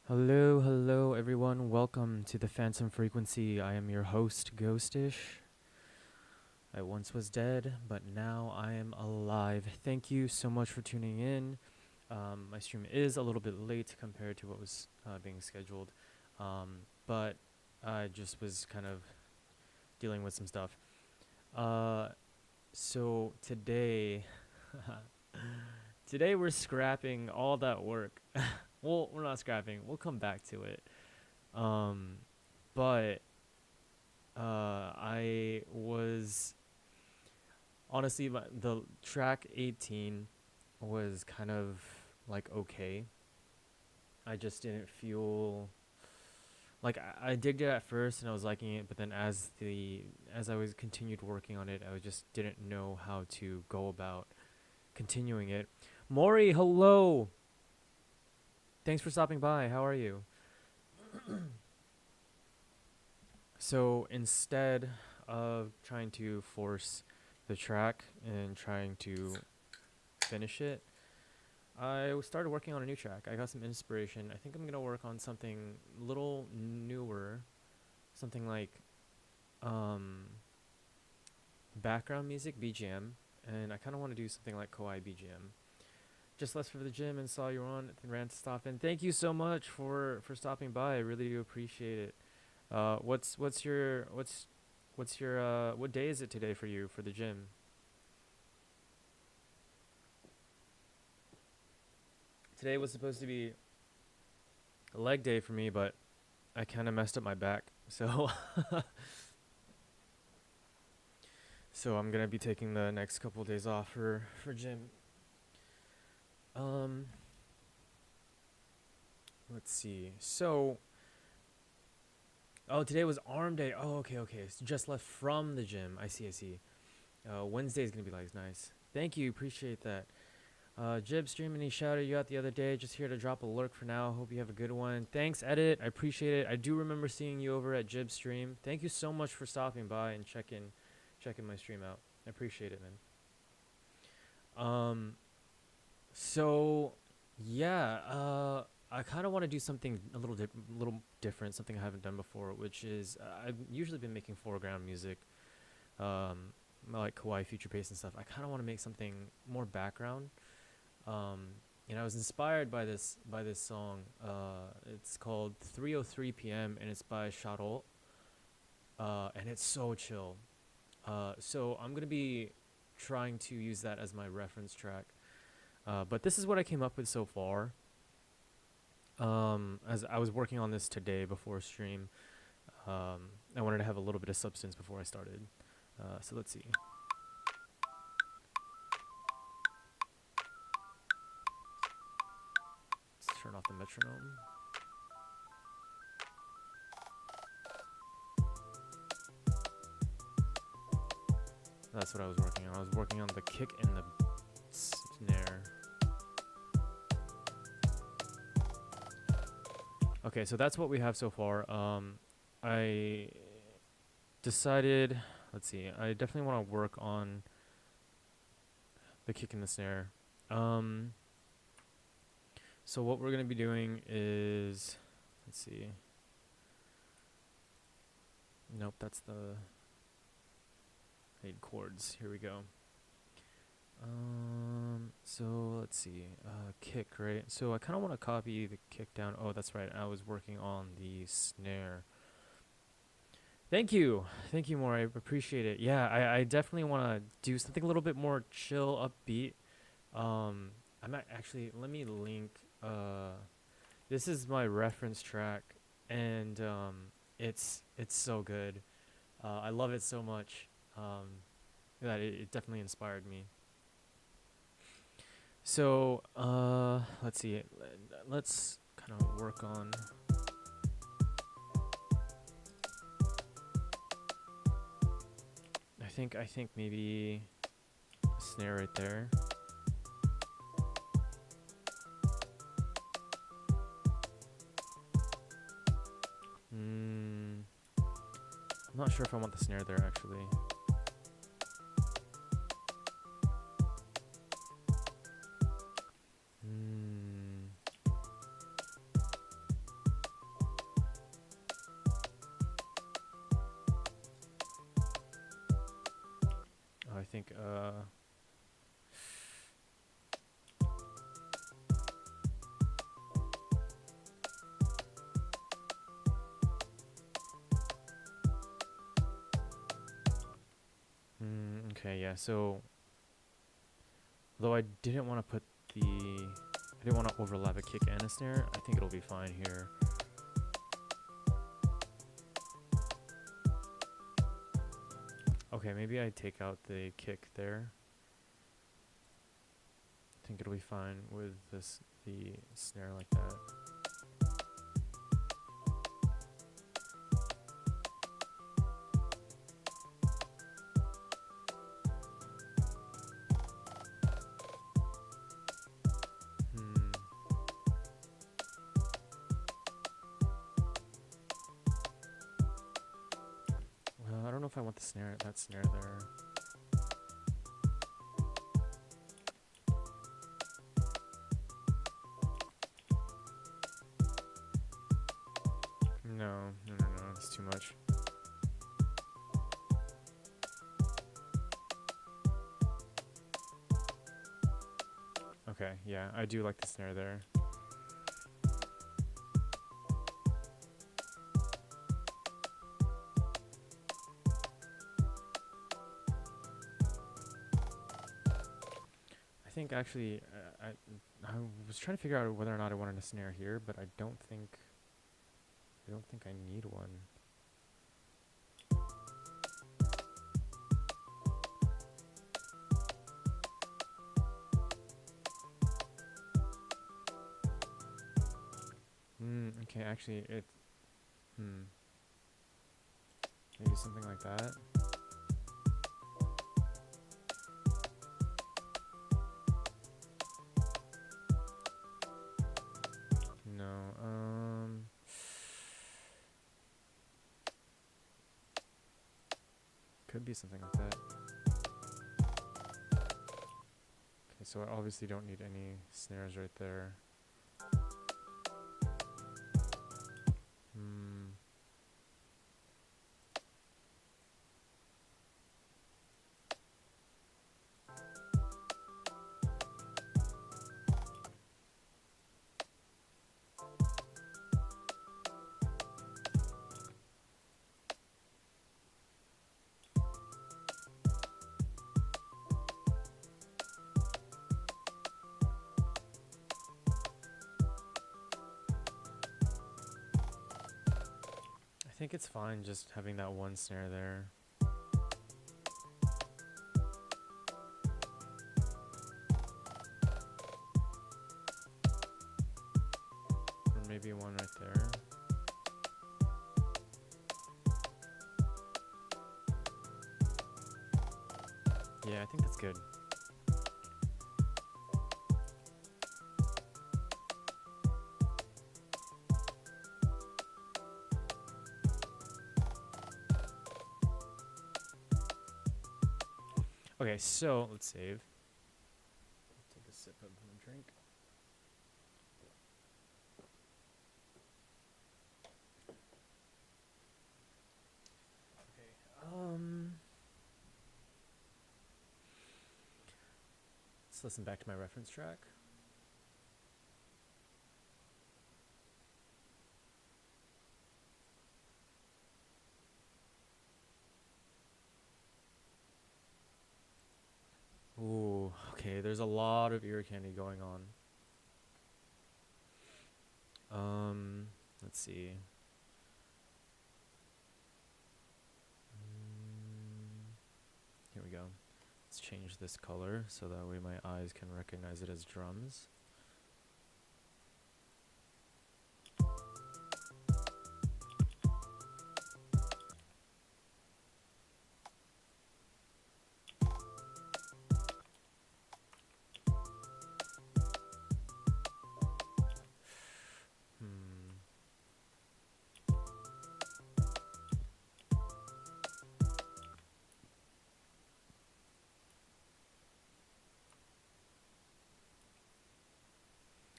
Hello, hello everyone. Welcome to the Phantom Frequency. I am your host, Ghostish. I once was dead, but now I am alive. Thank you so much for tuning in. My stream is a little bit late compared to what was being scheduled, but I just was kind of dealing with some stuff. Uh, so today, today we're scrapping all that work. Well, we're not scrapping. We'll come back to it. Um, but I was honestly the track 18 was kind of like okay. I just didn't feel like I digged it at first and I was liking it, but then as I was continued working on it, I just didn't know how to go about continuing it. Maury, hello. Thanks for stopping by. How are you? So instead of trying to force the track and trying to finish it, I started working on a new track. I got some inspiration. I think I'm gonna work on something a little newer, something like um, background music BGM, and I kind of want to do something like Kawaii BGM. Just left for the gym and saw you were on and ran to stop in. Thank you so much for stopping by. I really do appreciate it. What's your what day is it today for you for the gym? Today was supposed to be a leg day for me, but I kind of messed up my back. So so I'm going to be taking the next couple of days off for gym. Um let's see. So today was arm day. Oh, okay, okay. It's just left from the gym. I see, I see. Wednesday is going to be like nice. Thank you. Appreciate that. Jib streaming, he shouted you out the other day. Just here to drop a lurk for now. Hope you have a good one. Thanks, Edit. I appreciate it. I do remember seeing you over at Jib stream. Thank you so much for stopping by and checking my stream out. I appreciate it, man. So yeah, I kind of want to do something a little different, something I haven't done before, which is I've usually been making foreground music, um, like Kawaii Future Pace and stuff. I kind of want to make something more background. Um, and I was inspired by this song. It's called 3:03 p.m. and it's by Charlotte. And it's so chill. So I'm gonna be trying to use that as my reference track. But this is what I came up with so far. As I was working on this today before stream, I wanted to have a little bit of substance before I started. So let's see. Let's turn off the metronome. That's what I was working on. I was working on the kick and the snare. Okay, so that's what we have so far. I decided, let's see, I definitely want to work on the kick and the snare. So what we're going to be doing is, let's see. Nope, that's the, I need chords. Here we go. So let's see, kick, right? So I kind of want to copy the kick down. Oh, that's right. I was working on the snare. Thank you, more. I appreciate it. Yeah, I definitely want to do something a little bit more chill, upbeat. I might actually let me link. This is my reference track, and it's so good. I love it so much. That it definitely inspired me. So, let's see. Let's kind of work on. I think maybe a snare right there. I'm not sure if I want the snare there actually. Okay, yeah, so though I didn't want to put I didn't want to overlap a kick and a snare, I think it'll be fine here. Okay, maybe I take out the kick there. I think it'll be fine with the snare like that. Well, I don't know if I want that snare there. No, it's too much. Okay, yeah, I do like the snare there. I think actually, I was trying to figure out whether or not I wanted a snare here, but I don't think I need one. Okay, actually, maybe something like that. No, could be something like that. Okay, so I obviously don't need any snares right there. I think it's fine just having that one snare there. Or maybe one right there. Yeah, I think that's good. Okay, so let's save. Take a sip of my drink. Okay, let's listen back to my reference track. Ooh, okay, there's a lot of ear candy going on. Let's see. Here we go. Let's change this color so that way my eyes can recognize it as drums.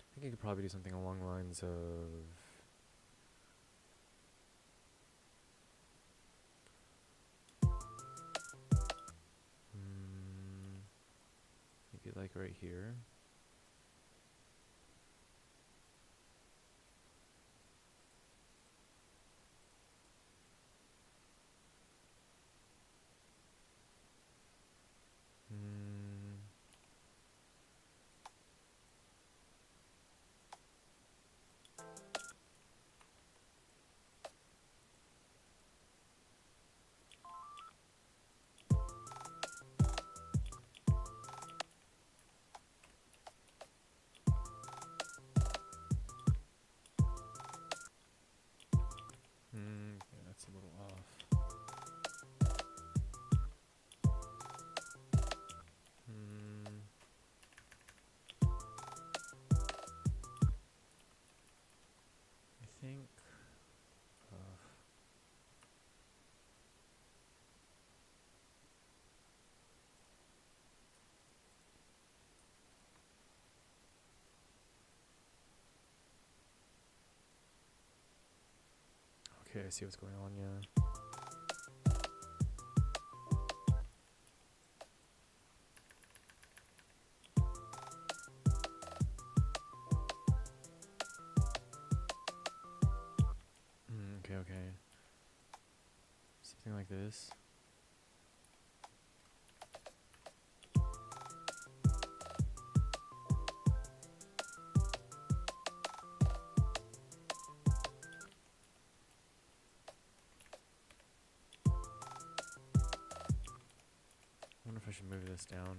I think you could probably do something along the lines of here. Yeah, that's a little off. I think. Okay, I see what's going on. Yeah. Okay. Something like this. I wonder if I should move this down.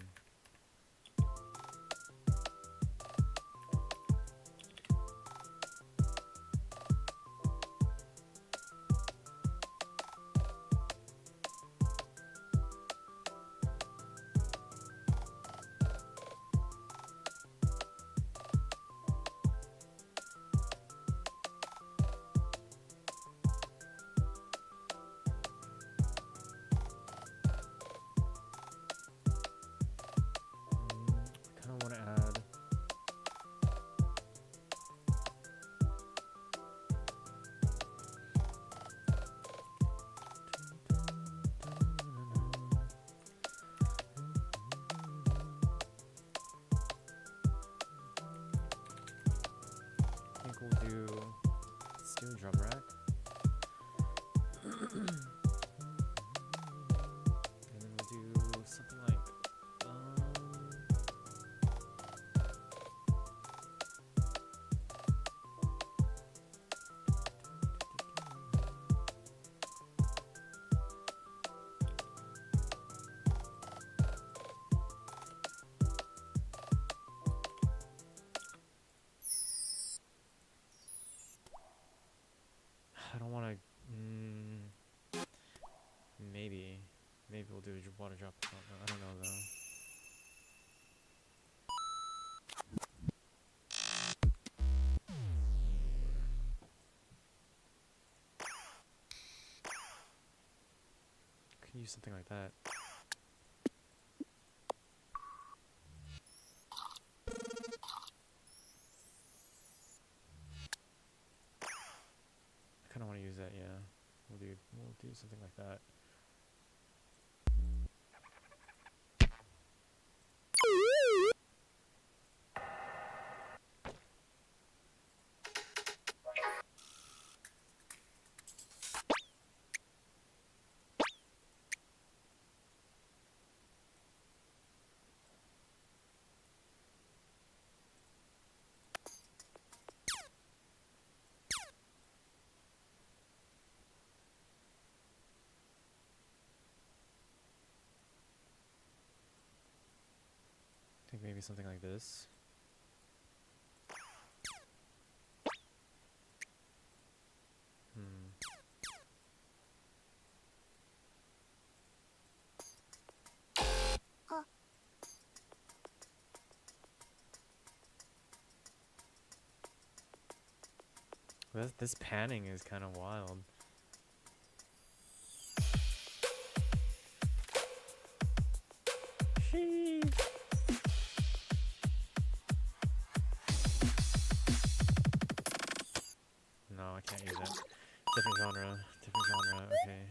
Let's do a drum rack. And then we'll do something like I don't want to. Maybe we'll do a water drop. I don't know though. Could use something like that. I kind of want to use that. Yeah, we'll do something like that. I think maybe something like this. This panning is kind of wild. Sheesh. No, I can't use it. Different genre. Okay.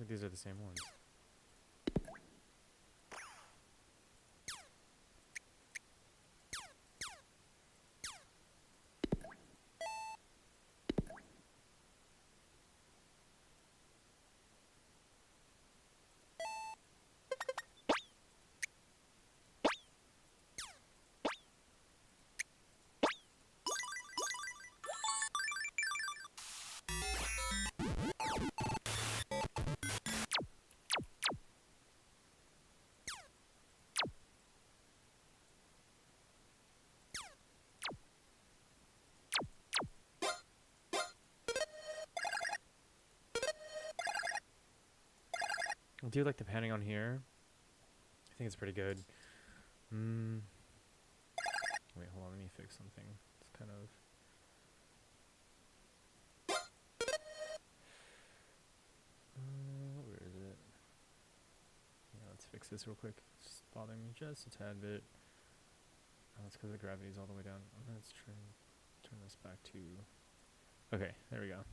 like these are the same ones. I do like the panning on here. I think it's pretty good. Wait, hold on. Let me fix something. It's kind of... where is it? Yeah, let's fix this real quick. It's bothering me just a tad bit. Oh, it's because the gravity is all the way down. Let's turn this back to... Okay, there we go.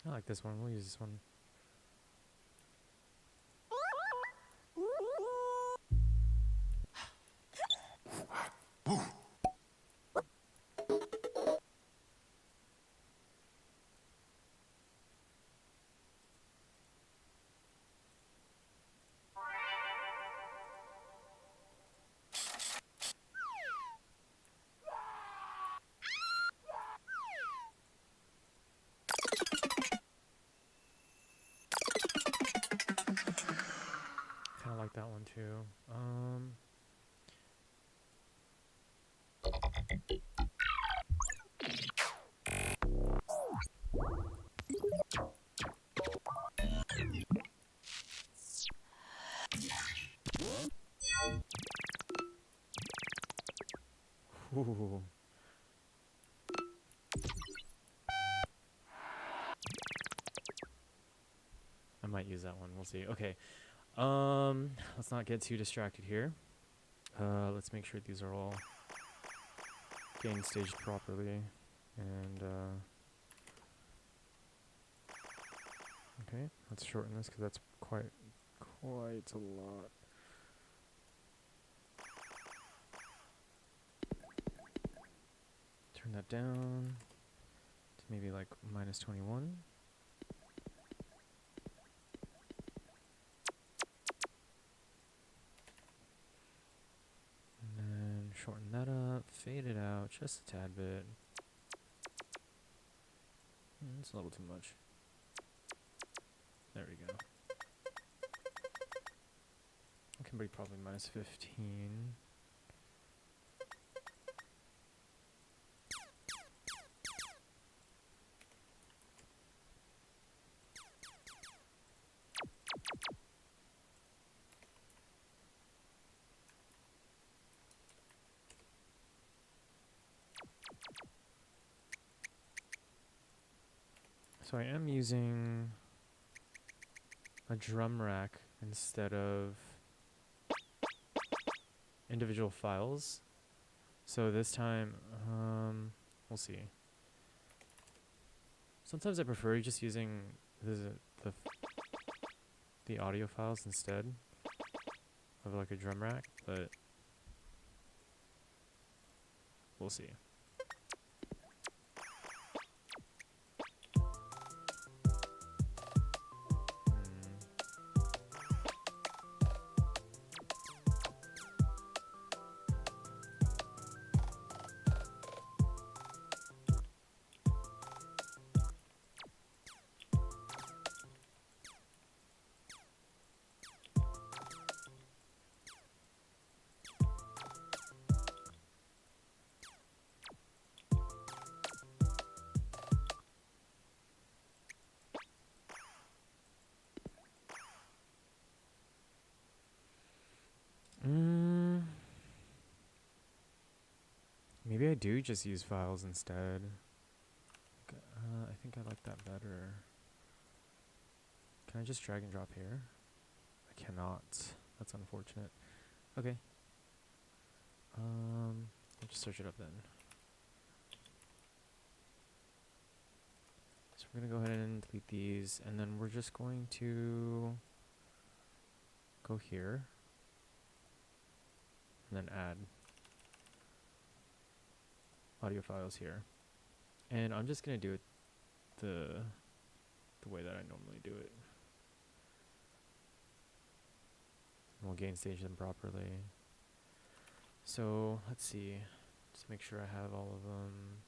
I like this one. We'll use this one. Kind of like that one too. Ooh. I might use that one. We'll see. Okay. Let's not get too distracted here. Let's make sure these are all getting staged properly. And, okay, let's shorten this because that's quite a lot. Turn that down to maybe like -21. Shorten that up, fade it out just a tad bit. It's a little too much. There we go. I can be probably -15. So I am using a drum rack instead of individual files. So this time, we'll see. Sometimes I prefer just using the the audio files instead of like a drum rack, but we'll see. Maybe I do just use files instead. I think I like that better. Can I just drag and drop here? I cannot. That's unfortunate. Okay. I'll just search it up then. So we're gonna go ahead and delete these, and then we're just going to go here and then add audio files here. And I'm just gonna do it the way that I normally do it. And we'll gain stage them properly. So let's see, just make sure I have all of them.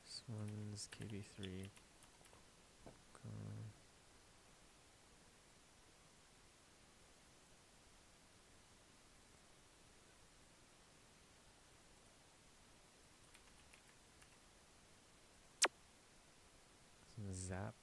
This one's KB3. Some zap.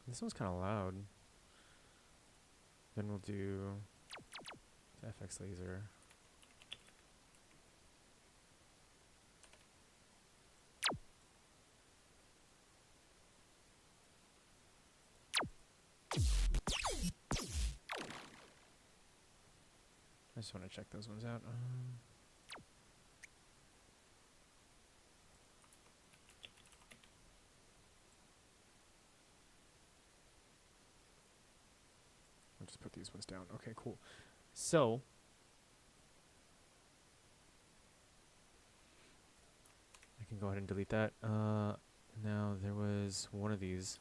This one's kind of loud. Then we'll do the FX laser. I just want to check those ones out. I'll just put these ones down. Okay, cool. So I can go ahead and delete that. Now there was one of these.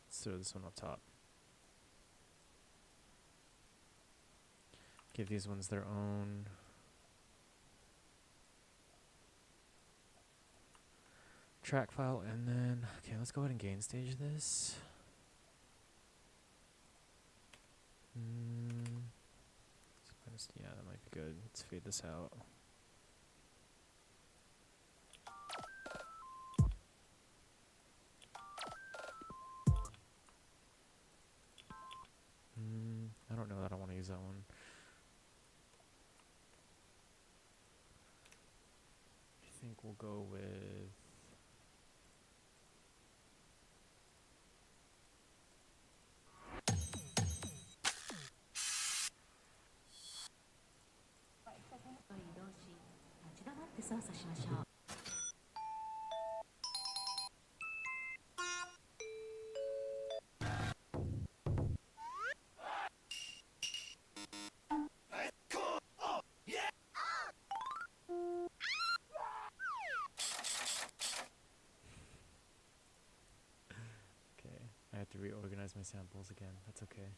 Let's throw this one up top. Give these ones their own track file, and then okay, let's go ahead and gain stage this. Yeah, that might be good. Let's fade this out. I don't know that I want to use that one. I think we'll go with I have to reorganize my samples again. That's okay.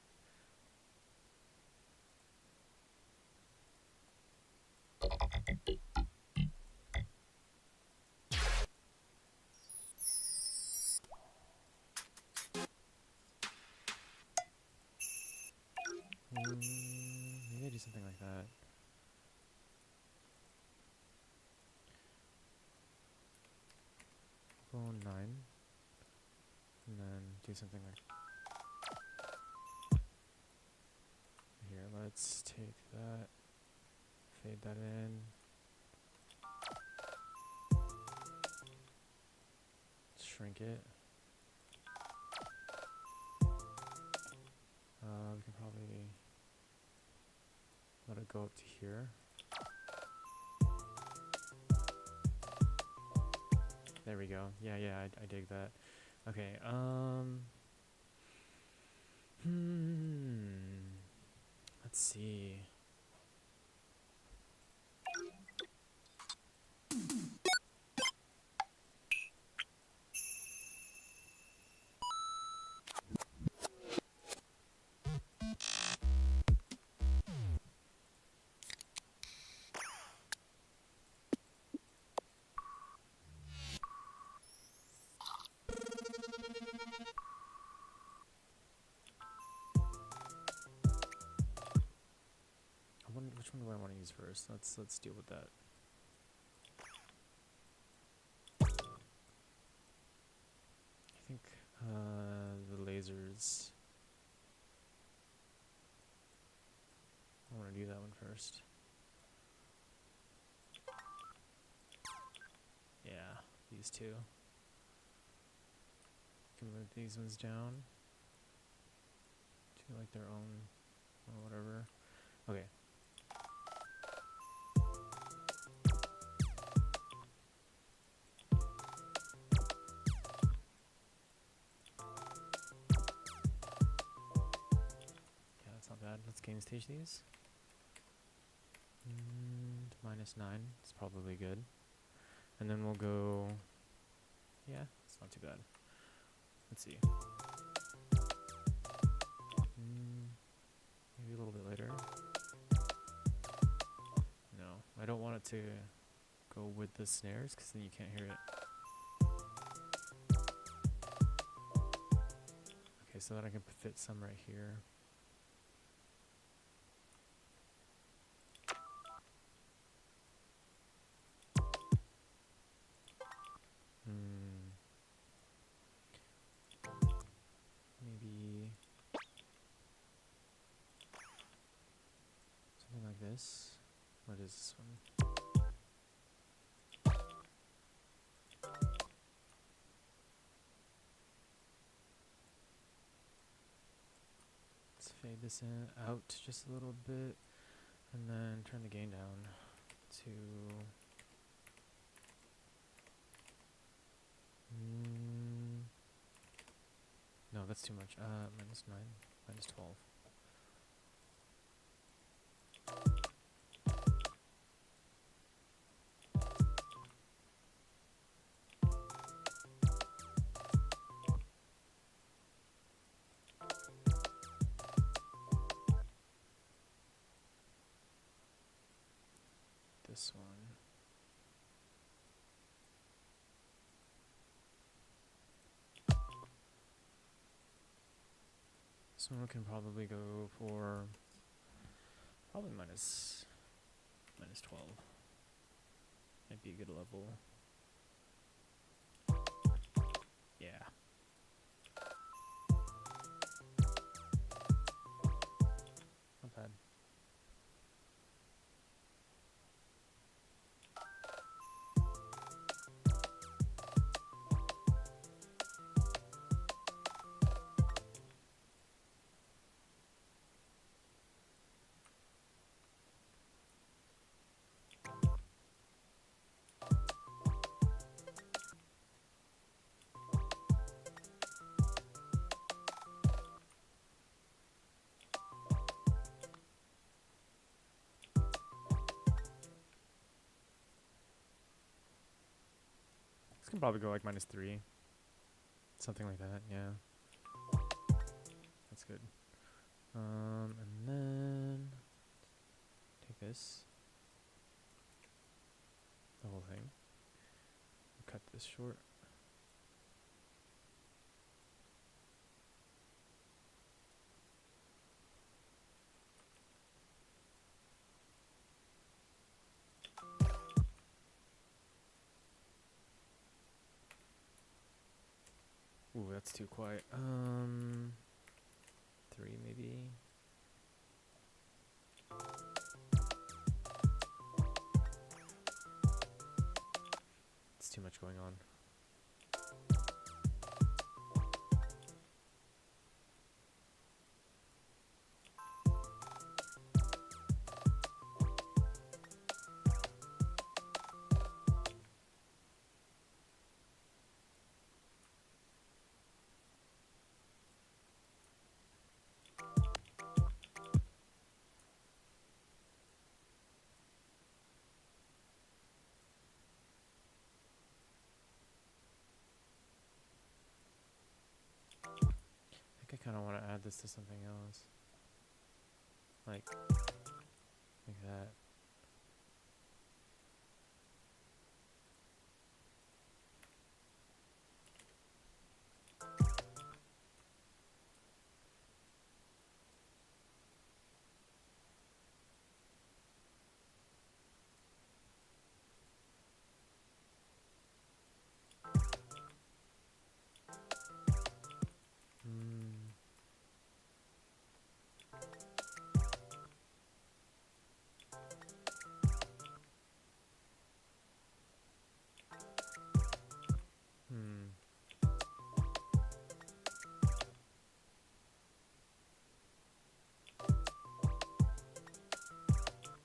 Maybe I do something like that. 9. And then do something like here. Let's take that, fade that in. Shrink it. We can probably let it go up to here. There we go. Yeah, I dig that. Okay, let's see. Which one do I want to use first? Let's deal with that. I think the lasers. I want to do that one first. Yeah, these two. Can move these ones down to like their own or whatever. Okay. Yeah, that's not bad. Let's gain stage these. And -9 is probably good. And then we'll go, yeah, it's not too bad. Let's see. Maybe a little bit later. No, I don't want it to go with the snares because then you can't hear it. Okay, so that I can fit some right here. Maybe something like this. What is this one? Let's fade this in out just a little bit and then turn the gain down to no, that's too much. -9, -12. This one. This one can probably go for probably -12. Might be a good level. Yeah. Not bad. This can probably go like -3. Something like that, yeah. That's good. And then take this. The whole thing. Cut this short. Ooh, that's too quiet. 3 maybe. It's too much going on. I think I kind of want to add this to something else. Like that.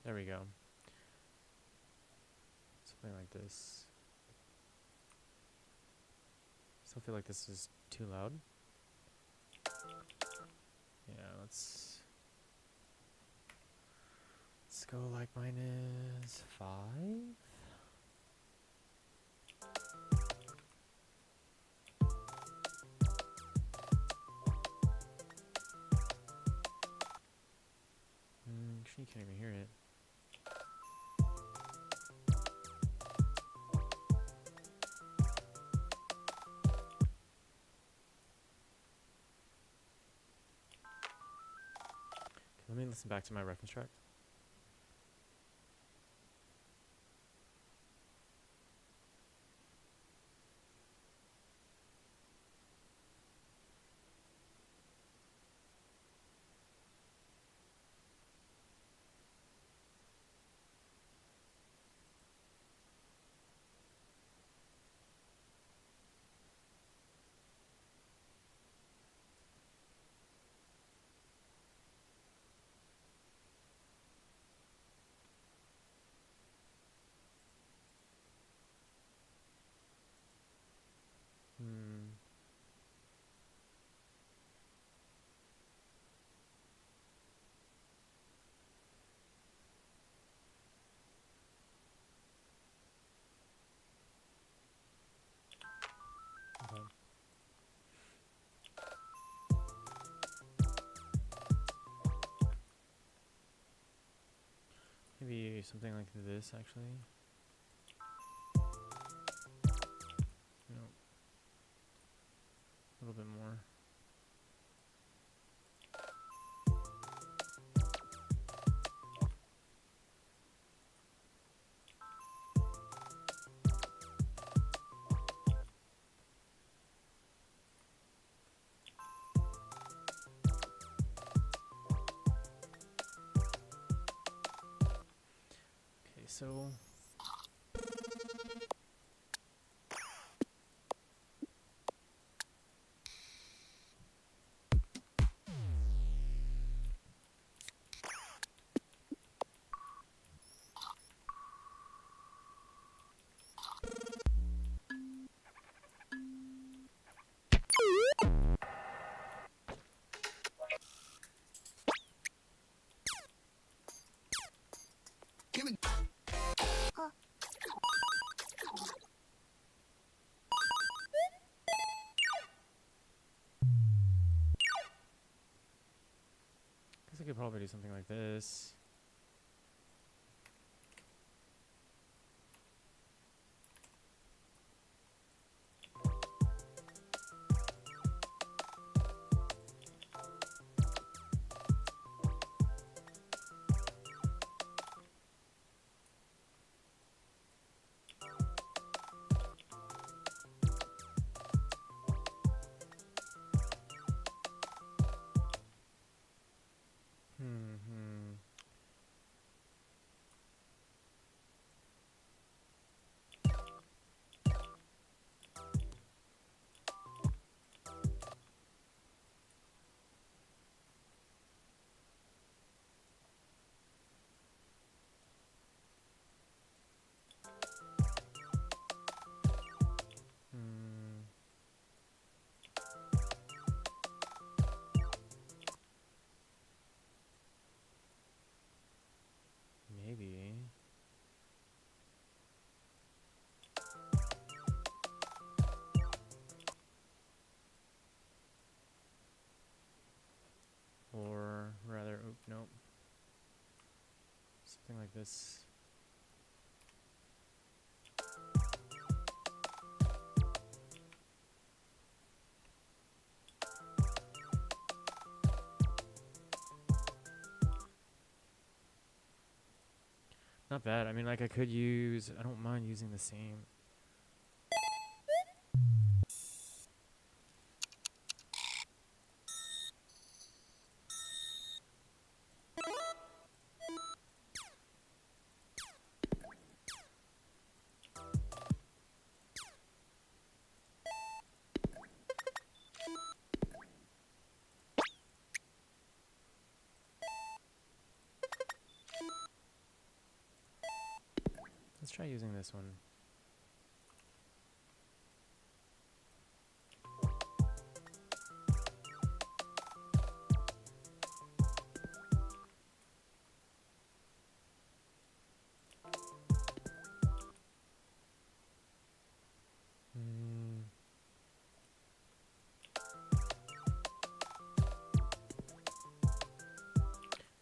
There we go. Something like this. Still feel like this is too loud. Yeah, let's go like -5. Actually, you can't even hear it. Let me listen back to my reference track. Okay. Maybe something like this, actually. No. A little bit more. Okay, so guess I could probably do something like this. like this. Not bad. I mean, like I could use, I don't mind using the same. Let's try using this one.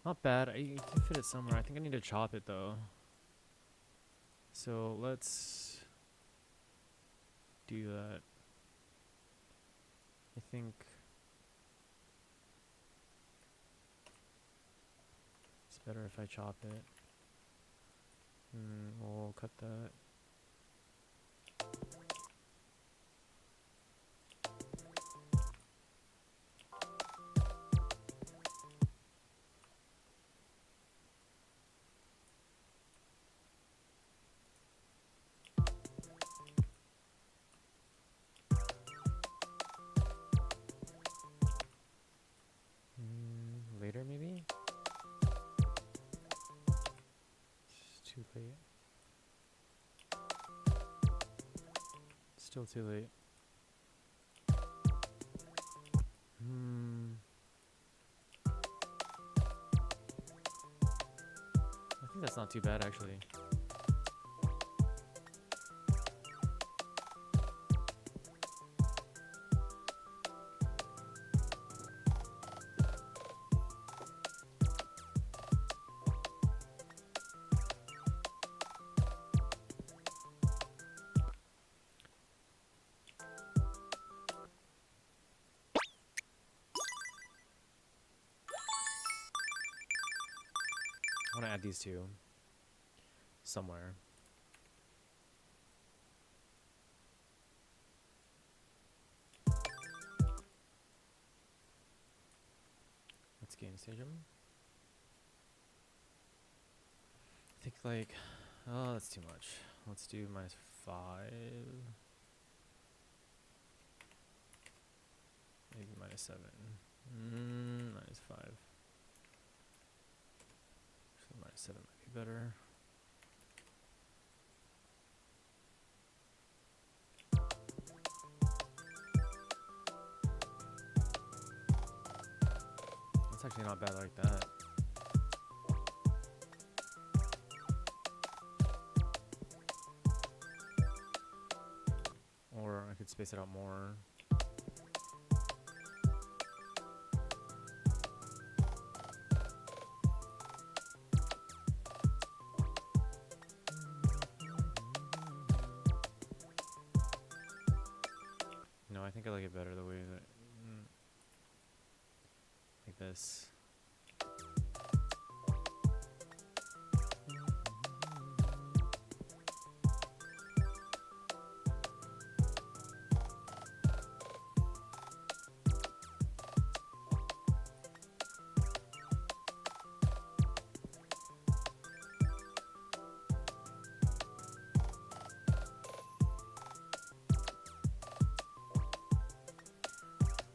Not bad. You can fit it somewhere. I think I need to chop it though. So let's do that. I think it's better if I chop it. We'll cut that. Later, maybe? It's too late. Still too late. I think that's not too bad, actually. I want to add these two somewhere. Let's game stage them. I think like, oh, that's too much. Let's do -5. Maybe -7. -5. -7 might be better. That's actually not bad like that. Or I could space it out more. No, I think I like it better the way that, like this.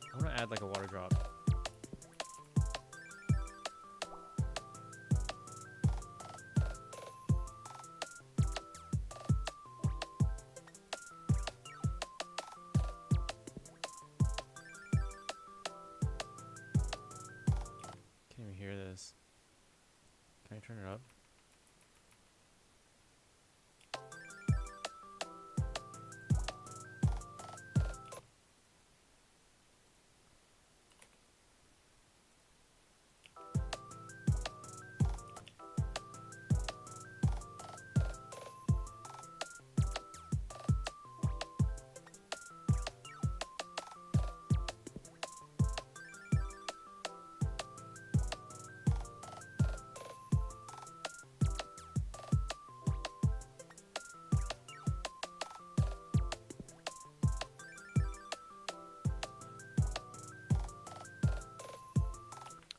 I want to add like a water drop. Can't even hear this. Can I turn it up?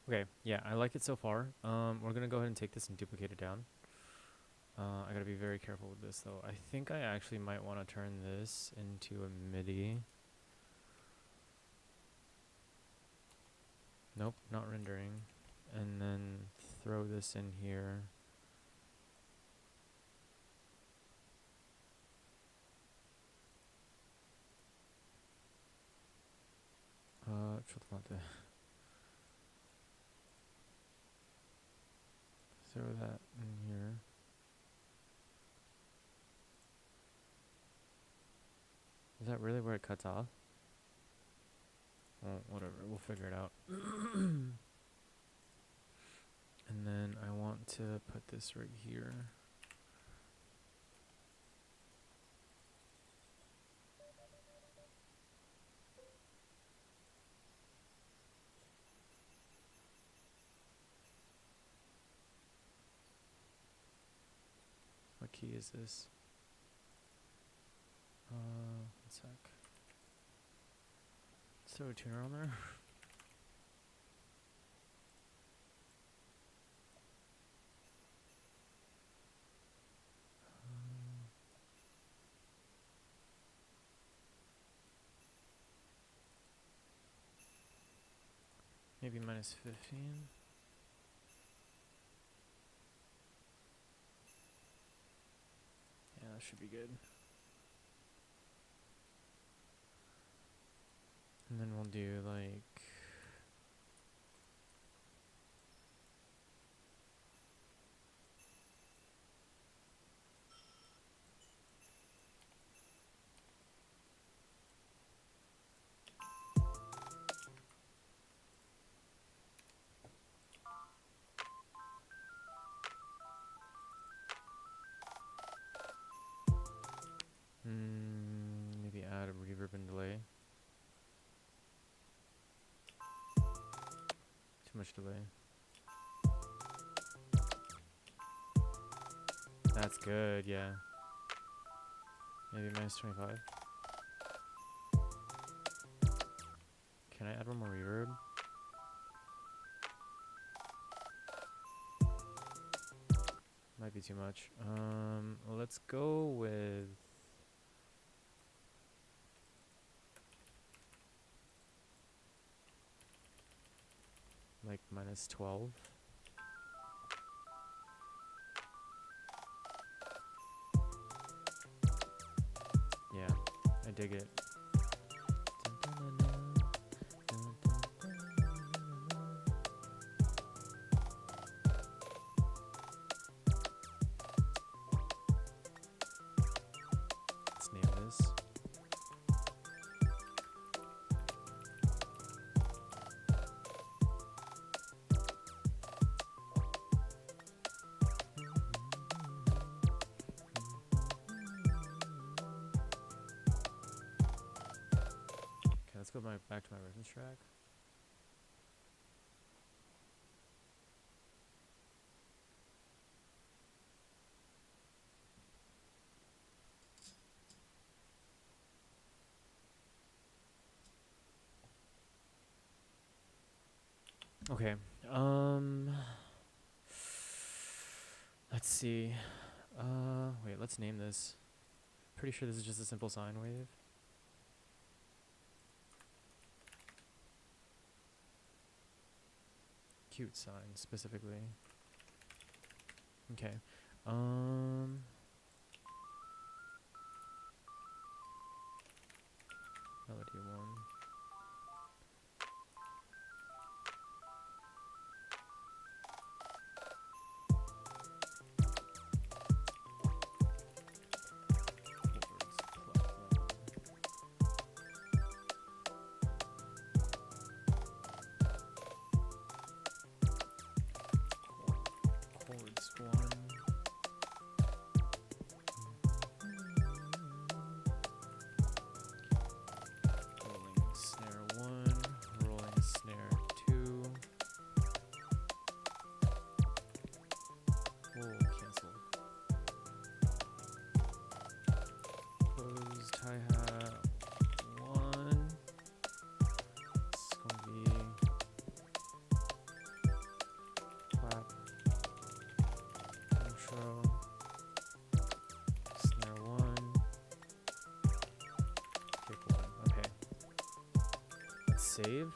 Okay, yeah, I like it so far. We're gonna go ahead and take this and duplicate it down. I gotta be very careful with this though. I think I actually might want to turn this into a MIDI. Nope, not rendering. And then throw this in here. Throw that in here. Is that really where it cuts off? Well, whatever, we'll figure it out. And then I want to put this right here. What key is this? One sec. Let's throw a tuner on there. Maybe minus 15. Yeah, that should be good. And then we'll do like maybe add a reverb and delay. Too much delay. That's good, yeah. Maybe minus 25. Can I add one more reverb? Might be too much. Let's go with like minus 12. Yeah, I dig it. Let's name this. Okay, let's go back to my reference track. Okay. Let's see. Wait, let's name this. Pretty sure this is just a simple sine wave. Cute sine, specifically. Okay. Melody 1. Chords 1. save.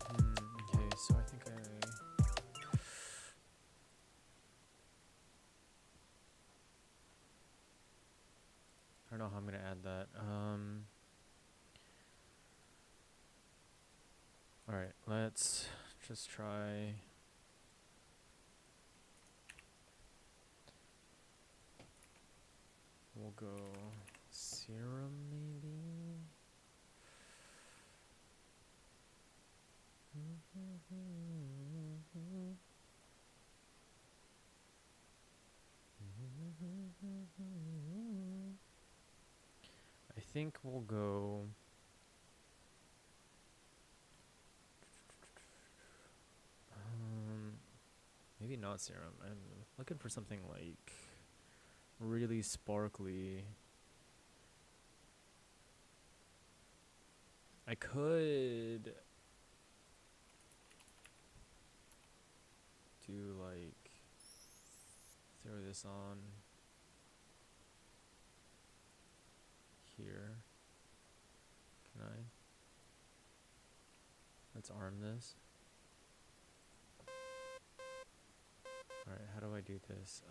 Okay, so I think I don't know how I'm gonna add that. All right, let's just try. We'll go serum maybe. I think we'll go. Maybe not serum. I'm looking for something like really sparkly. I could do like throw this on here. Can I? Let's arm this. Alright, how do I do this?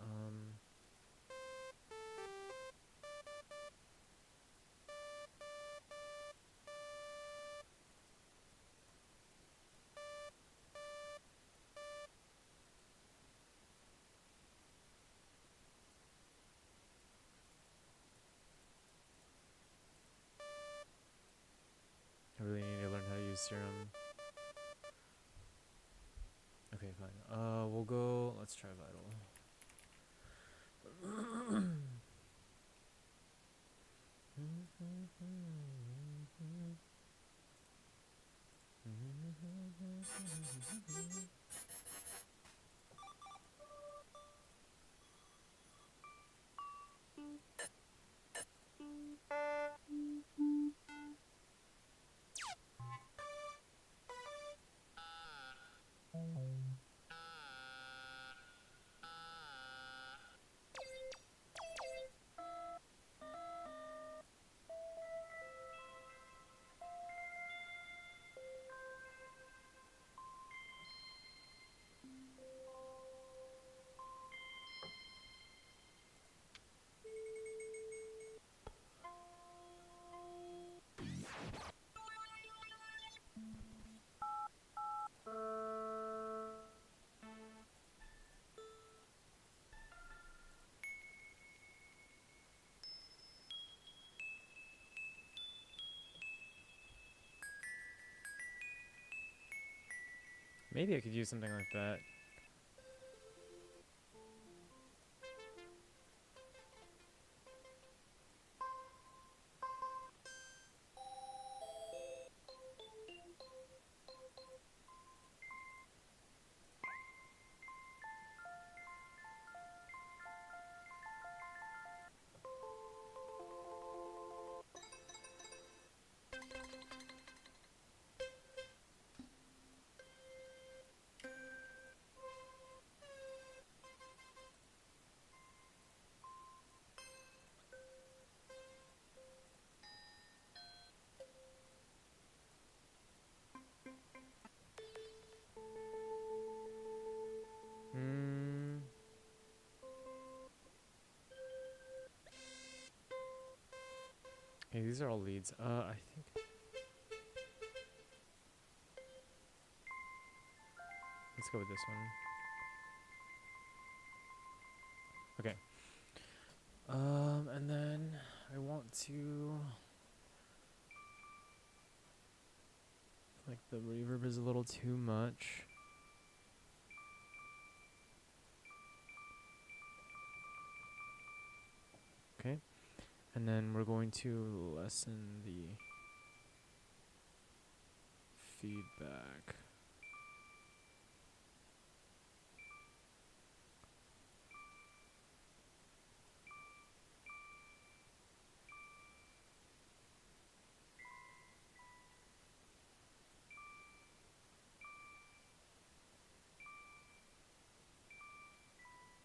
I really need to learn how to use serum. Okay, fine. We'll go. Let's try vital. Maybe I could use something like that. Okay, these are all leads. I think. Let's go with this one. Okay. And then I want to. Like the reverb is a little too much. Okay. And then we're going to lessen the feedback.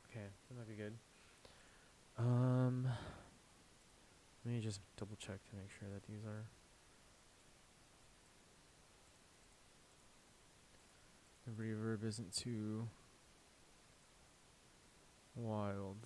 Okay, that might be good. Let me just double check to make sure that these are. The reverb isn't too wild.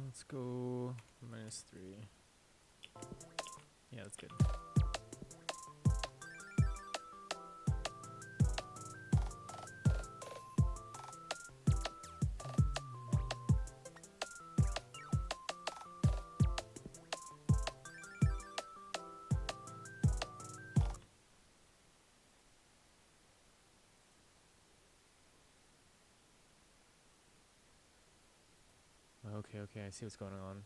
Let's go -3. Yeah, that's good. Okay, okay, I see what's going on.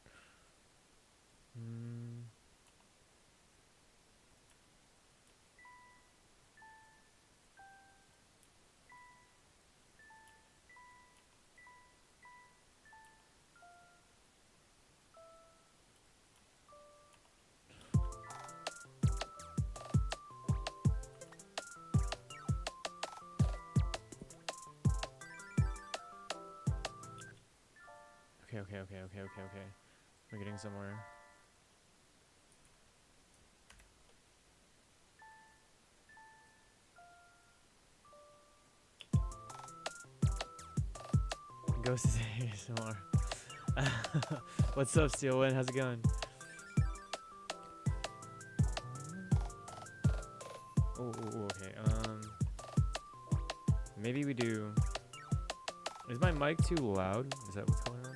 Okay. We're getting somewhere. Ghost is ASMR. What's up, Steelwind? How's it going? Oh, okay. Maybe we do. Is my mic too loud? Is that what's going on?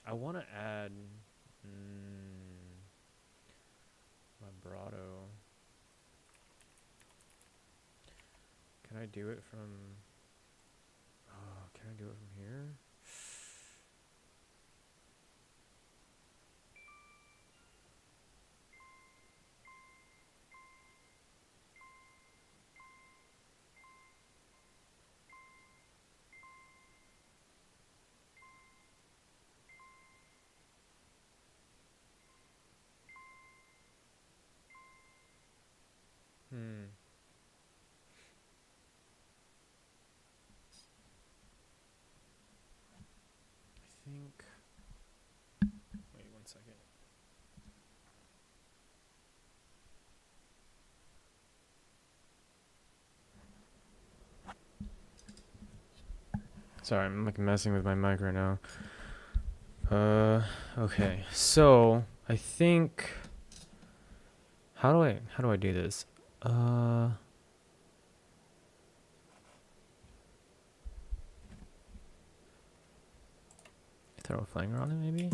I want to add vibrato. Can I do it from? Oh, can I do it from here? I think. Wait 1 second. Sorry, I'm like messing with my mic right now. Okay. So I think. How do I do this? Throw a flanger on it, maybe.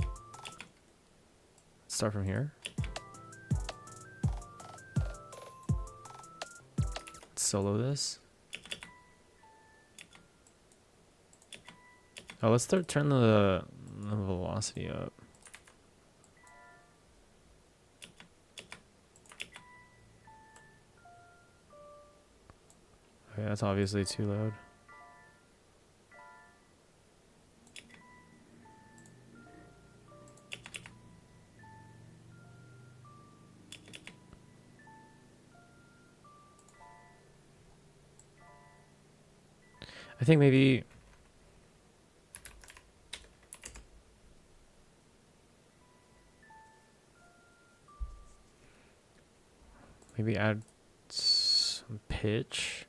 Start from here. Solo this. Oh, let's turn the velocity up. Okay, that's obviously too loud. I think maybe add some pitch.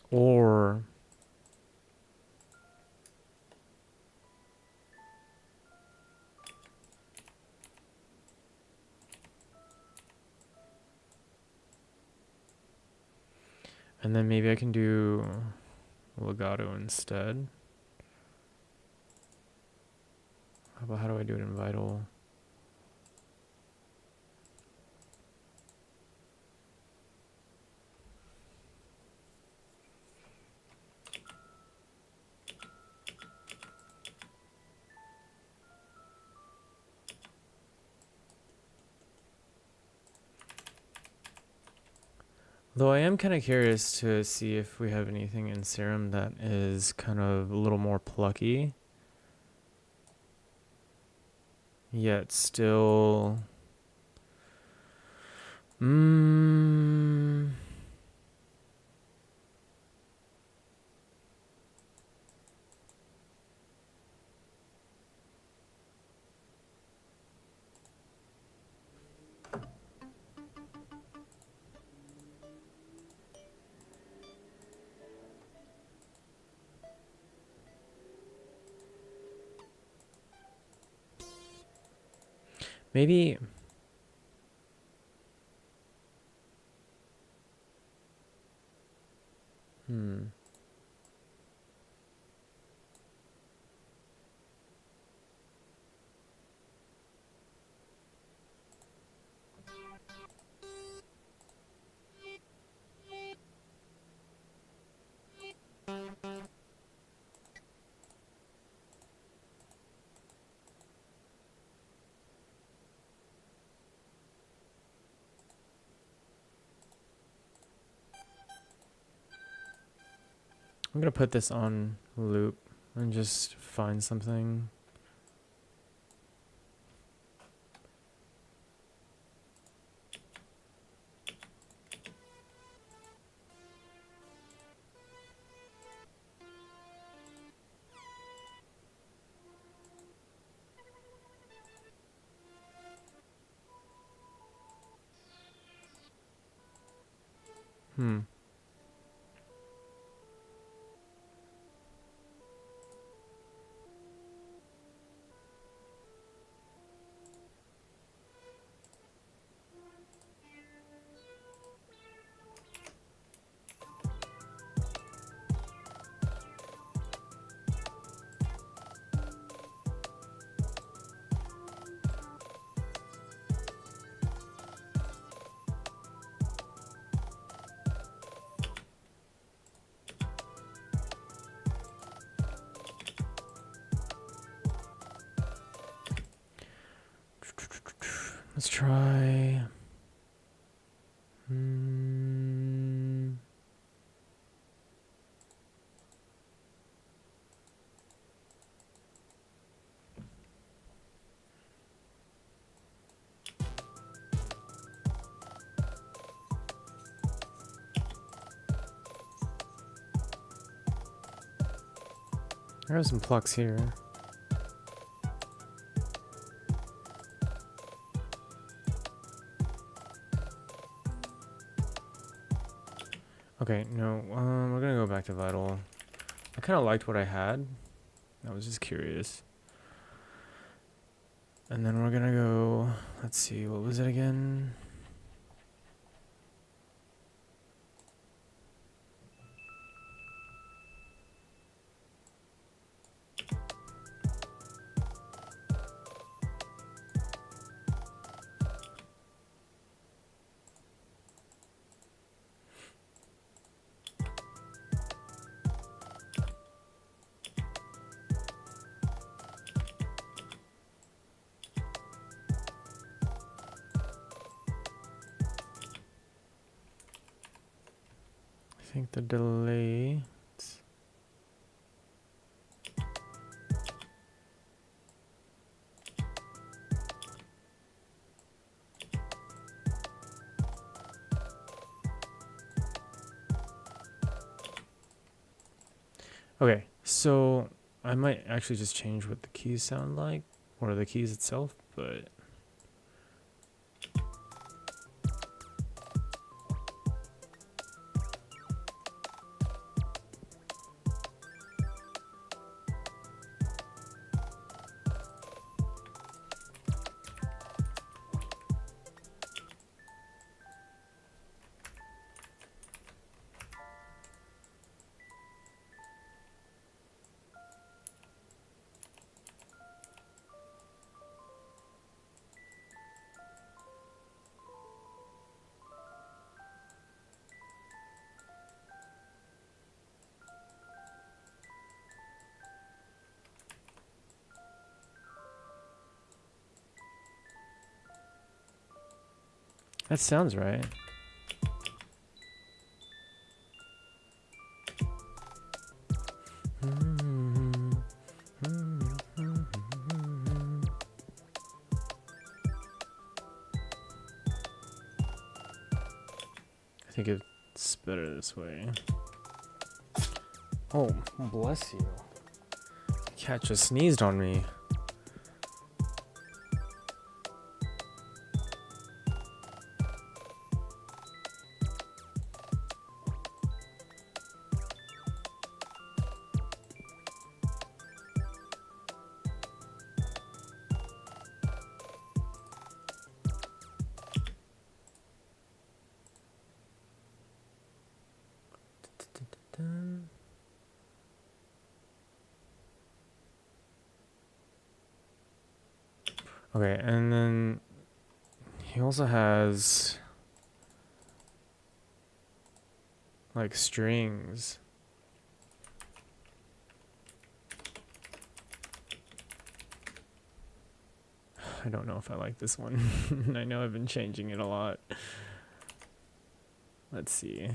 Or and then maybe I can do legato instead. How do I do it in Vital? Though I am kind of curious to see if we have anything in Serum that is kind of a little more plucky, yet still... maybe... I'm gonna put this on loop and just find something. Let's try... I have some plucks here. Okay, no, we're gonna go back to Vital. I kind of liked what I had. I was just curious. And then we're gonna go, let's see, what was it again? I think the delay. Okay, so I might actually just change what the keys sound like, or the keys itself, but that sounds right. I think it's better this way. Oh, bless you. The cat just sneezed on me. Okay, and then he also has like strings. I don't know if I like this one. I know I've been changing it a lot. Let's see.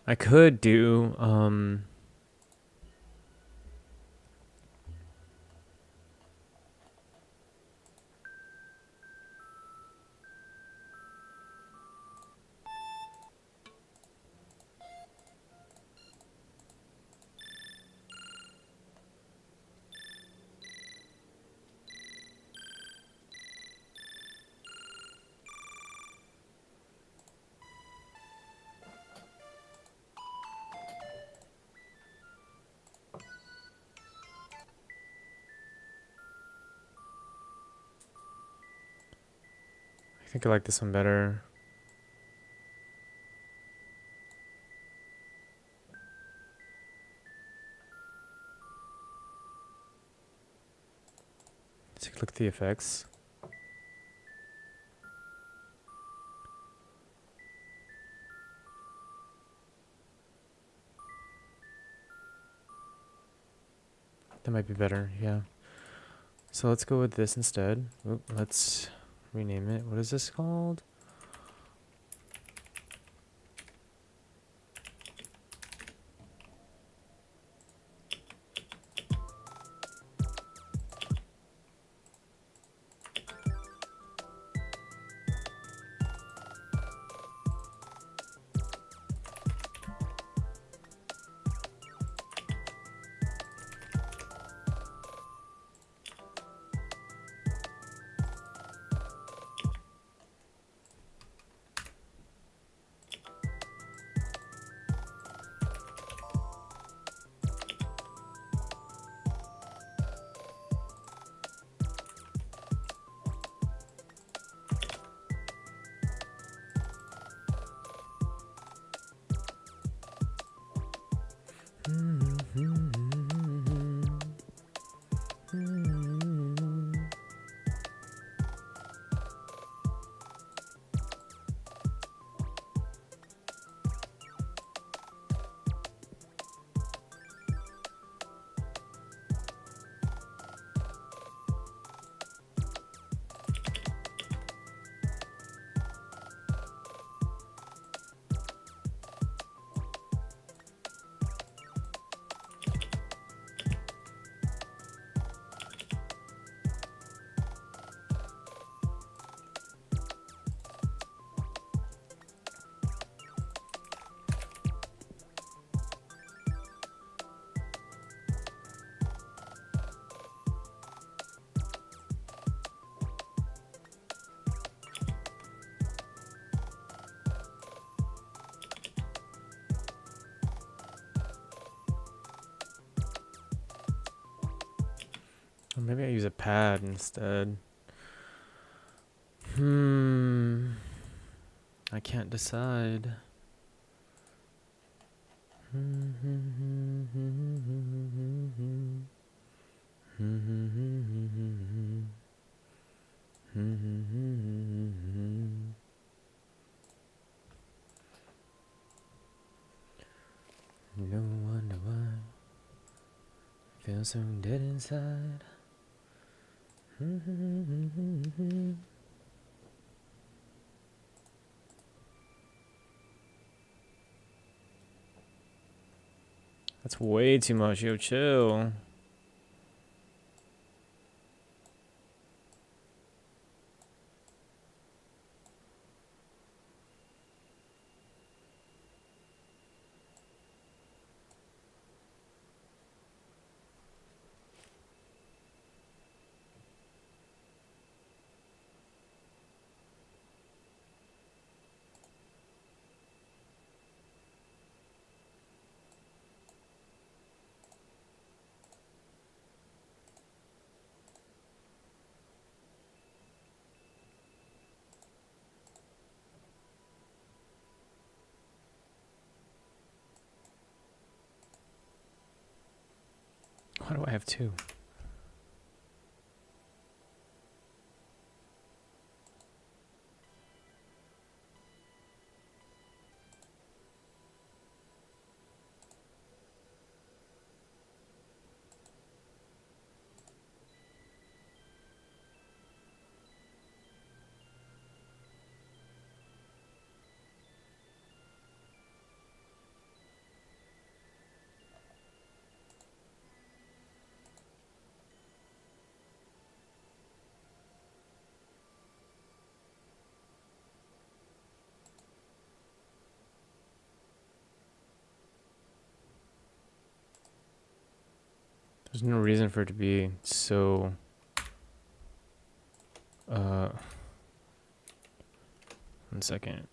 I could do I think I like this one better. Let's take a look at the effects. That might be better, yeah. So let's go with this instead. Oop, let's rename it. What is this called? maybe I use a pad instead. I can't decide. No wonder why I feel so dead inside. That's way too much, yo, chill. Why do I have two? There's no reason for it to be so one second.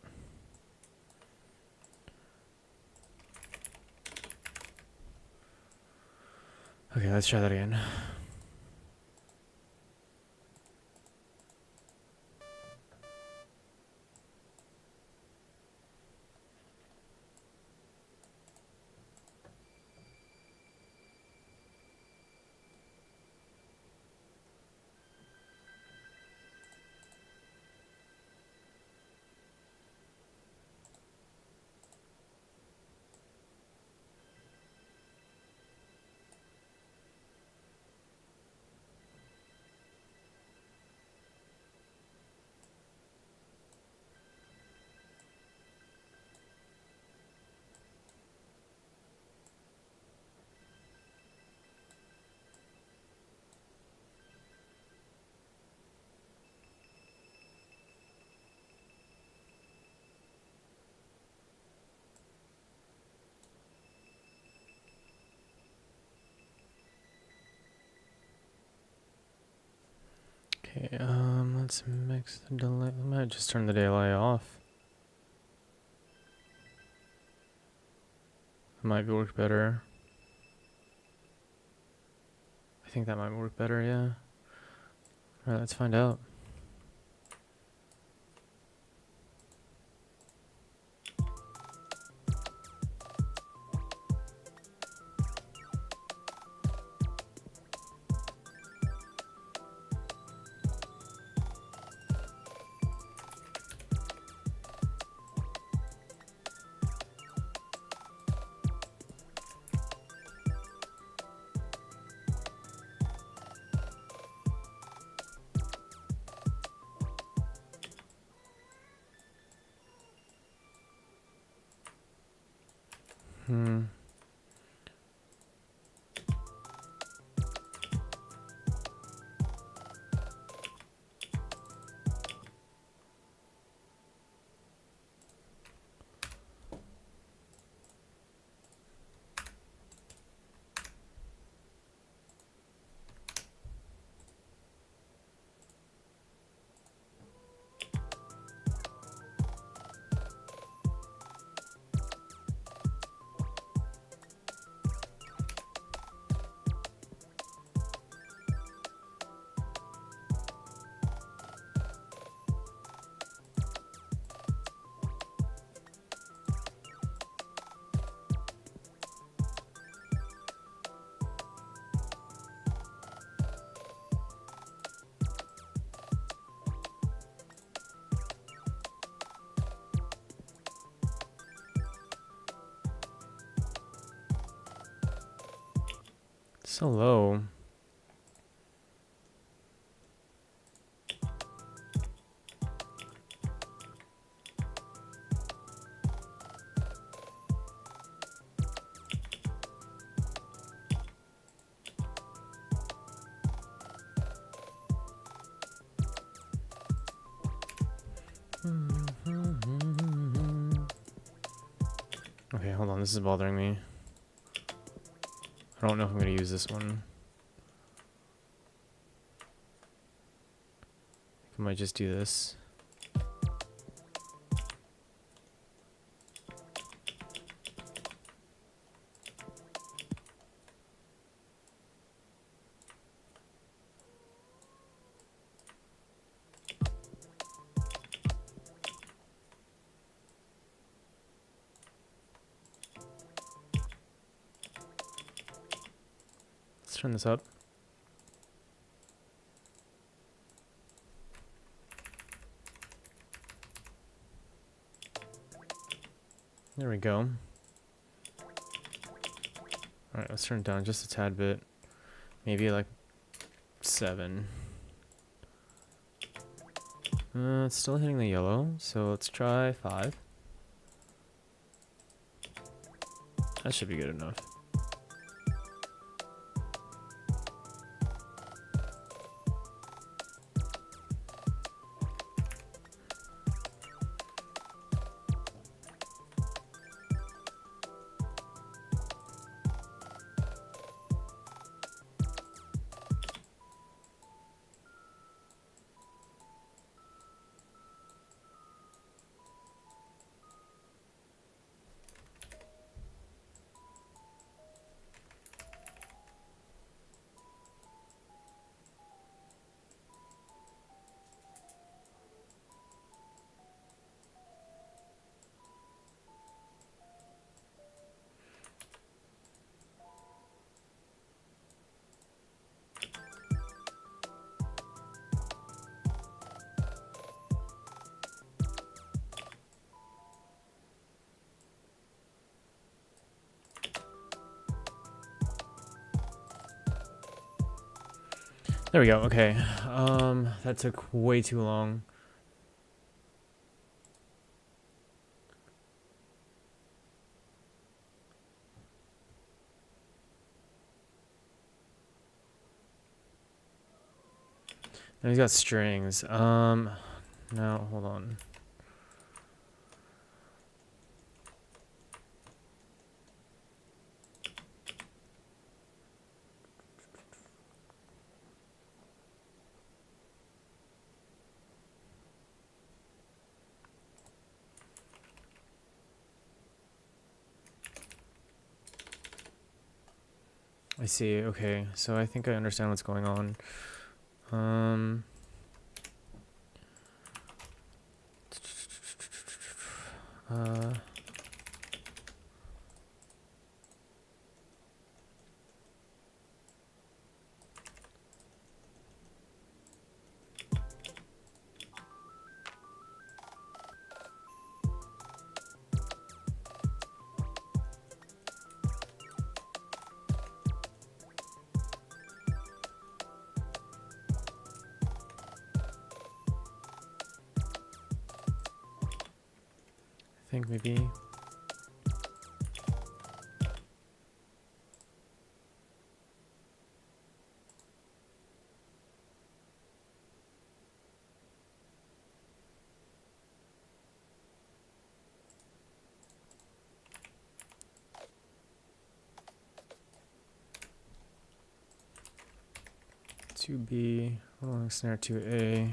Okay, let's try that again. Okay, let's mix the delay. I might just turn the delay off. That might work better. I think that might work better, yeah. Alright, let's find out. So low. Okay, hold on, this is bothering me. I don't know if I'm gonna use this one. I might just do this. Let's turn this up. There we go. Alright, let's turn it down just a tad bit. Maybe like 7. It's still hitting the yellow, so let's try 5. That should be good enough. There we go. Okay. That took way too long. And he's got strings. No, hold on. I see. Okay, so I think I understand what's going on. I think maybe. Two B, rolling snare 2A.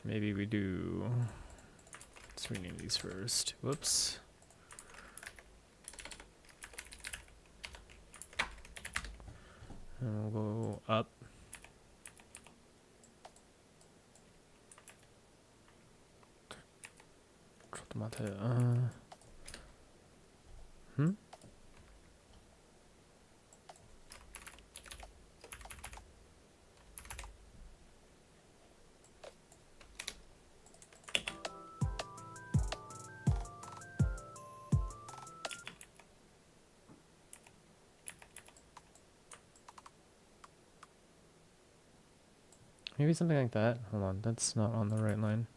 Maybe we do. Let's rename these first. Whoops. And we'll go up. Hmm? Maybe something like that. Hold on, that's not on the right line.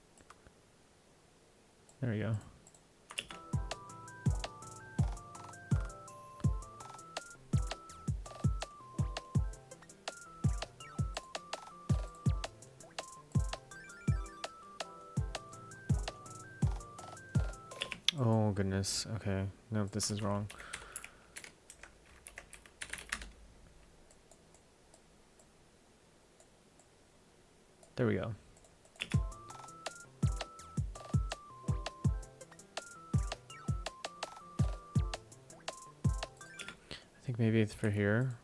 There we go. Oh goodness, okay. Nope, this is wrong. There we go. I think maybe it's for here.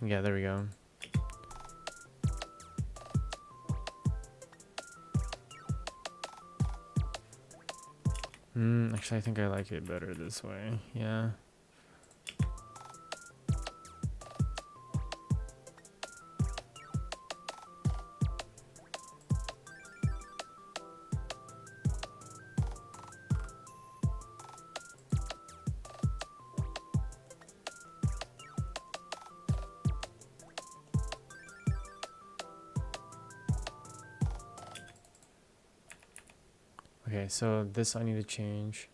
Yeah, there we go. Actually, I think I like it better this way. Yeah. Okay, so this I need to change.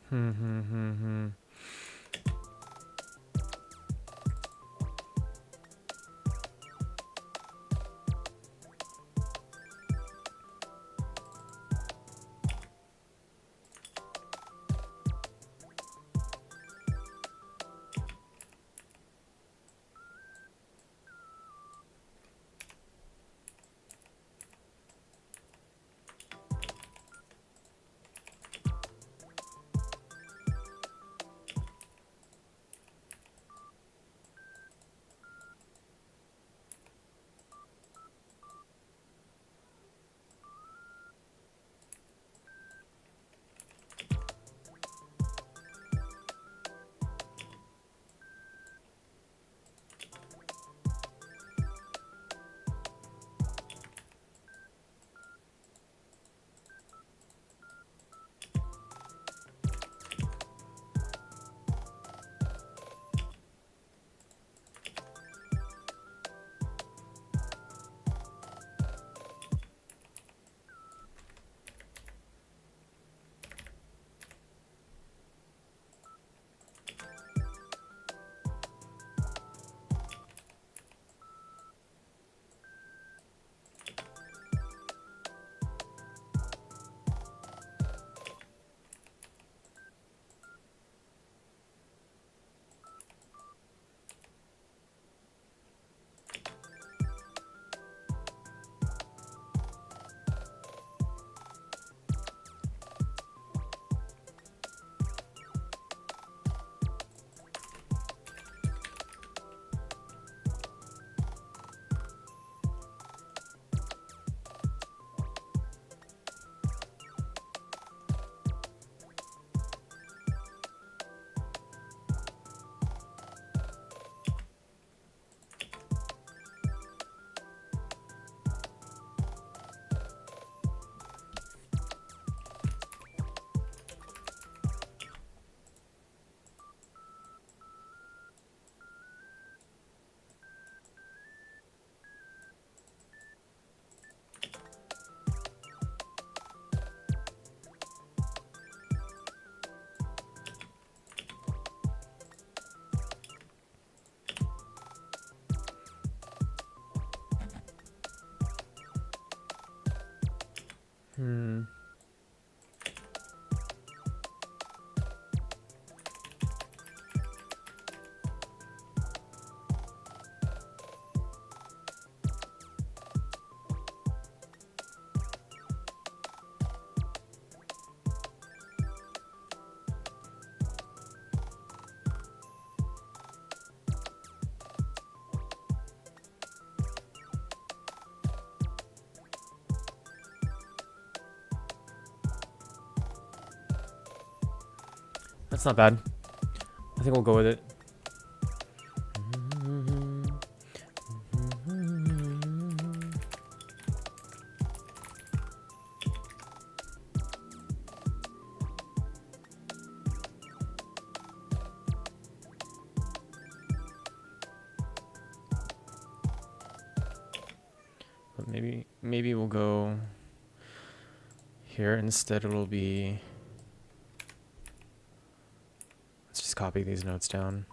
Hmm. Hmm. That's not bad. I think we'll go with it. But maybe we'll go here instead. It'll be, let's just copy these notes down.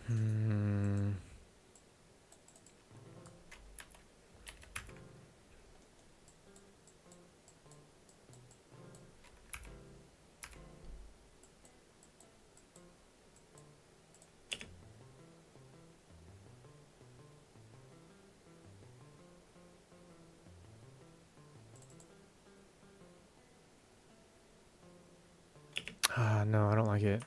Hmm. Ah, no, I don't like it.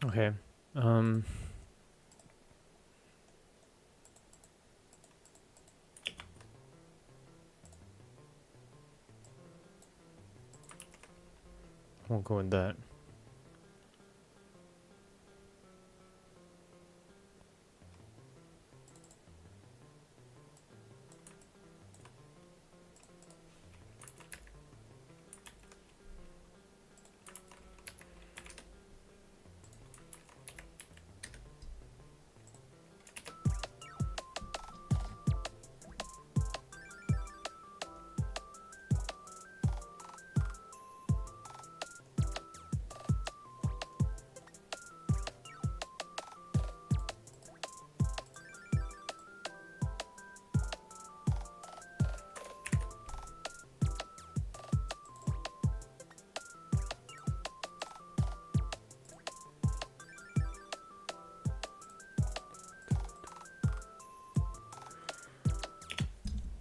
Okay. Won't go with that.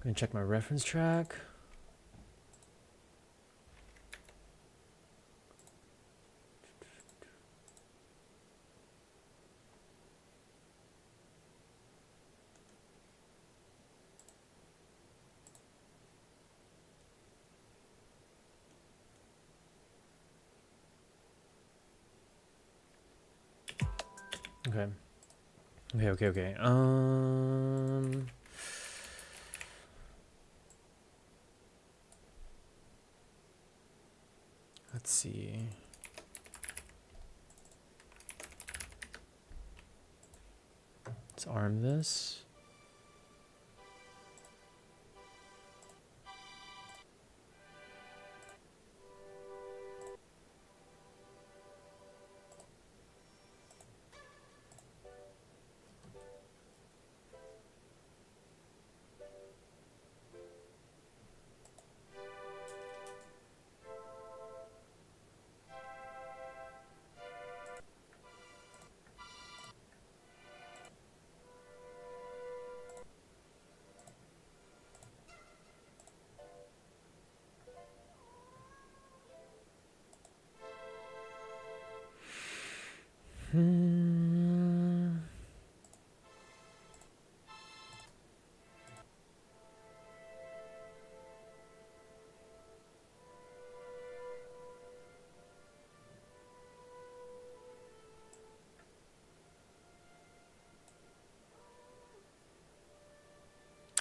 Gonna check my reference track. Okay. Okay. Let's see. Let's arm this.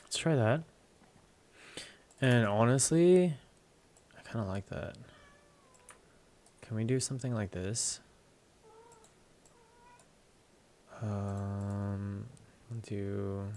Let's try that. And honestly, I kind of like that. Can we do something like this? Do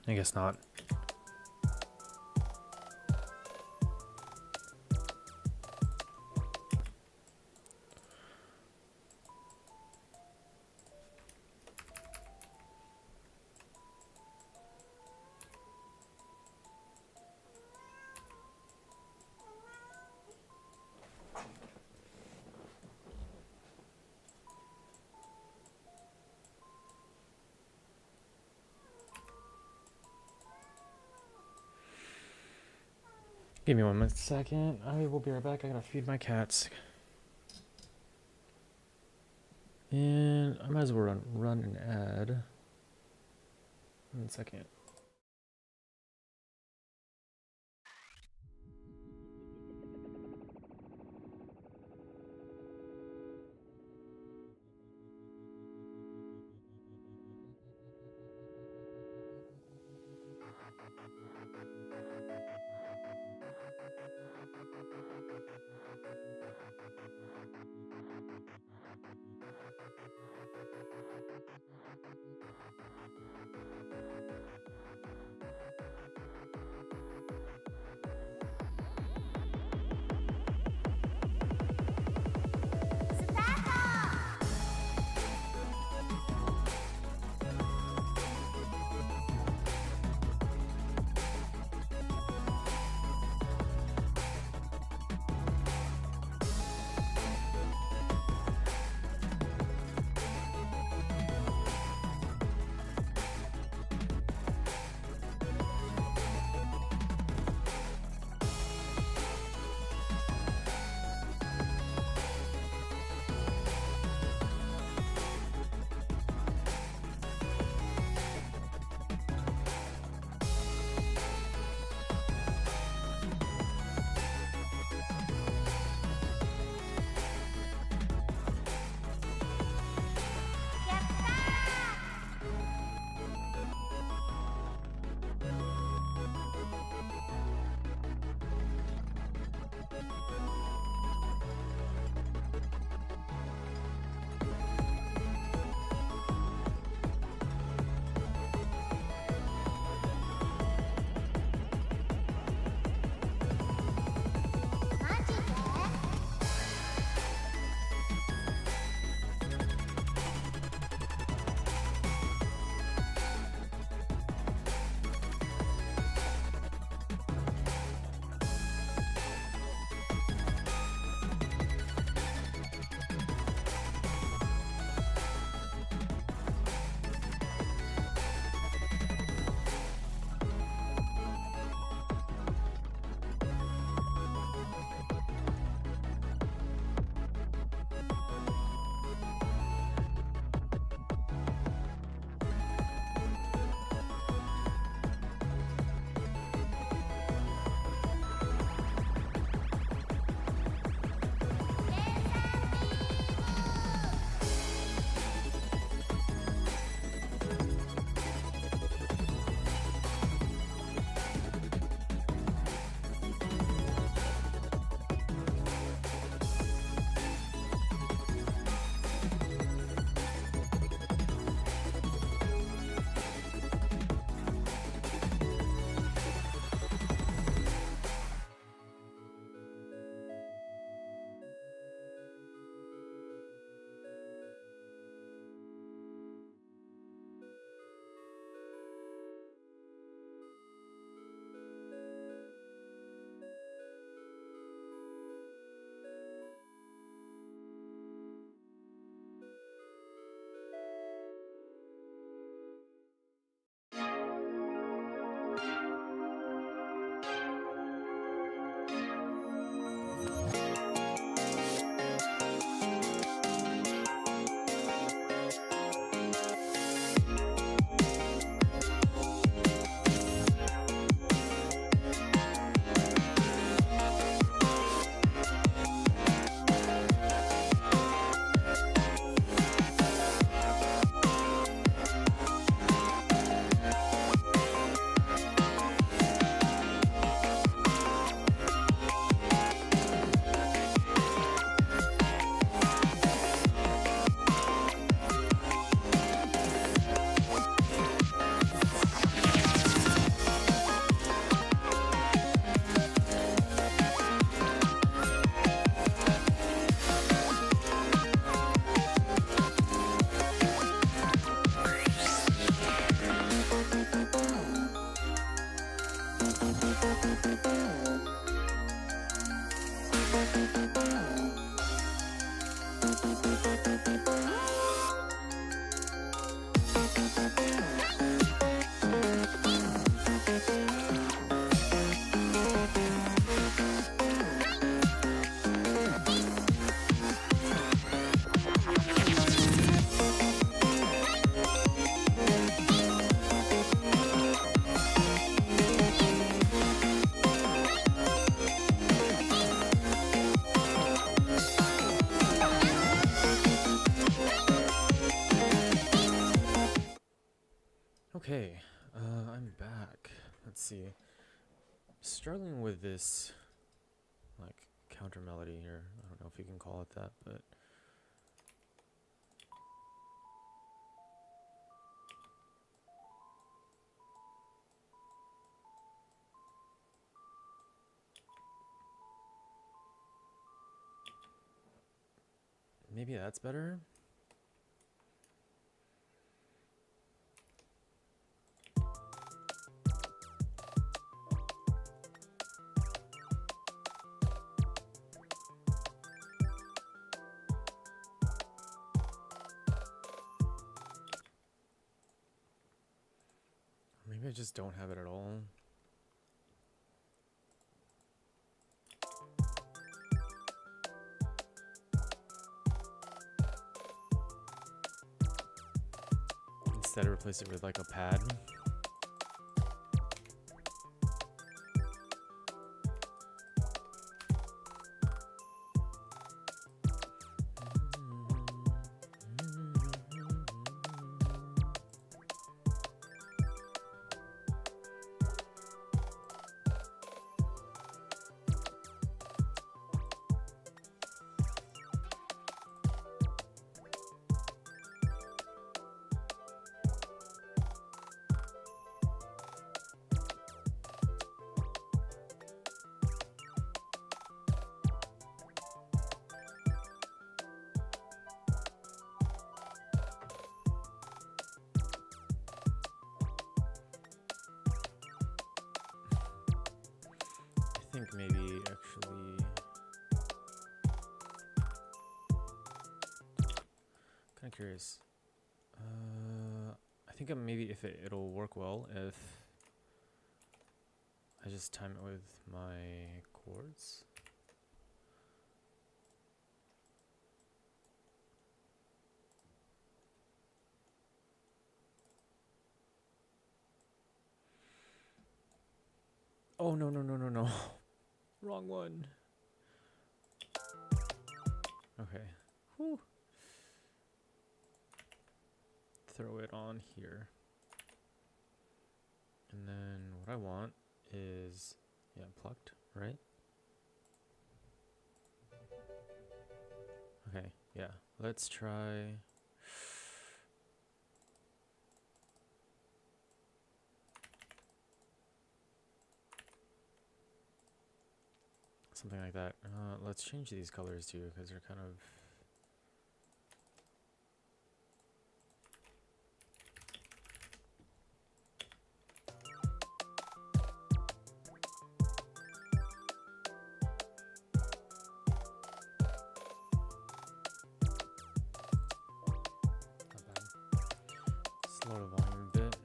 I guess not. Give me 1 second. I will be right back. I gotta feed my cats. And I might as well run an ad. 1 second. Okay, I'm back. Let's see. Struggling with this, like, counter melody here. I don't know if you can call it that, but maybe that's better. Maybe I just don't have it at all. Instead, replace it with like a pad. I think maybe actually kind of curious. I think maybe if it'll work well if I just time it with my chords. Oh no. Wrong one. Okay. Whew. Throw it on here. And then what I want is, yeah, plucked, right? Okay, yeah. Let's try. Something like that. Let's change these colors too, because they're kind of. Not bad. Slow the volume a bit.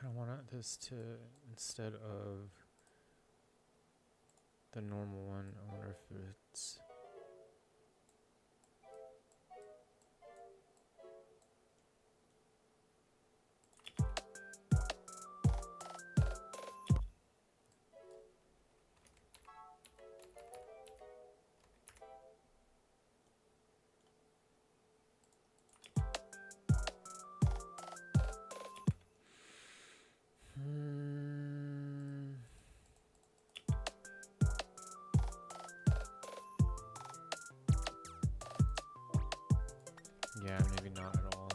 I want this to, instead of the normal one, I wonder if it's. Yeah, maybe not at all.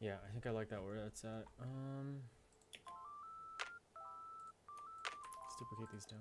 Yeah, I think I like that where that's at. Let's duplicate these down.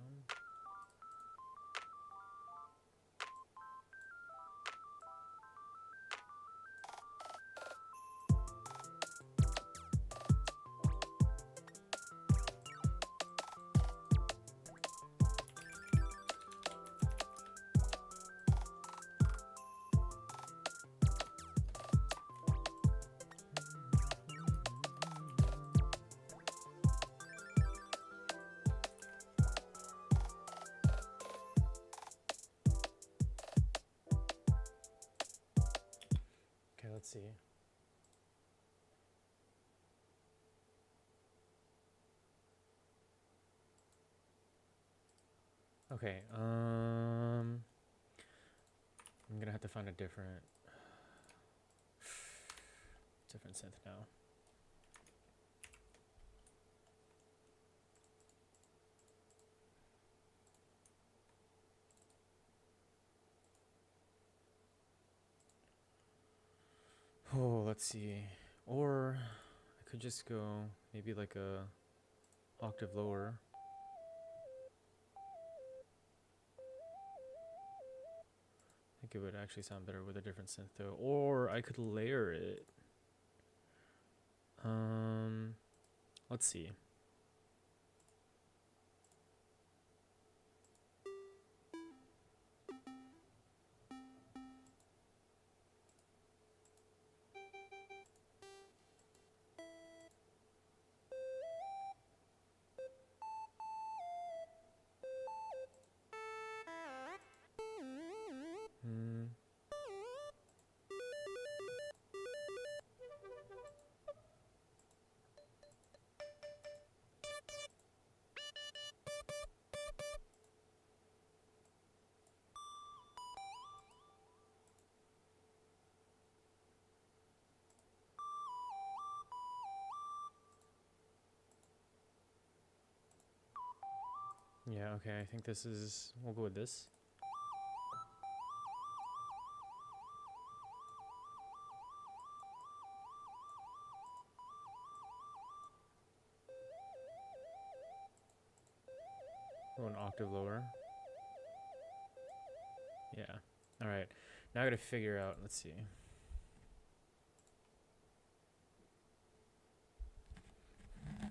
Okay, let's see. Okay, I'm gonna have to find a different synth now. Oh, let's see. Or I could just go maybe like a octave lower. I think it would actually sound better with a different synth though. Or I could layer it. Let's see. Hmm. Yeah, okay, I think this is, we'll go with this. Go an octave lower. Yeah. All right. Now I gotta figure out, let's see. I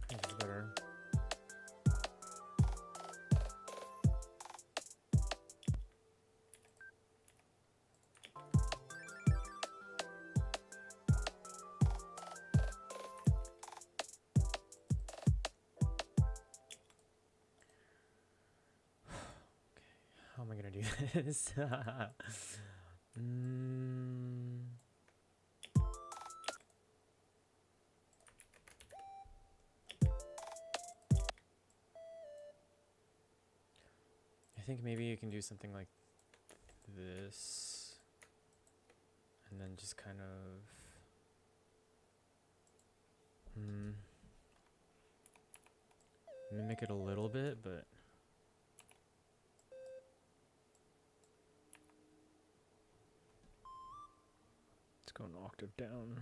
think it's better. How am I gonna do this? I think maybe you can do something like this, and then just kind of mimic it a little bit, but let's go an octave down.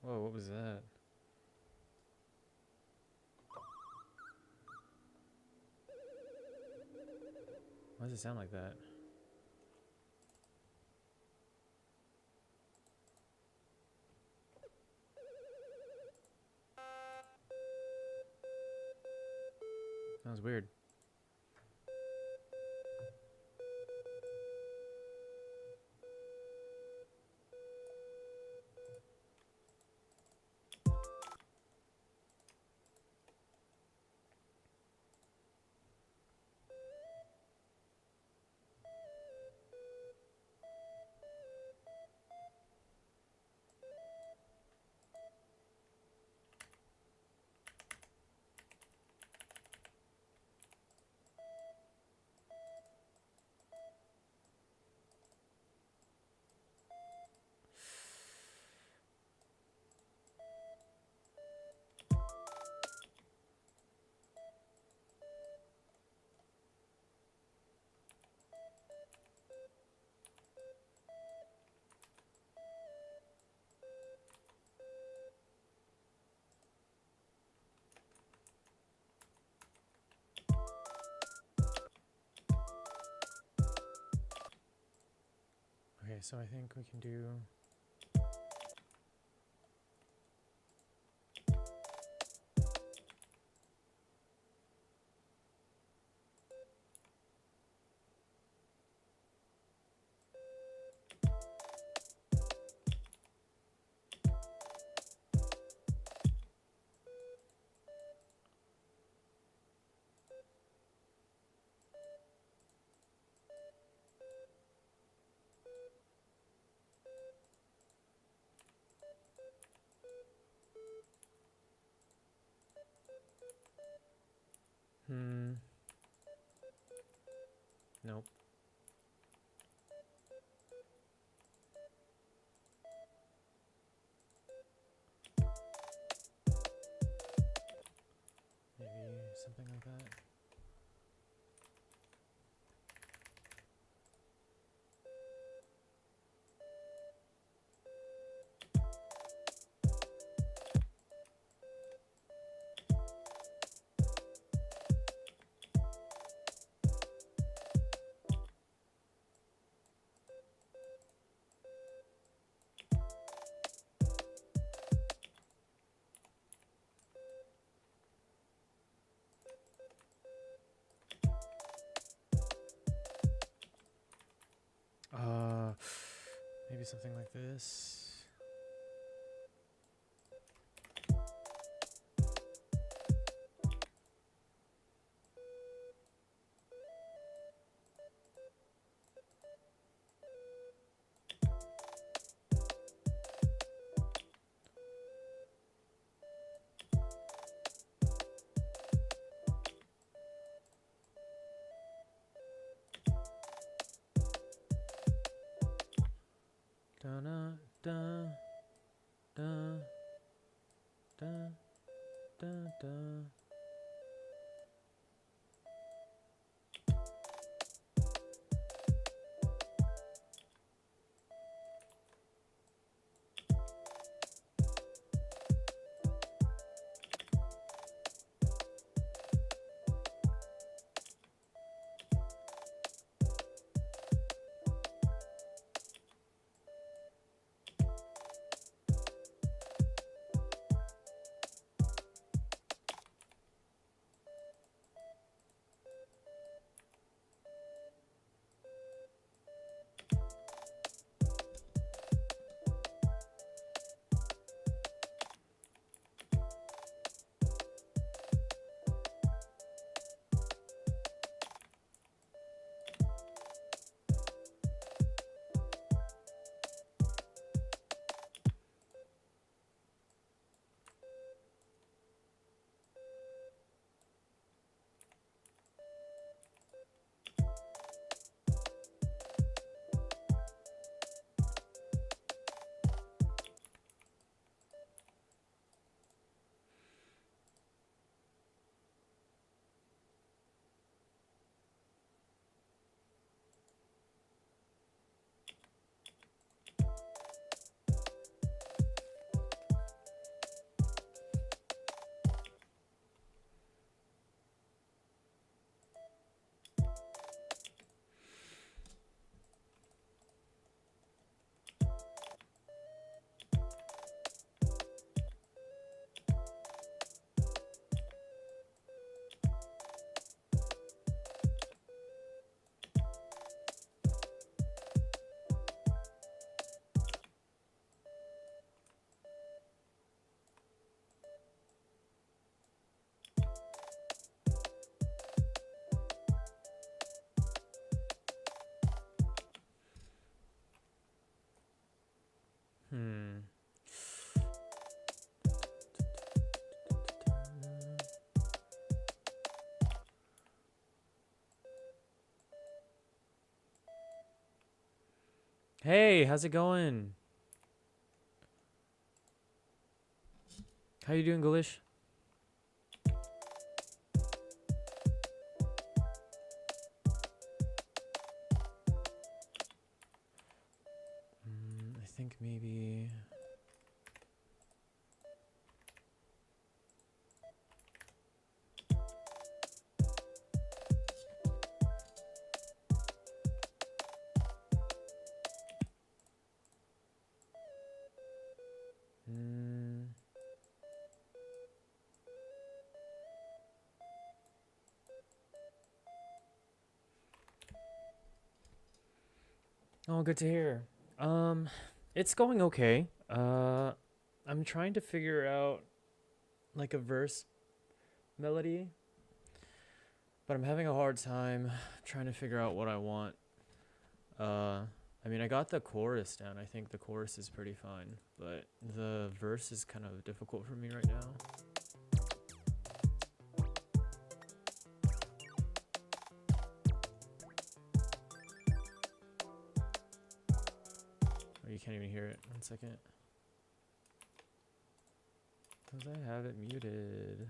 Whoa, what was that? Why does it sound like that? That was weird. so I think we can do... Nope. Maybe something like that. Maybe something like this. Da da da da da da da. Hey, how's it going? How you doing, Ghostish? I think maybe... Oh, good to hear. Um, it's going okay. I'm trying to figure out like a verse melody, but I'm having a hard time trying to figure out what I want. Uh, I mean, I got the chorus down. I think the chorus is pretty fine, but the verse is kind of difficult for me right now. Oh, you can't even hear it. 1 second. Because I have it muted.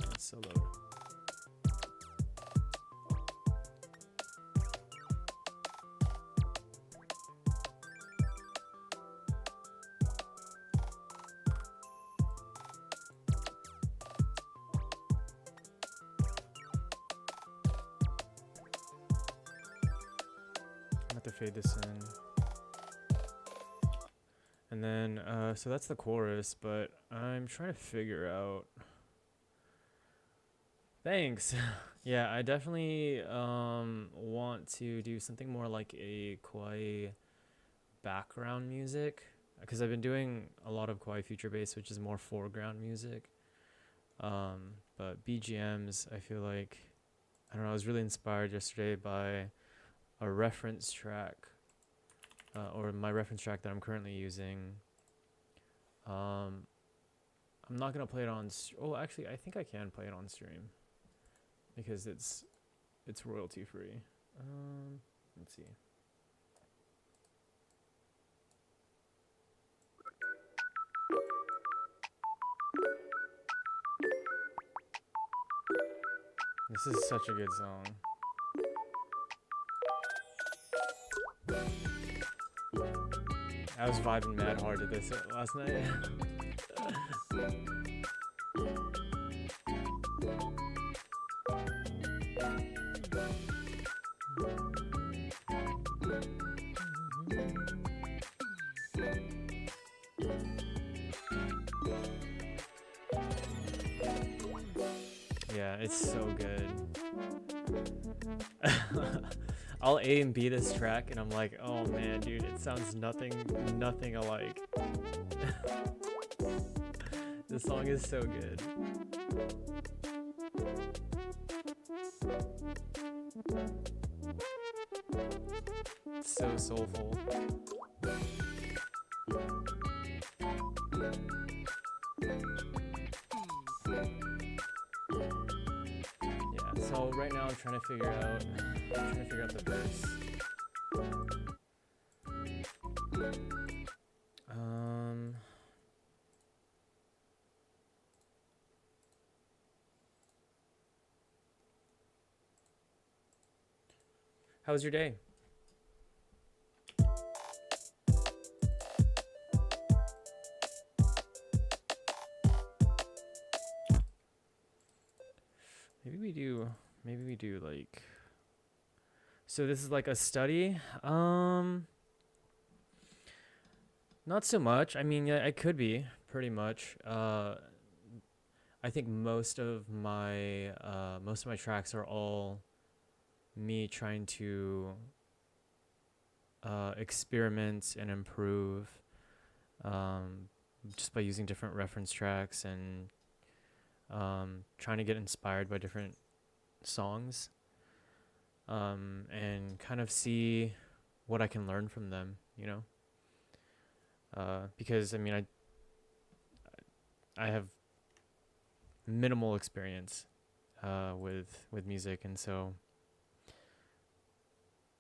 It's so loud. I have to fade this in. And then, so that's the chorus, but I'm trying to figure out. Thanks. Yeah, I definitely want to do something more like a Kawaii background music, because I've been doing a lot of Kawaii future bass, which is more foreground music. But BGMs, I feel like, I don't know, I was really inspired yesterday by a reference track, or my reference track that I'm currently using. I'm not gonna play it on. Oh, actually, I think I can play it on stream because it's royalty free. Let's see. This is such a good song. I was vibing mad hard to this last night. Yeah, it's so good. I'll A and B this track and I'm like, oh man, dude, it sounds nothing alike. This song is so good. It's so soulful. So right now I'm trying to figure out the verse. How was your day? Maybe we do like, so this is like a study. Not so much. I mean, yeah, it could be pretty much. I think most of my tracks are all me trying to experiment and improve, just by using different reference tracks and trying to get inspired by different songs, and kind of see what I can learn from them, you know? Because I mean, I have minimal experience with music, and so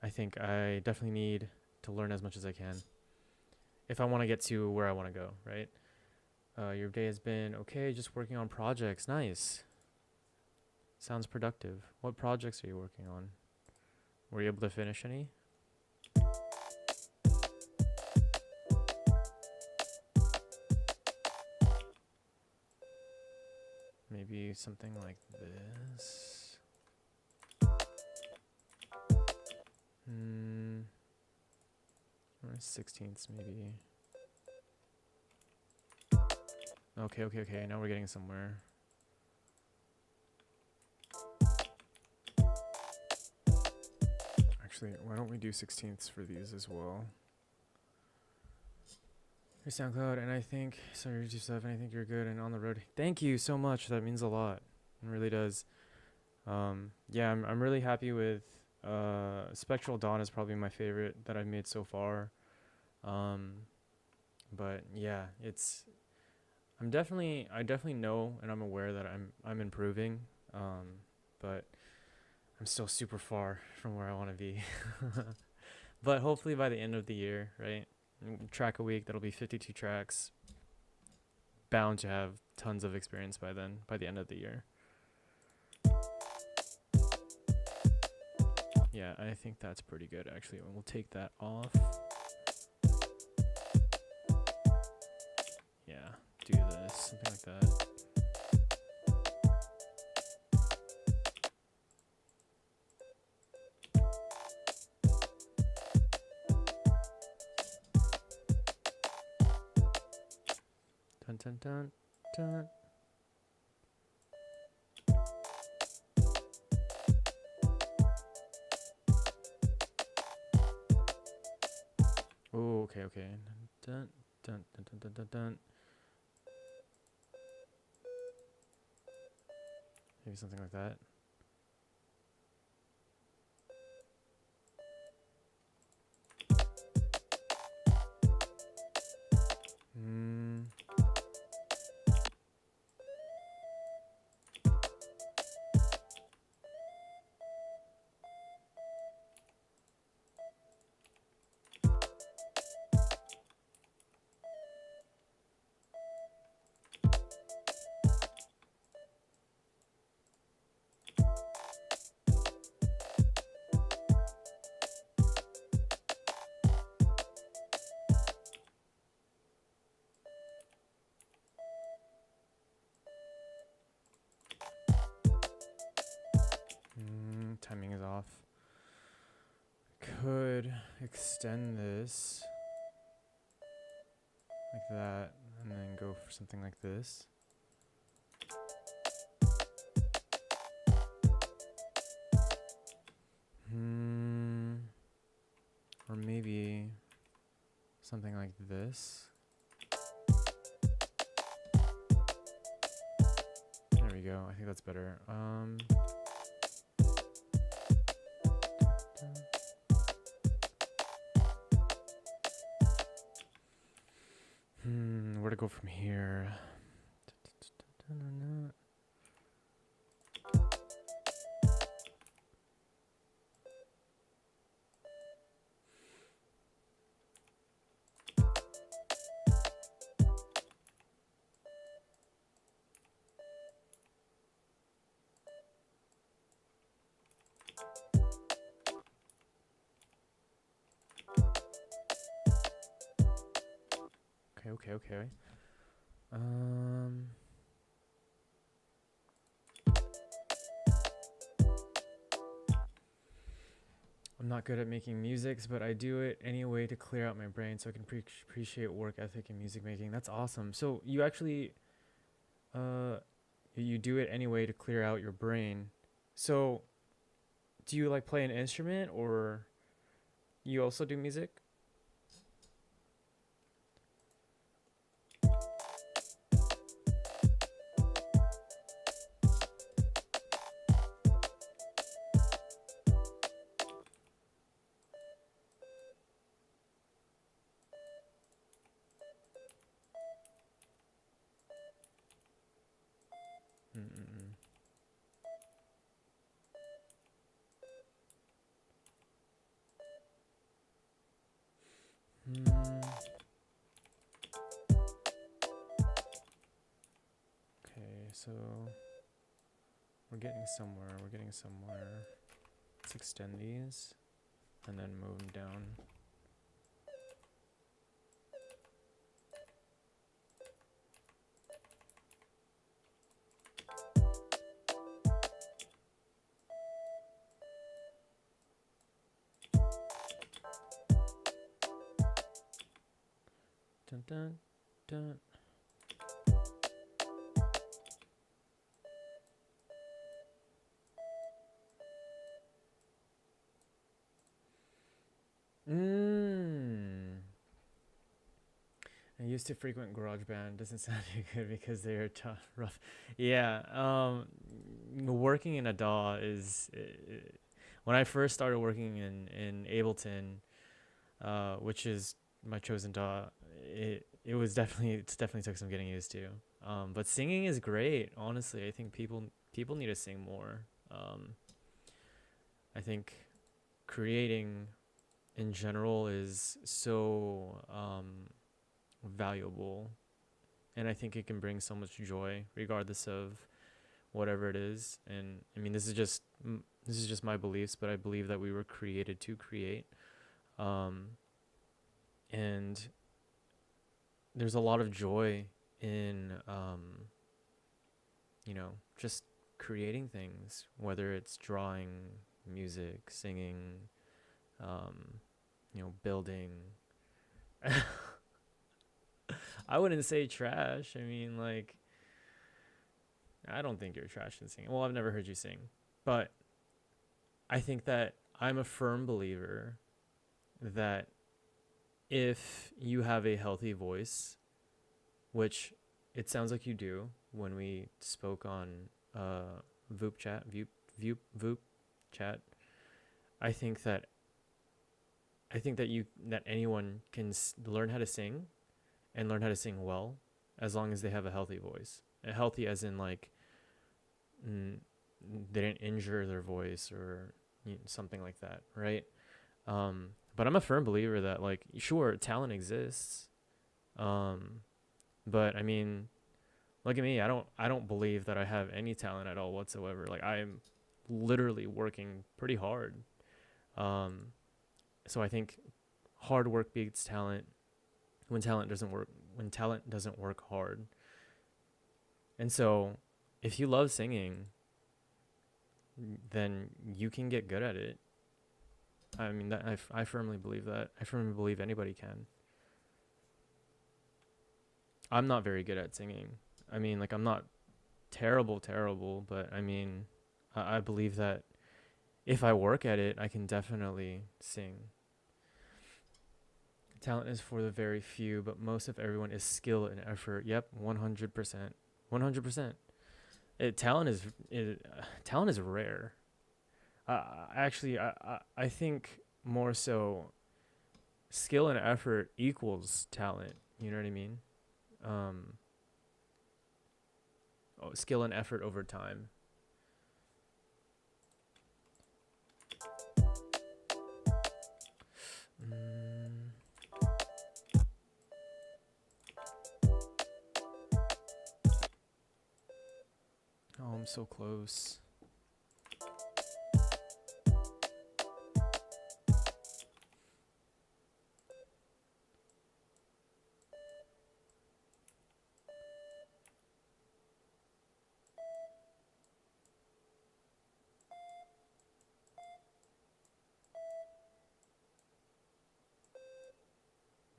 I think I definitely need to learn as much as I can if I want to get to where I want to go, right? Your day has been okay, just working on projects. Nice. Sounds productive. What projects are you working on? Were you able to finish any? Maybe something like this. 16ths maybe. Okay. Now we're getting somewhere. Actually, why don't we do 16ths for these as well? Your SoundCloud, and I think, sorry, you do stuff, and I think you're good and on the road. Thank you so much. That means a lot. It really does. Yeah, I'm really happy with, Spectral Dawn is probably my favorite that I've made so far. But yeah, I definitely know and I'm aware that I'm improving. But I'm still super far from where I want to be. But hopefully by the end of the year, right? Track a week, that'll be 52 tracks. Bound to have tons of experience by then, by the end of the year. Yeah, I think that's pretty good actually. We'll take that off. Yeah, do this, something like that. Dun dun dun dun. Oh, okay, okay. Dun dun dun dun dun dun dun. Maybe something like that. Timing is off. Could extend this like that and then go for something like this. Or maybe something like this. There we go. I think that's better. Where to go from here? Okay. I'm not good at making musics, but I do it anyway to clear out my brain so I can appreciate work ethic and music making. That's awesome. So you actually, you do it anyway to clear out your brain. So do you like play an instrument or you also do music? Okay, so we're getting somewhere. Let's extend these and then move them down. Dun dun dun. used to frequent GarageBand. Doesn't sound too good because they're tough, rough. Yeah. Working in a DAW is when I first started working in Ableton, which is my chosen DAW. It's definitely took some getting used to. But singing is great. Honestly, I think people need to sing more. I think creating in general is so valuable, and I think it can bring so much joy regardless of whatever it is. And I mean, this is just my beliefs, but I believe that we were created to create, and there's a lot of joy in just creating things, whether it's drawing, music, singing, building. I wouldn't say trash. I mean, like, I don't think you're trash in singing. Well, I've never heard you sing, but I think that I'm a firm believer that if you have a healthy voice, which it sounds like you do when we spoke on Voop chat, I think that anyone can learn how to sing and learn how to sing well as long as they have a healthy voice. Healthy as in like they didn't injure their voice or something like that, right? But I'm a firm believer that, like, sure, talent exists, but I mean, look at me. I don't believe that I have any talent at all whatsoever. Like, I'm literally working pretty hard. So I think hard work beats talent when talent doesn't work hard. And so if you love singing, then you can get good at it. I mean, I firmly believe that. I firmly believe anybody can. I'm not very good at singing. I mean, like, I'm not terrible, but I mean, I believe that if I work at it, I can definitely sing. Talent is for the very few, but most of everyone is skill and effort. Yep, 100%. 100%. Talent is rare. Actually, I think more so skill and effort equals talent. You know what I mean? Skill and effort over time. Oh, I'm so close.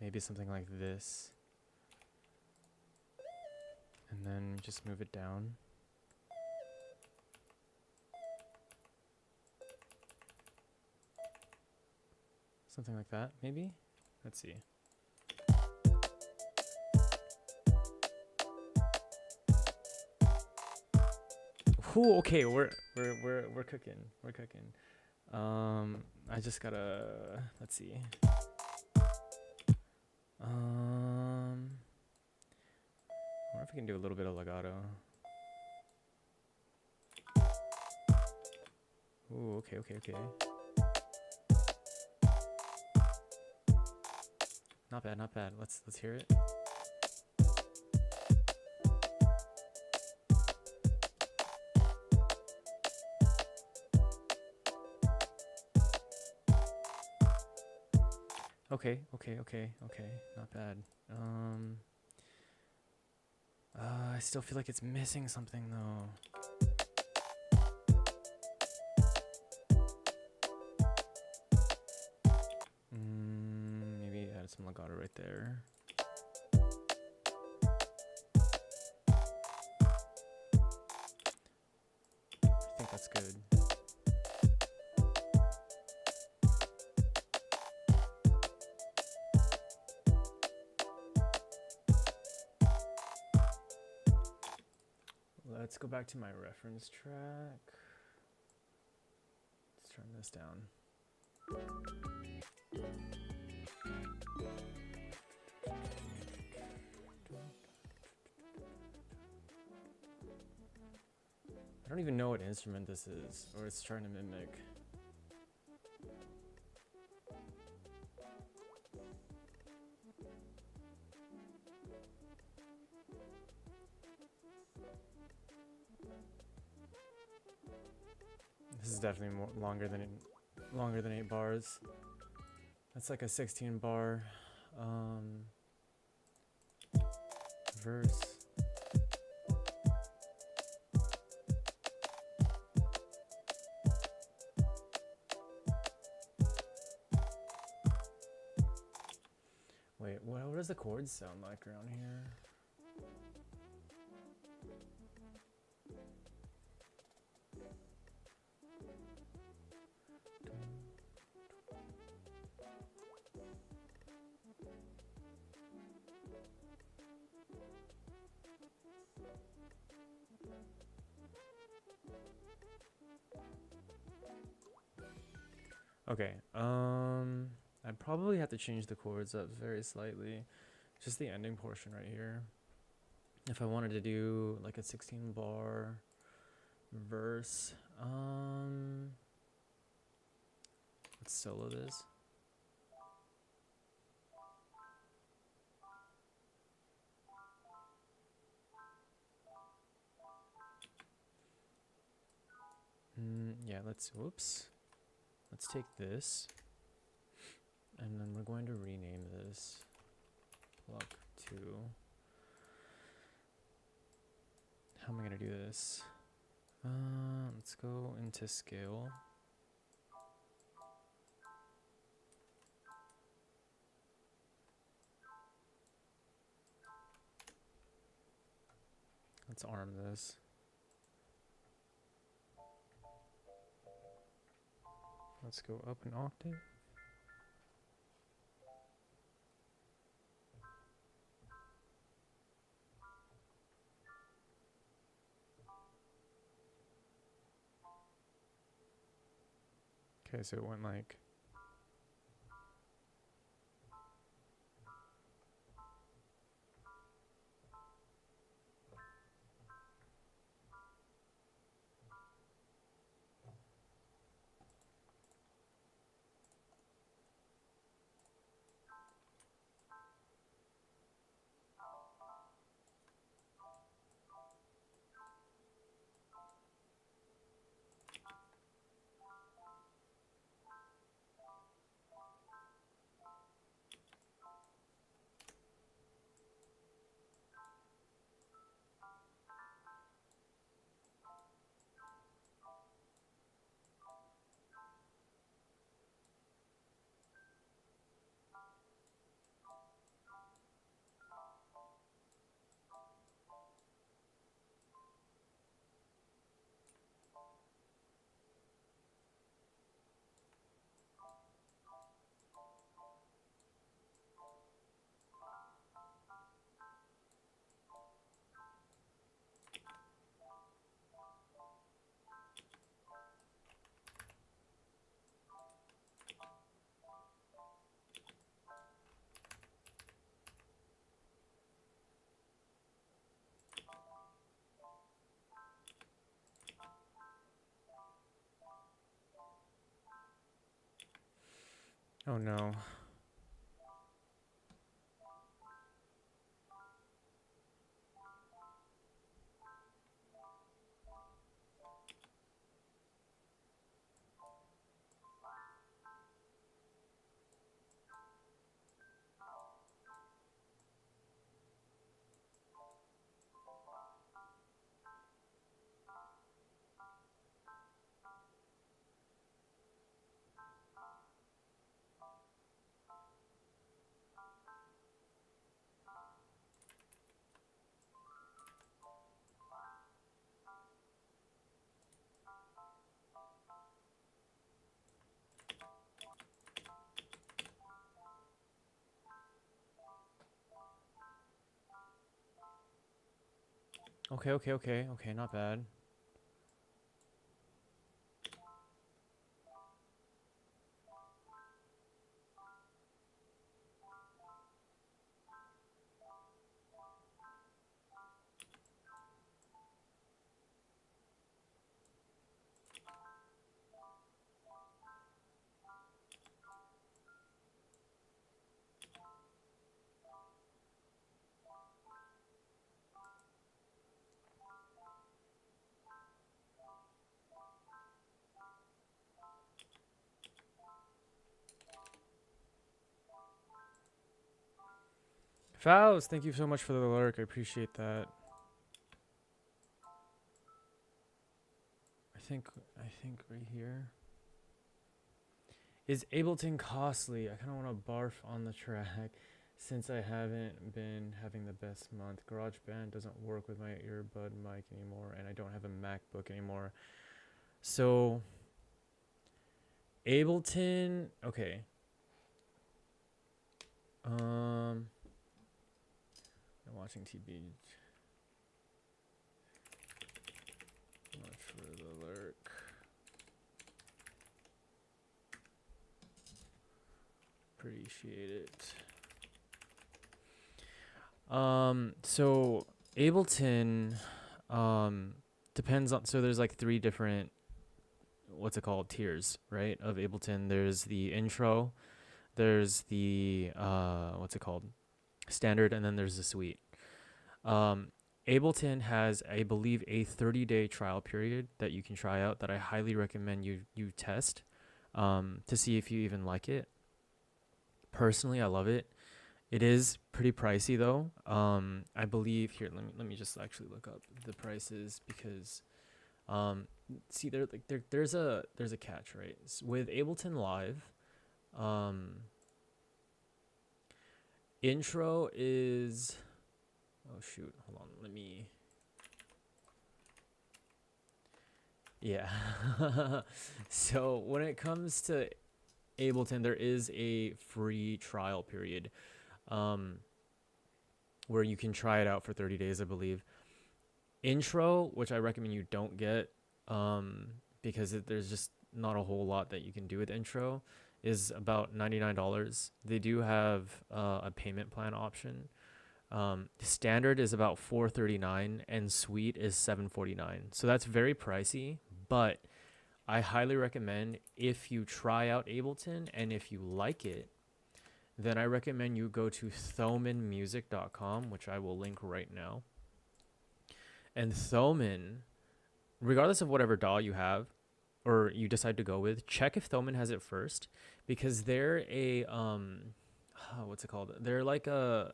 Maybe something like this. And then just move it down. Something like that, maybe? Let's see. Ooh, okay, we're cooking. We're cooking. I just gotta, let's see. I wonder if we can do a little bit of legato. Ooh, okay. Not bad. Let's hear it. Okay. Not bad. I still feel like it's missing something though. Maybe add some legato right there. I think that's good. Let's go back to my reference track. Let's turn this down. I don't even know what instrument this is, or it's trying to mimic. This is definitely more longer than 8 bars. That's like a 16 bar verse. Wait, what does the chords sound like around here? Okay, I'd probably have to change the chords up very slightly. Just the ending portion right here. If I wanted to do like a 16 bar verse, let's solo this. Yeah, whoops. Let's take this, and then we're going to rename this block 2. How am I going to do this? Let's go into scale. Let's arm this. Let's go up an octave. Okay, so it went like... Oh no. Okay, not bad. Faust, thank you so much for the lurk. I appreciate that. I think right here. Is Ableton costly? I kind of want to barf on the track since I haven't been having the best month. GarageBand doesn't work with my earbud mic anymore, and I don't have a MacBook anymore. So, Ableton, okay. I'm watching TB. Much for the lurk. Appreciate it. So Ableton, depends on. So there's like 3 different, what's it called, tiers, right? Of Ableton. There's the intro, there's the what's it called, standard, and then there's the suite. Ableton has, I believe, a 30-day trial period that you can try out that I highly recommend you test to see if you even like it. Personally, I love it. It is pretty pricey though. I believe here. Let me just actually look up the prices because, see, there's a catch, right? With Ableton Live, intro is, oh shoot, hold on, let me. Yeah. So when it comes to Ableton, there is a free trial period, where you can try it out for 30 days, I believe. Intro, which I recommend you don't get, because there's just not a whole lot that you can do with intro, is about $99. They do have a payment plan option. Standard is about $439 and suite is $749. So that's very pricey, but I highly recommend, if you try out Ableton and if you like it, then I recommend you go to thomanmusic.com, which I will link right now. And Thoman, regardless of whatever DAW you have or you decide to go with, check if Thoman has it first, because they're a what's it called? They're like a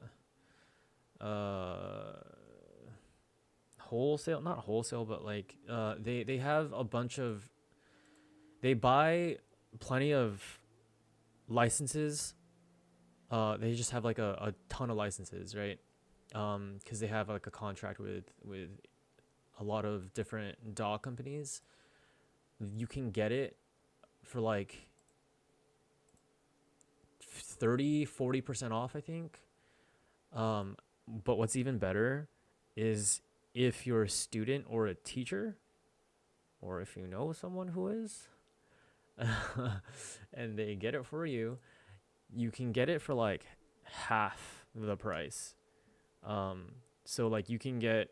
wholesale, not wholesale, but like they have a bunch of, they buy plenty of licenses. They just have like a ton of licenses, right? Because they have like a contract with a lot of different DAW companies. You can get it for like 30-40% off, I think. But what's even better is if you're a student or a teacher, or if you know someone who is, and they get it for you, you can get it for like half the price. So like you can get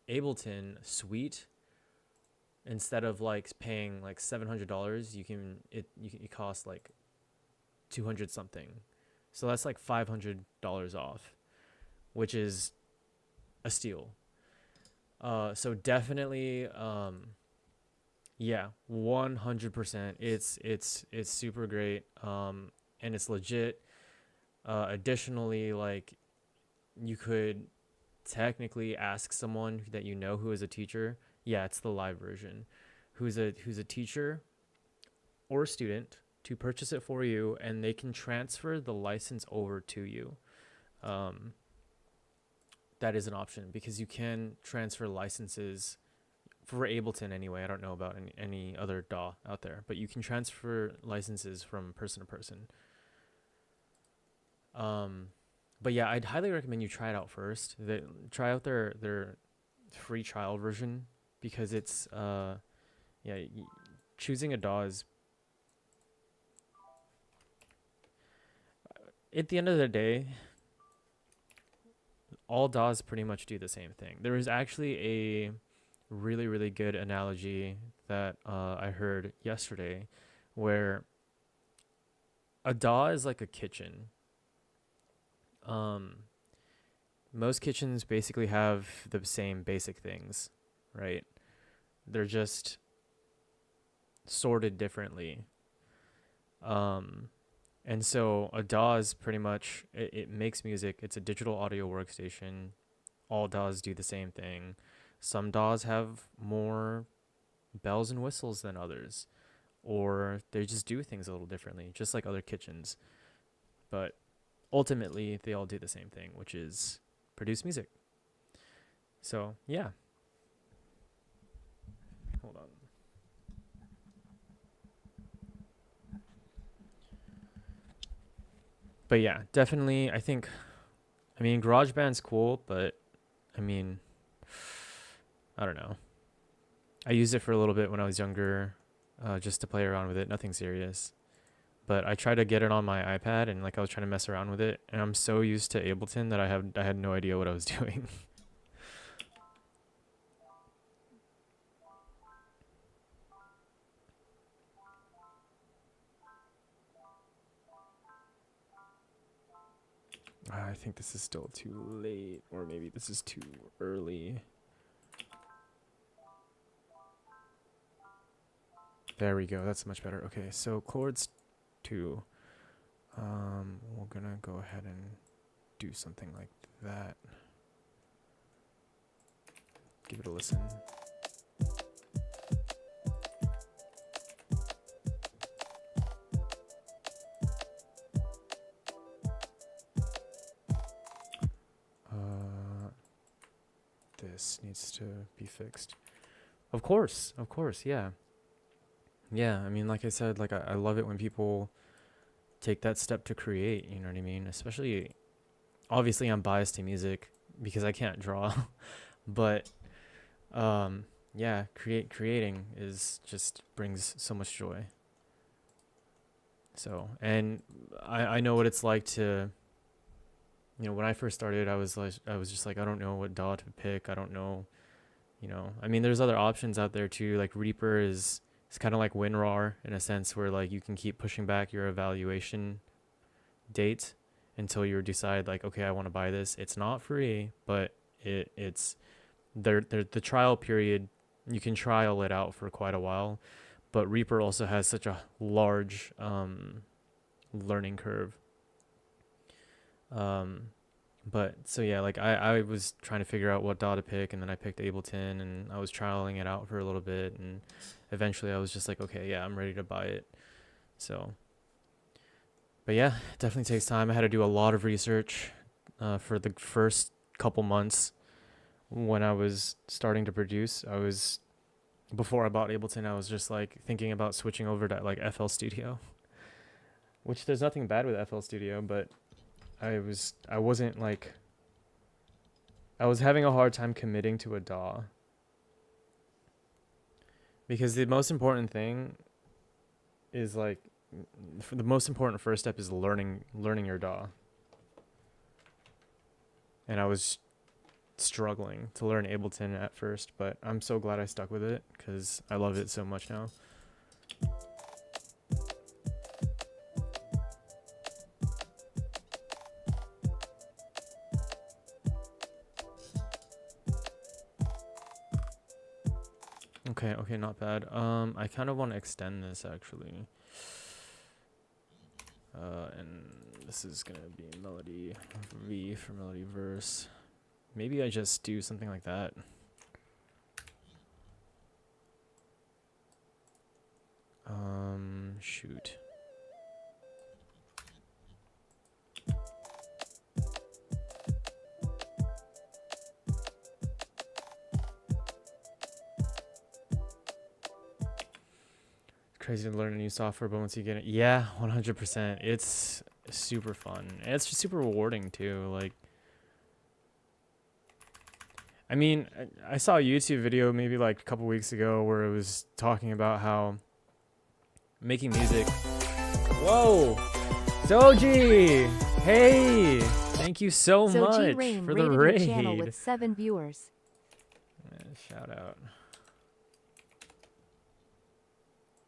Ableton Suite instead of like paying like $700. It costs like 200 something. So that's like $500 off, which is a steal. So definitely, yeah, 100%. It's super great. And it's legit. Additionally, like, you could technically ask someone that you know who is a teacher. Yeah, it's the live version. Who's a teacher or a student, to purchase it for you, and they can transfer the license over to you. That is an option, because you can transfer licenses for Ableton anyway. I don't know about any other DAW out there, but you can transfer licenses from person to person. But yeah, I'd highly recommend you try it out first. Try out their free trial version, because it's yeah, choosing a DAW is, at the end of the day, all DAWs pretty much do the same thing. There was actually a really, really good analogy that I heard yesterday, where a DAW is like a kitchen. Um, Most kitchens basically have the same basic things, right? They're just sorted differently. And so a DAW is pretty much, it makes music. It's a digital audio workstation. All DAWs do the same thing. Some DAWs have more bells and whistles than others, or they just do things a little differently, just like other kitchens. But ultimately, they all do the same thing, which is produce music. So yeah. Hold on. But yeah, definitely. I mean, GarageBand's cool, but I mean, I don't know. I used it for a little bit when I was younger, just to play around with it. Nothing serious. But I tried to get it on my iPad, and like I was trying to mess around with it, and I'm so used to Ableton that I had no idea what I was doing. I think this is still too late, or maybe this is too early. There we go. That's much better. Okay, so chords 2. We're gonna go ahead and do something like that. Give it a listen. This needs to be fixed. Of course, yeah. Yeah, I mean, like I said, like I love it when people take that step to create, you know what I mean? Especially, obviously I'm biased to music because I can't draw, but yeah, creating is just brings so much joy. So, and I know what it's like to, you know, when I first started, I was just like, I don't know what DAW to pick. I don't know, you know. I mean, there's other options out there too. Like Reaper is, it's kind of like WinRAR in a sense, where like you can keep pushing back your evaluation date until you decide like, okay, I want to buy this. It's not free, but it's the trial period. You can trial it out for quite a while, but Reaper also has such a large learning curve. But so yeah, like I was trying to figure out what DAW to pick, and then I picked Ableton, and I was trialing it out for a little bit, and eventually I was just like, okay, yeah, I'm ready to buy it. So, but yeah, it definitely takes time. I had to do a lot of research for the first couple months when I was starting to produce. Before I bought Ableton, I was just like thinking about switching over to like FL Studio, which there's nothing bad with FL Studio, but I wasn't like, I was having a hard time committing to a DAW, because the most important thing is like, the most important first step is learning your DAW. And I was struggling to learn Ableton at first, but I'm so glad I stuck with it because I love it so much now. Okay, not bad. I kind of want to extend this actually. And this is gonna be melody V for melody verse. Maybe I just do something like that. Shoot. Crazy to learn a new software, but once you get it, yeah, 100%. super fun. And it's just super rewarding too. Like, I mean, I saw a YouTube video maybe like a couple weeks ago where it was talking about how making music. Whoa, Zoji! Hey, thank you so much for the raid. Channel with 7 viewers. Shout out.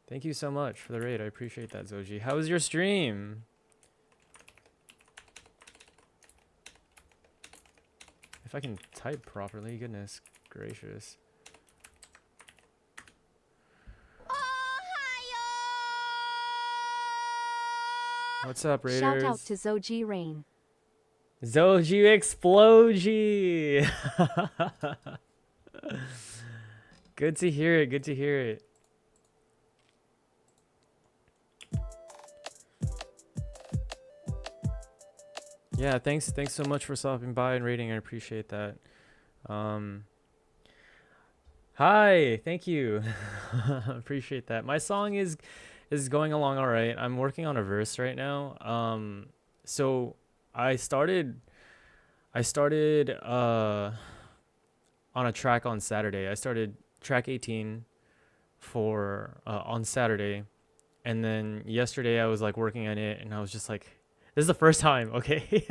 Thank you so much for the raid. I appreciate that, Zoji. How was your stream? If I can type properly, goodness gracious. What's up, Raiders? Shout out to Zoji Rain. Zoji Exploji! Good to hear it, good to hear it. Yeah, thanks so much for stopping by and rating. I appreciate that. Hi, thank you. Appreciate that. My song is going along all right. I'm working on a verse right now. So I started on a track on Saturday. I started track 18 for on Saturday, and then yesterday I was like working on it, and I was just like, this is the first time, okay,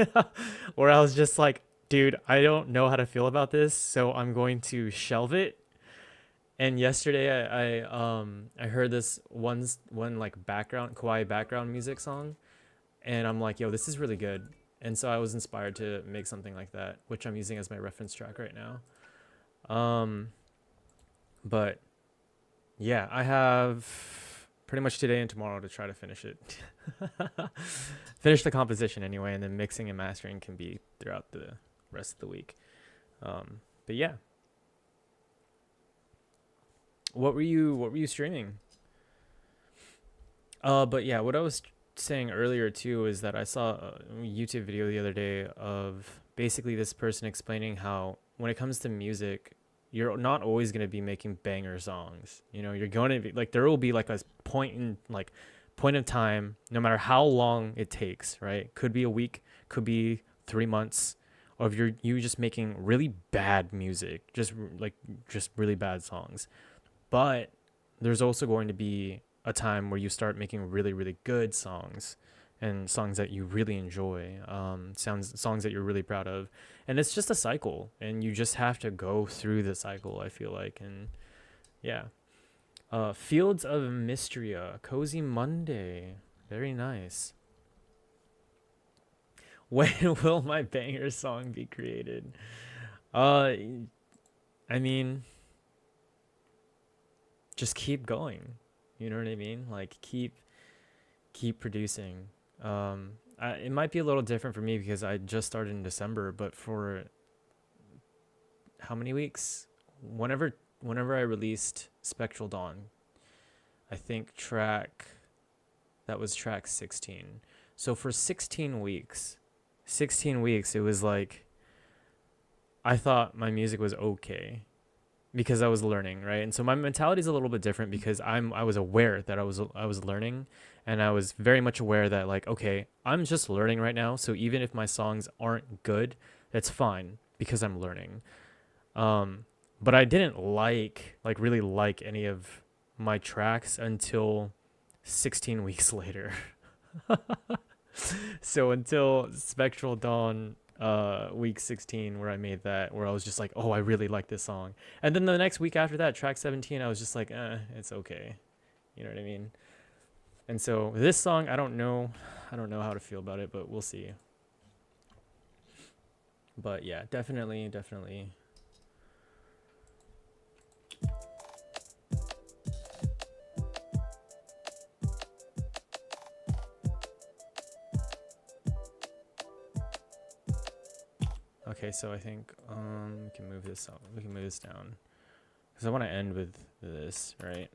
where I was just like, dude, I don't know how to feel about this, so I'm going to shelve it. And yesterday I heard this one like Kawaii background music song, and I'm like, yo, this is really good. And so I was inspired to make something like that, which I'm using as my reference track right now. But yeah, I have pretty much today and tomorrow to try to finish it. Finish the composition anyway, and then mixing and mastering can be throughout the rest of the week. But yeah. What were you streaming? But yeah, what I was saying earlier too is that I saw a YouTube video the other day of basically this person explaining how when it comes to music, you're not always going to be making banger songs. You know, you're going to be like, there will be like a point of time, no matter how long it takes, right? Could be a week, could be 3 months, or if you just making really bad music, just really bad songs. But there's also going to be a time where you start making really, really good songs, and songs that you really enjoy, songs that you're really proud of. And it's just a cycle, and you just have to go through the cycle, I feel like. And yeah. Fields of Mystria, Cozy Monday. Very nice. When will my banger song be created? I mean, just keep going. You know what I mean? Like keep producing. It might be a little different for me because I just started in December, but for how many weeks? Whenever I released Spectral Dawn, I think that was track 16. So for 16 weeks, it was like, I thought my music was okay because I was learning, right? And so my mentality is a little bit different because I was aware that I was learning, and I was very much aware that like, okay, I'm just learning right now. So even if my songs aren't good, that's fine because I'm learning. But I didn't really like any of my tracks until 16 weeks later. So until Spectral Dawn, week 16, where I made that, where I was just like, oh, I really like this song. And then the next week after that, track 17, I was just like, it's okay. You know what I mean? And so this song, I don't know how to feel about it, but we'll see. But yeah, definitely. Okay, so I think we can move this up. We can move this down because I want to end with this, right?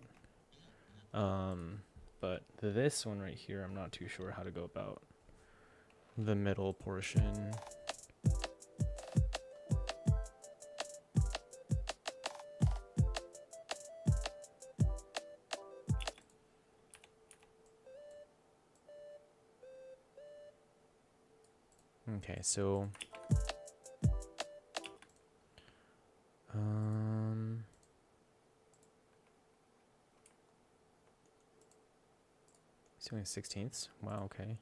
But this one right here, I'm not too sure how to go about the middle portion. so it's doing 16ths. Wow, okay.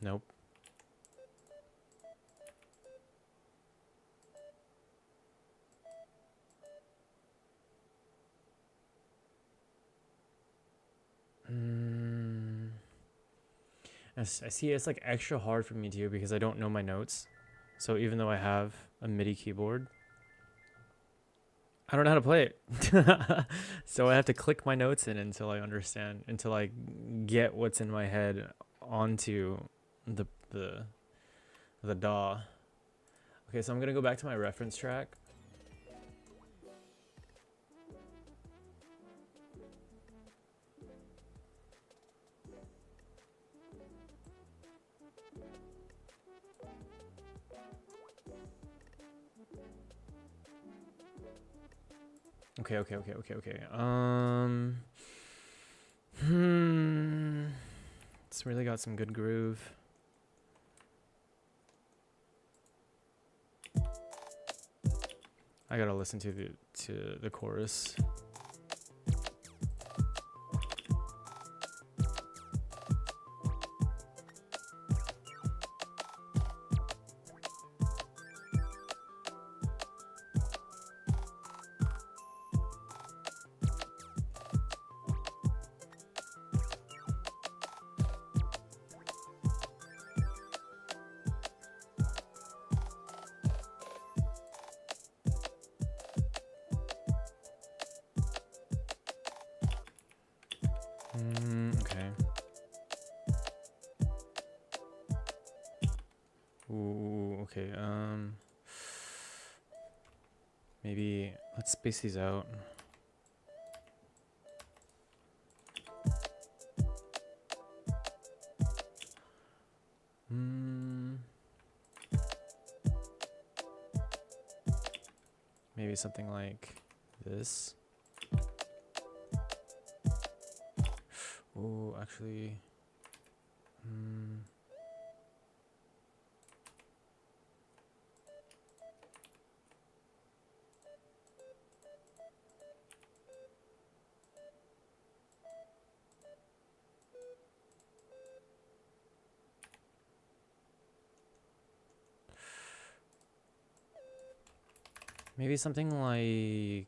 Nope. I see it's like extra hard for me to do because I don't know my notes. So even though I have a MIDI keyboard, I don't know how to play it. So I have to click my notes in until I understand, until I get what's in my head onto the DAW. Okay, so I'm gonna go back to my reference track. Okay. It's really got some good groove. I gotta listen to the chorus. Okay. Ooh, okay. Maybe let's space these out. Maybe something like this. Oh, actually, maybe something like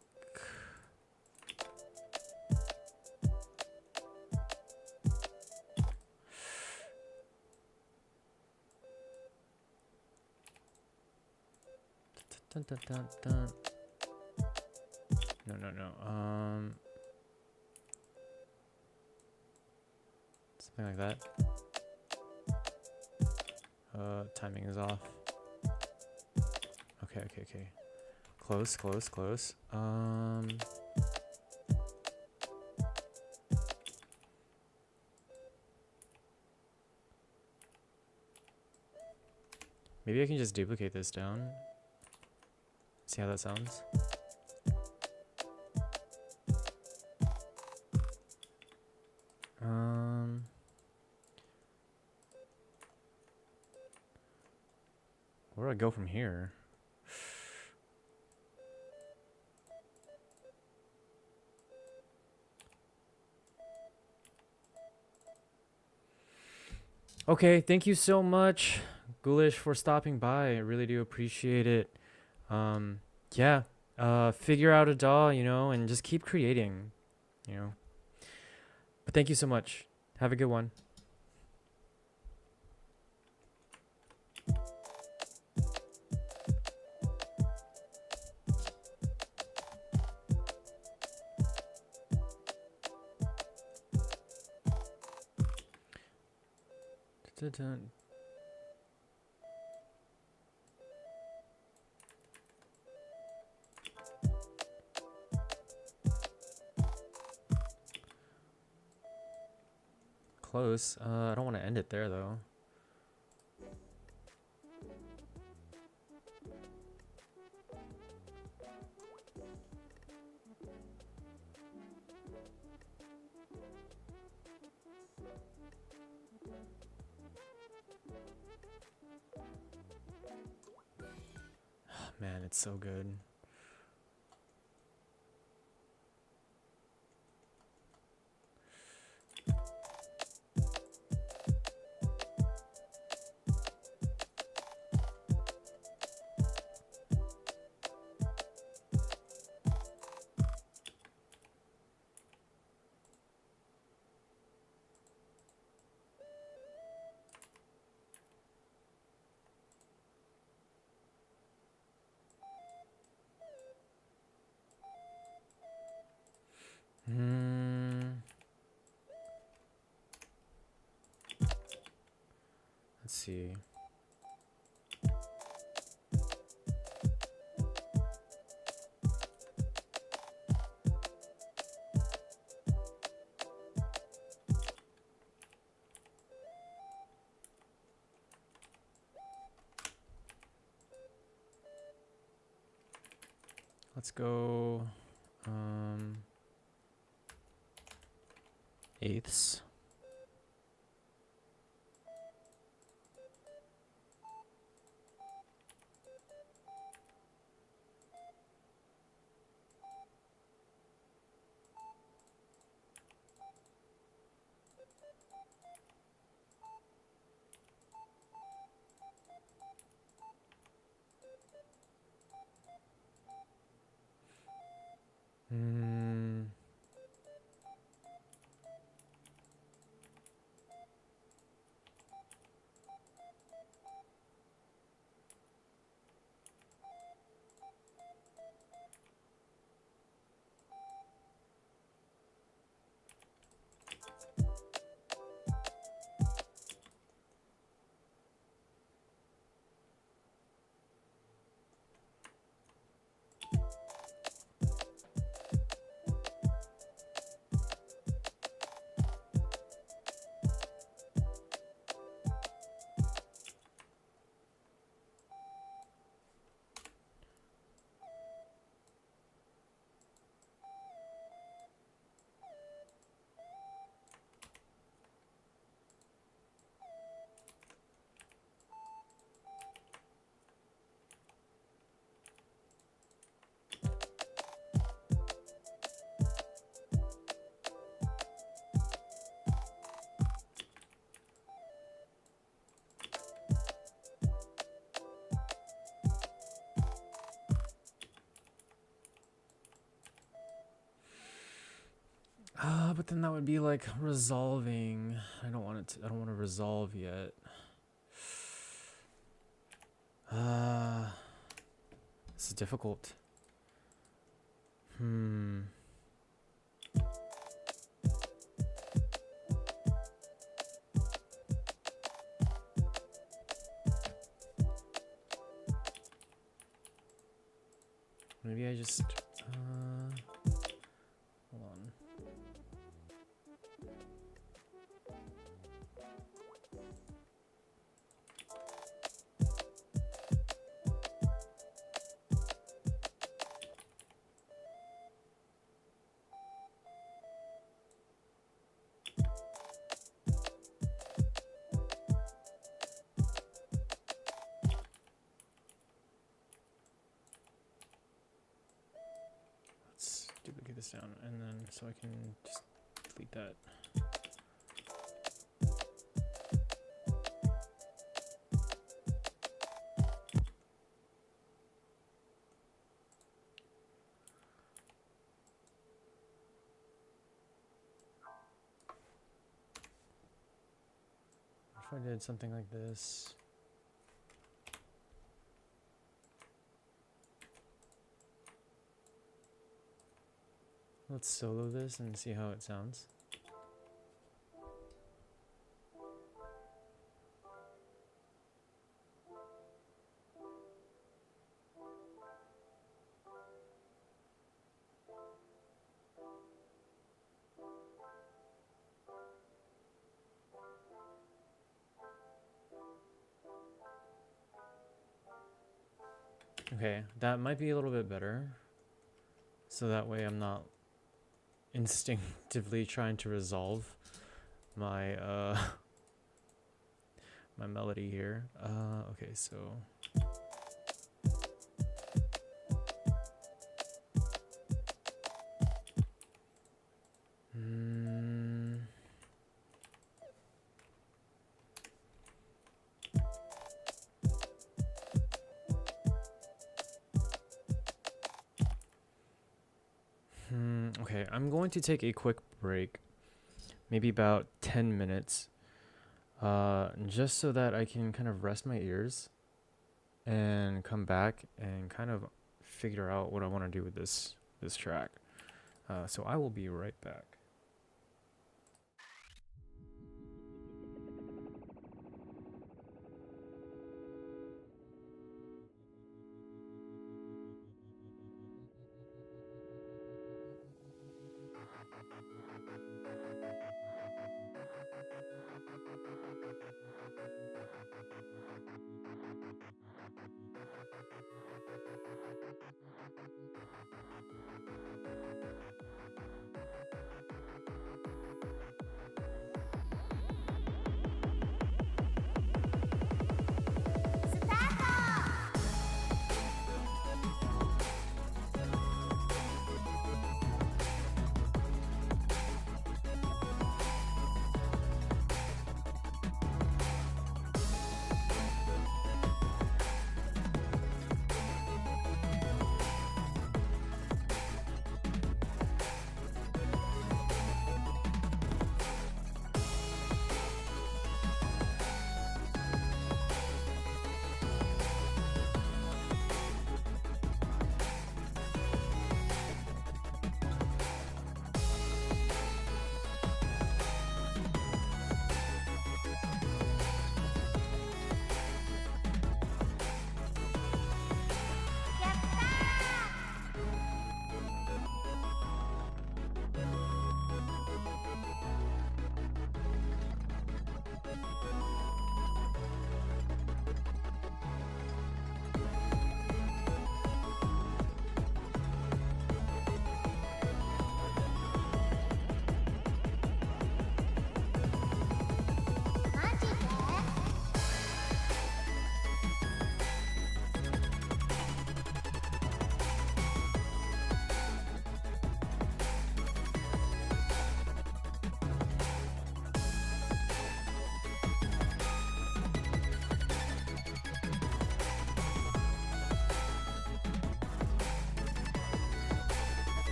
dun, dun, dun, dun. No. Something like that. Timing is off. Okay. Close. Maybe I can just duplicate this down. See how that sounds? Where do I go from here? Okay, thank you so much, Ghoulish, for stopping by. I really do appreciate it. Yeah, figure out a DAW, and just keep creating, But thank you so much. Have a good one. Dun-dun. Close. I don't want to end it there though. man, it's so good. Let's see. Let's go eighths. But then that would be like resolving. I don't want it to, I don't want to resolve yet. This is difficult. Maybe I just hold on. Let's duplicate this down, and then so I can just delete that. If I did something like this. Let's solo this and see how it sounds. Okay, that might be a little bit better. So that way I'm not instinctively trying to resolve my my melody here. Okay, so Okay, I'm going to take a quick break, maybe about 10 minutes, just so that I can kind of rest my ears and come back and kind of figure out what I want to do with this track. So I will be right back.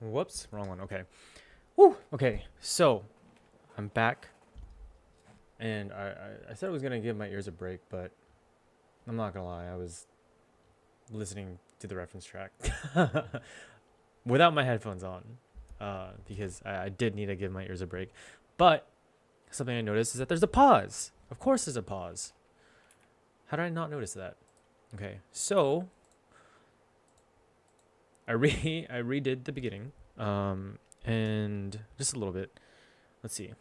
Whoops, wrong one. Okay. Woo. Okay, so I'm back, and I said I was gonna give my ears a break, but I'm not gonna lie, I was listening to the reference track without my headphones on, because I did need to give my ears a break. But something I noticed is that there's a pause. Of course, there's a pause. How did I not notice that? Okay, so I redid the beginning, and just a little bit. Let's see.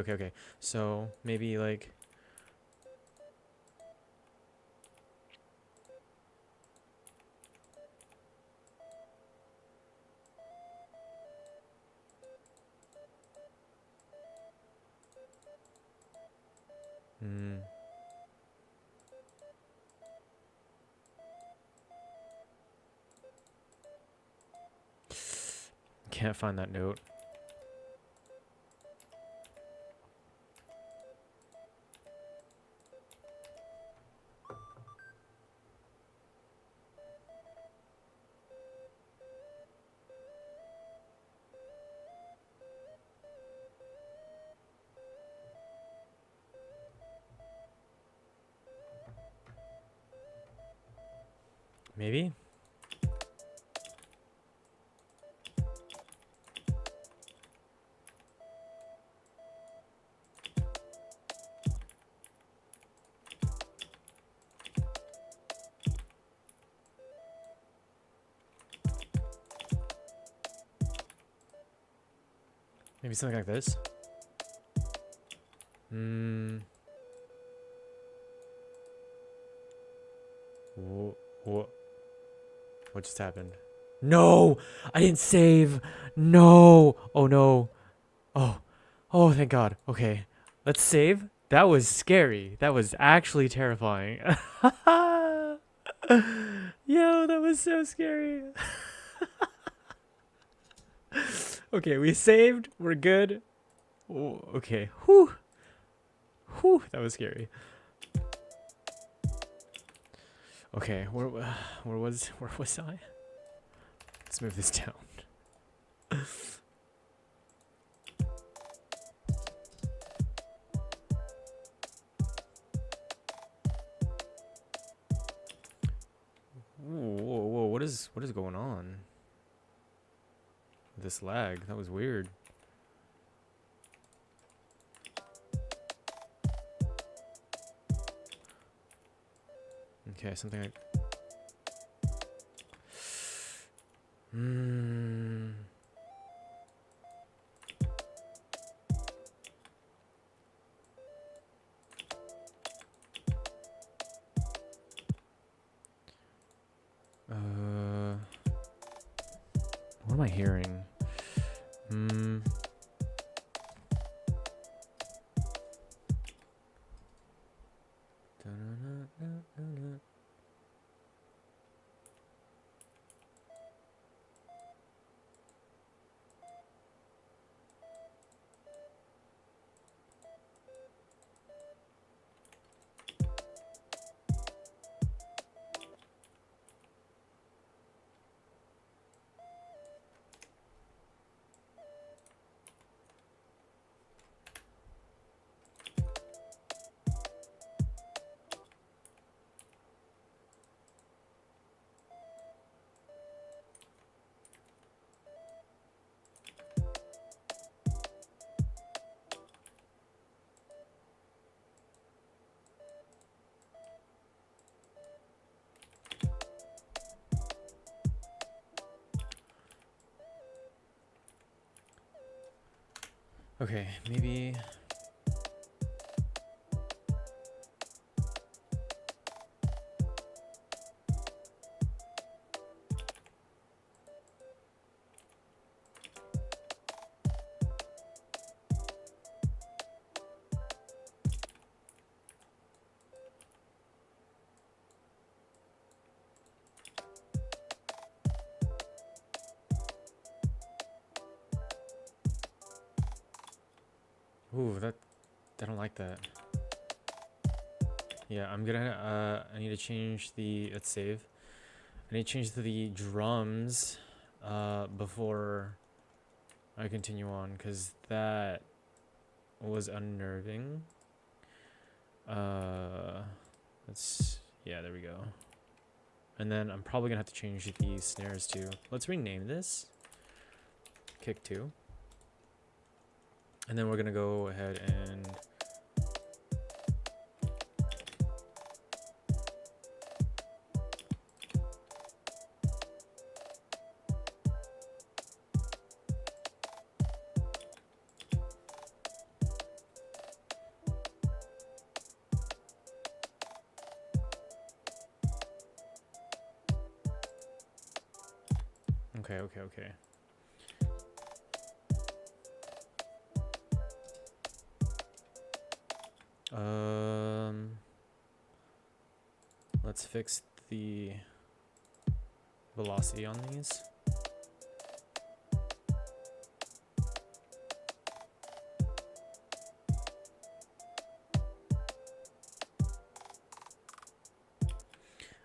Okay. So maybe like. Can't find that note. Maybe? Maybe something like this. What just happened? No! I didn't save! No! Oh no. Oh, thank God. Okay. Let's save. That was scary. That was actually terrifying. Yo, that was so scary. Okay, we saved. We're good. Oh, okay. Whew. That was scary. Okay, where was I? Let's move this down. Whoa, what is going on? This lag, that was weird. Okay, something like what am I hearing? Okay, maybe. Ooh, I don't like that. Yeah, I'm gonna, I need to change the, let's save. I need to change the drums, before I continue on, because that was unnerving. Let's, yeah, there we go. And then I'm probably gonna have to change the snares too. Let's rename this kick 2. And then we're gonna go ahead and okay. Let's fix the velocity on these.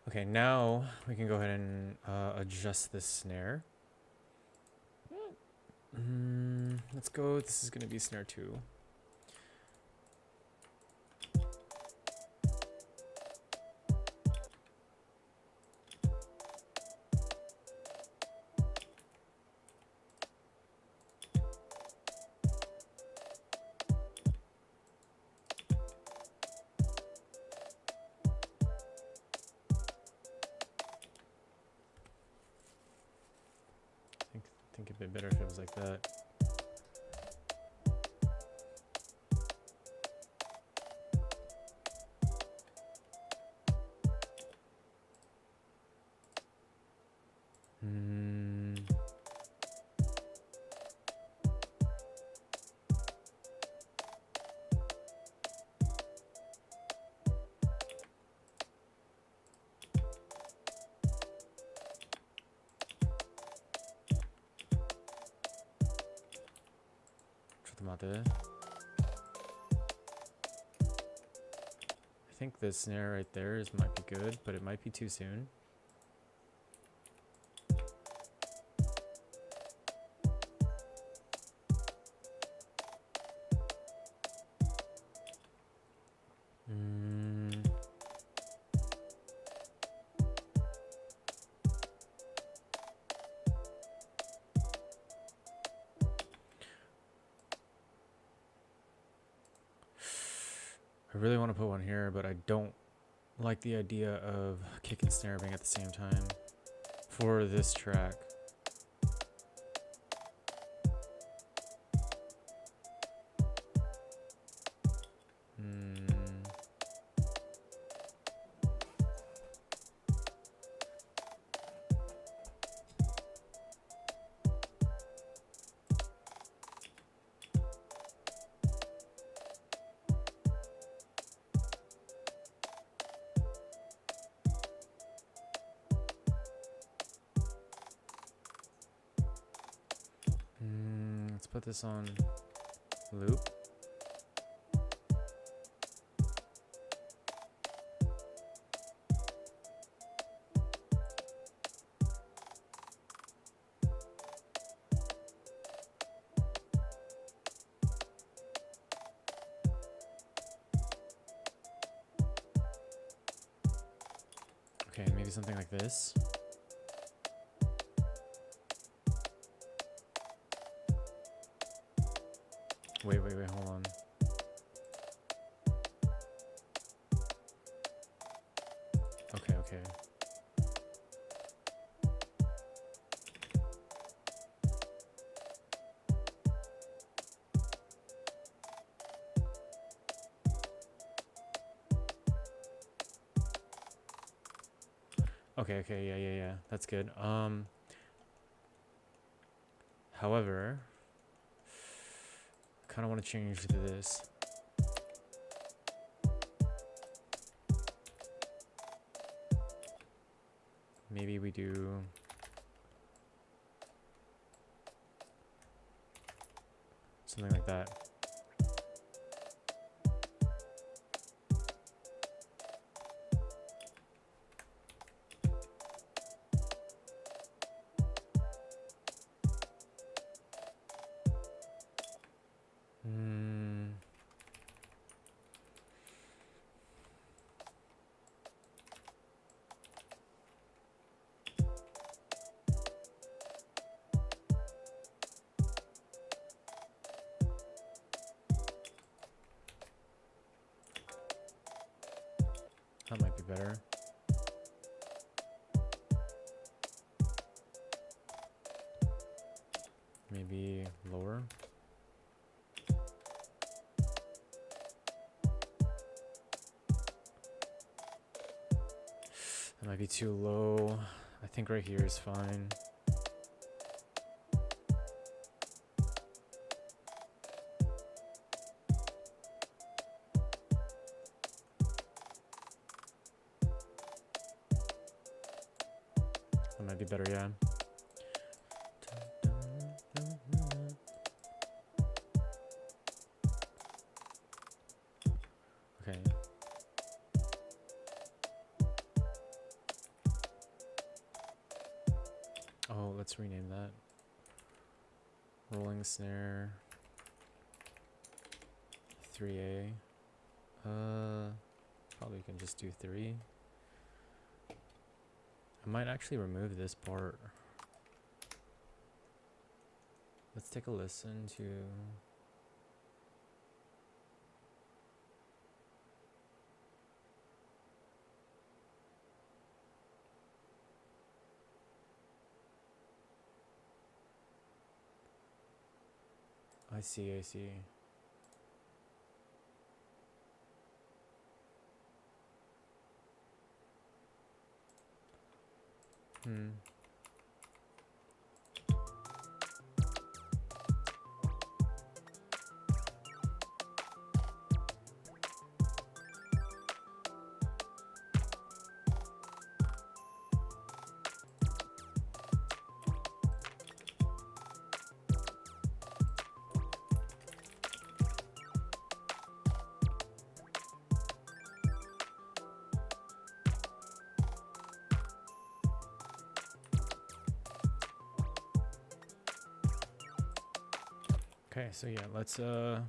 Okay, now we can go ahead and adjust this snare. Let's go, this is gonna be snare 2. I think it'd be better if it was like that. I think the snare right there might be good, but it might be too soon. I really want to put one here, but I don't like the idea of kick and snare being at the same time for this track. Let's put this on loop. Okay, maybe something like this. Wait, hold on. Okay. Okay, yeah. That's good. However, I kind of want to change this. Maybe we do something like that. Hmm. That might be better. Maybe lower. That might be too low. I think right here is fine. That might be better, yeah. Okay. Oh, let's rename that. Rolling snare 3A. Probably can just do 3. I might actually remove this part. Let's take a listen to. I see, I see. Hmm. Okay, so yeah, let's get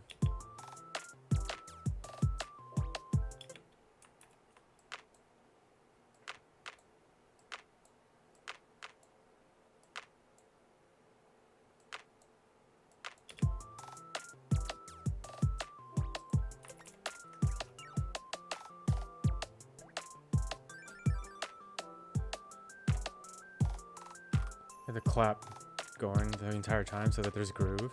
the clap going the entire time so that there's groove.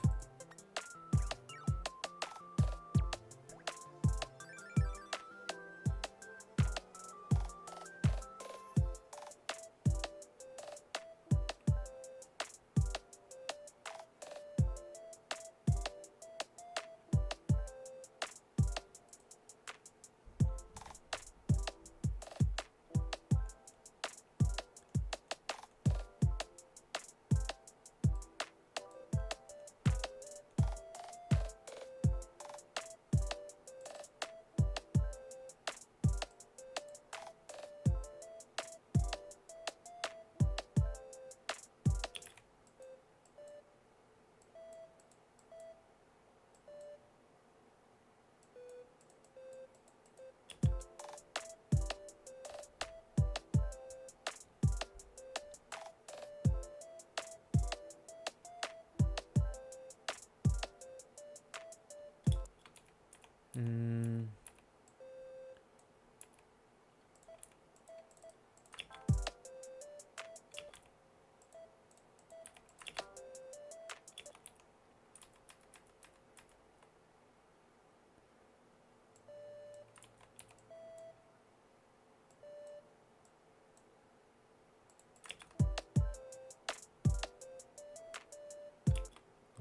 Mm.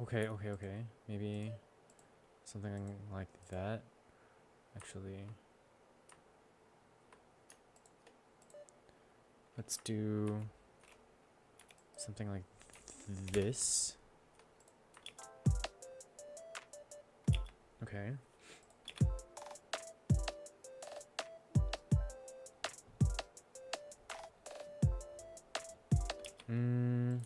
Okay. Maybe something like that. Actually, let's do something like this. Okay. Mm.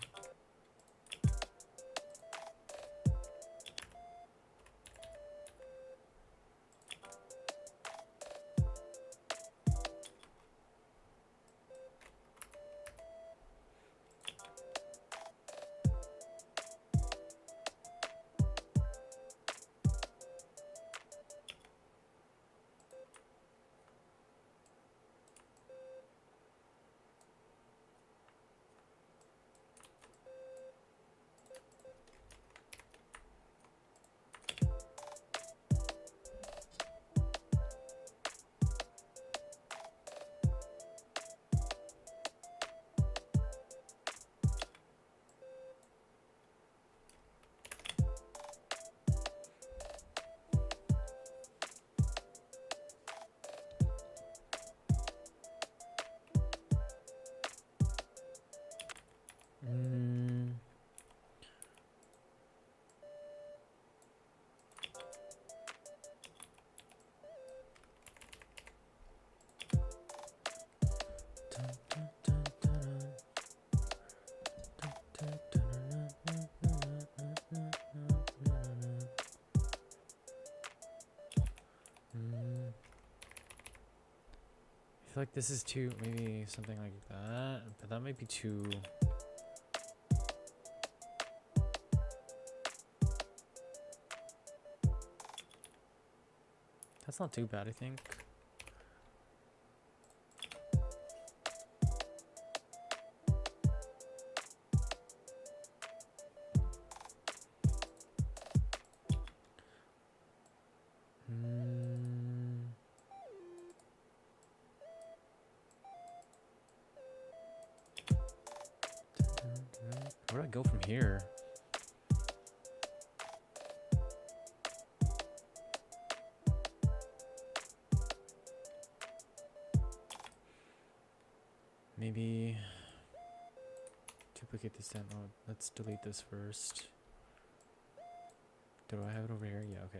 feel like this is too, maybe something like that, but that might be too. That's not too bad, I think. Where do I go from here? Maybe duplicate this down. Oh, let's delete this first. Do I have it over here? Yeah, okay.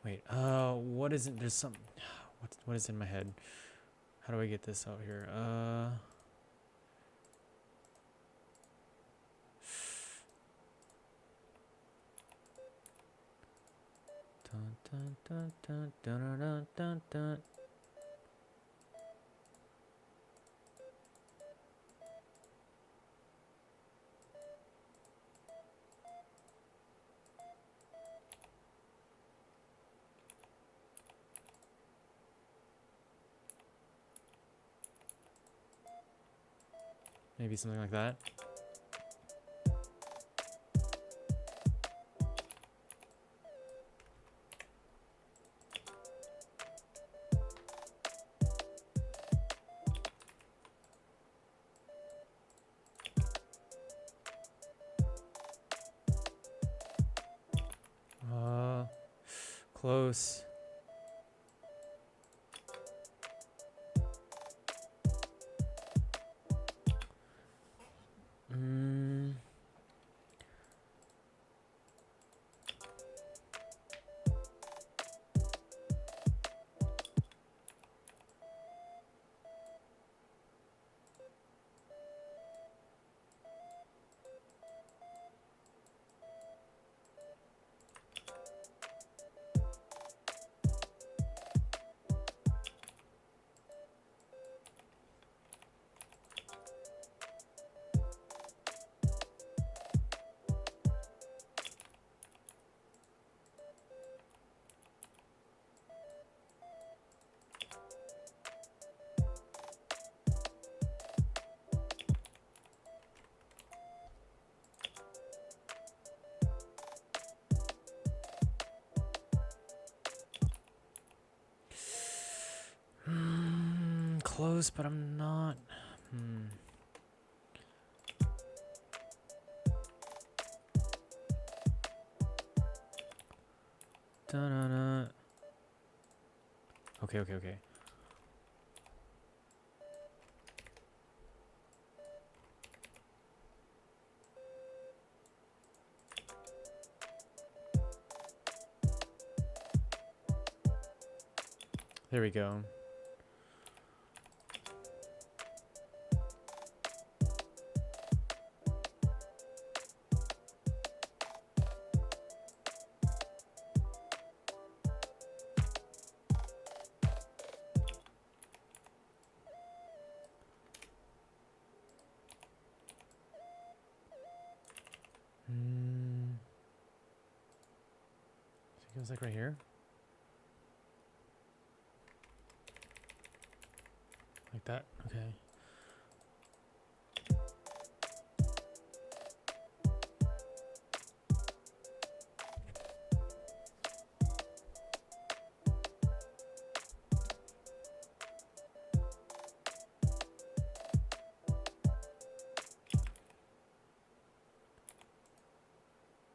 Wait, what is it? There's some, what is in my head? How do I get this out here? Dun, dun, dun, dun, dun, dun, dun, dun. Maybe something like that. Close. Close, but I'm not. Da-da-da. Okay, okay, okay. There we go. So it goes like right here. that. Okay.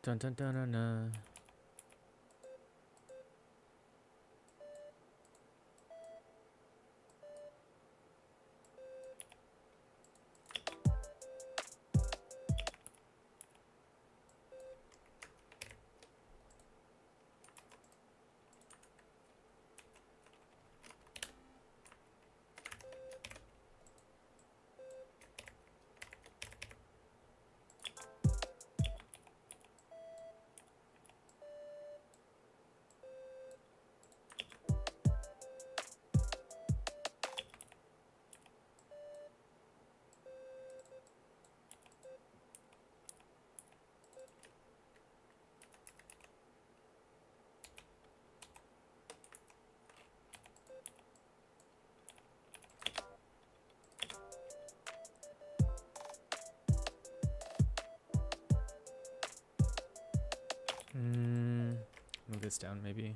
Dun dun dun dun dun. Move this down maybe.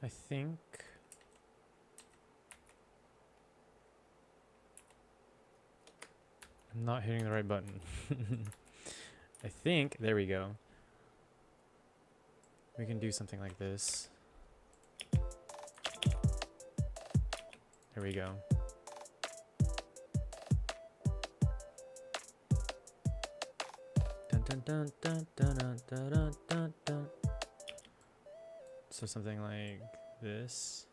I think I'm not hitting the right button. I think, there we go. We can do something like this. There we go. Dun dun dun dun dun dun dun dun dun. So something like this.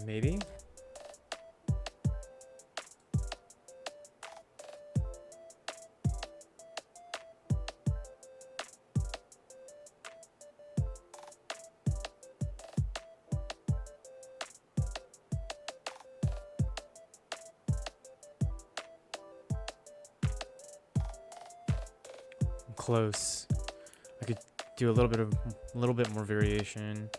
Maybe? I'm close. I could do a little bit more variation.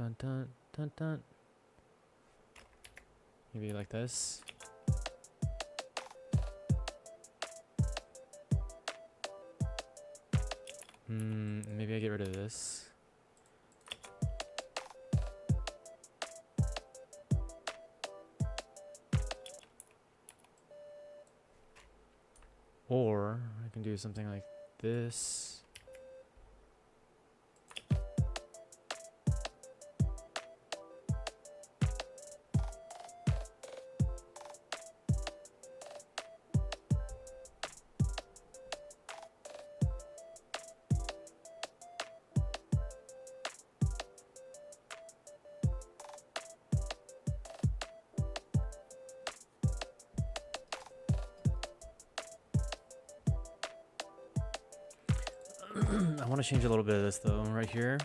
dun dun dun dun. Maybe like this. Maybe I get rid of this. Or I can do something like this. I want to change a little bit of this though, right here.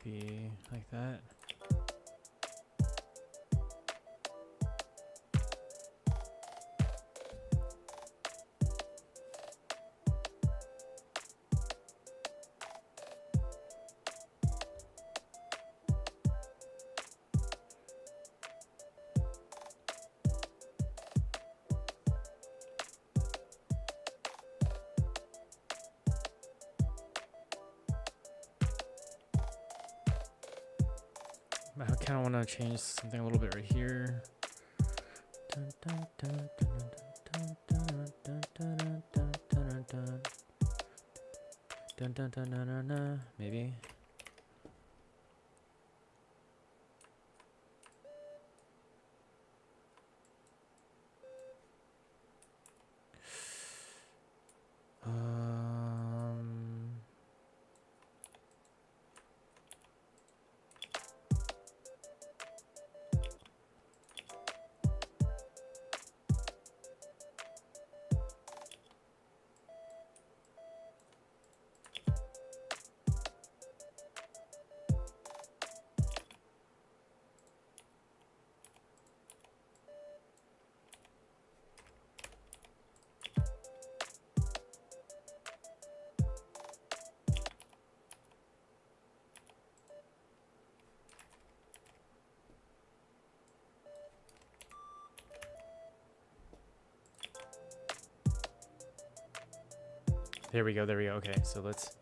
Be like that. I kind of want to change something a little bit right here. Maybe. There we go, there we go. Okay, so let's...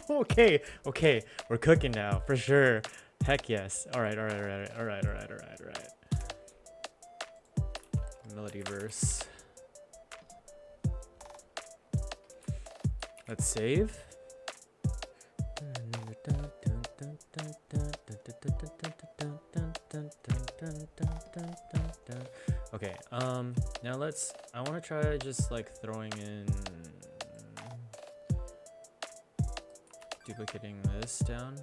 okay, okay, we're cooking now for sure. Heck yes. All right, all right, all right, all right, all right, all right, all right. Melody verse. Let's save. Okay, now let's, I want to try just like throwing in, duplicating this down.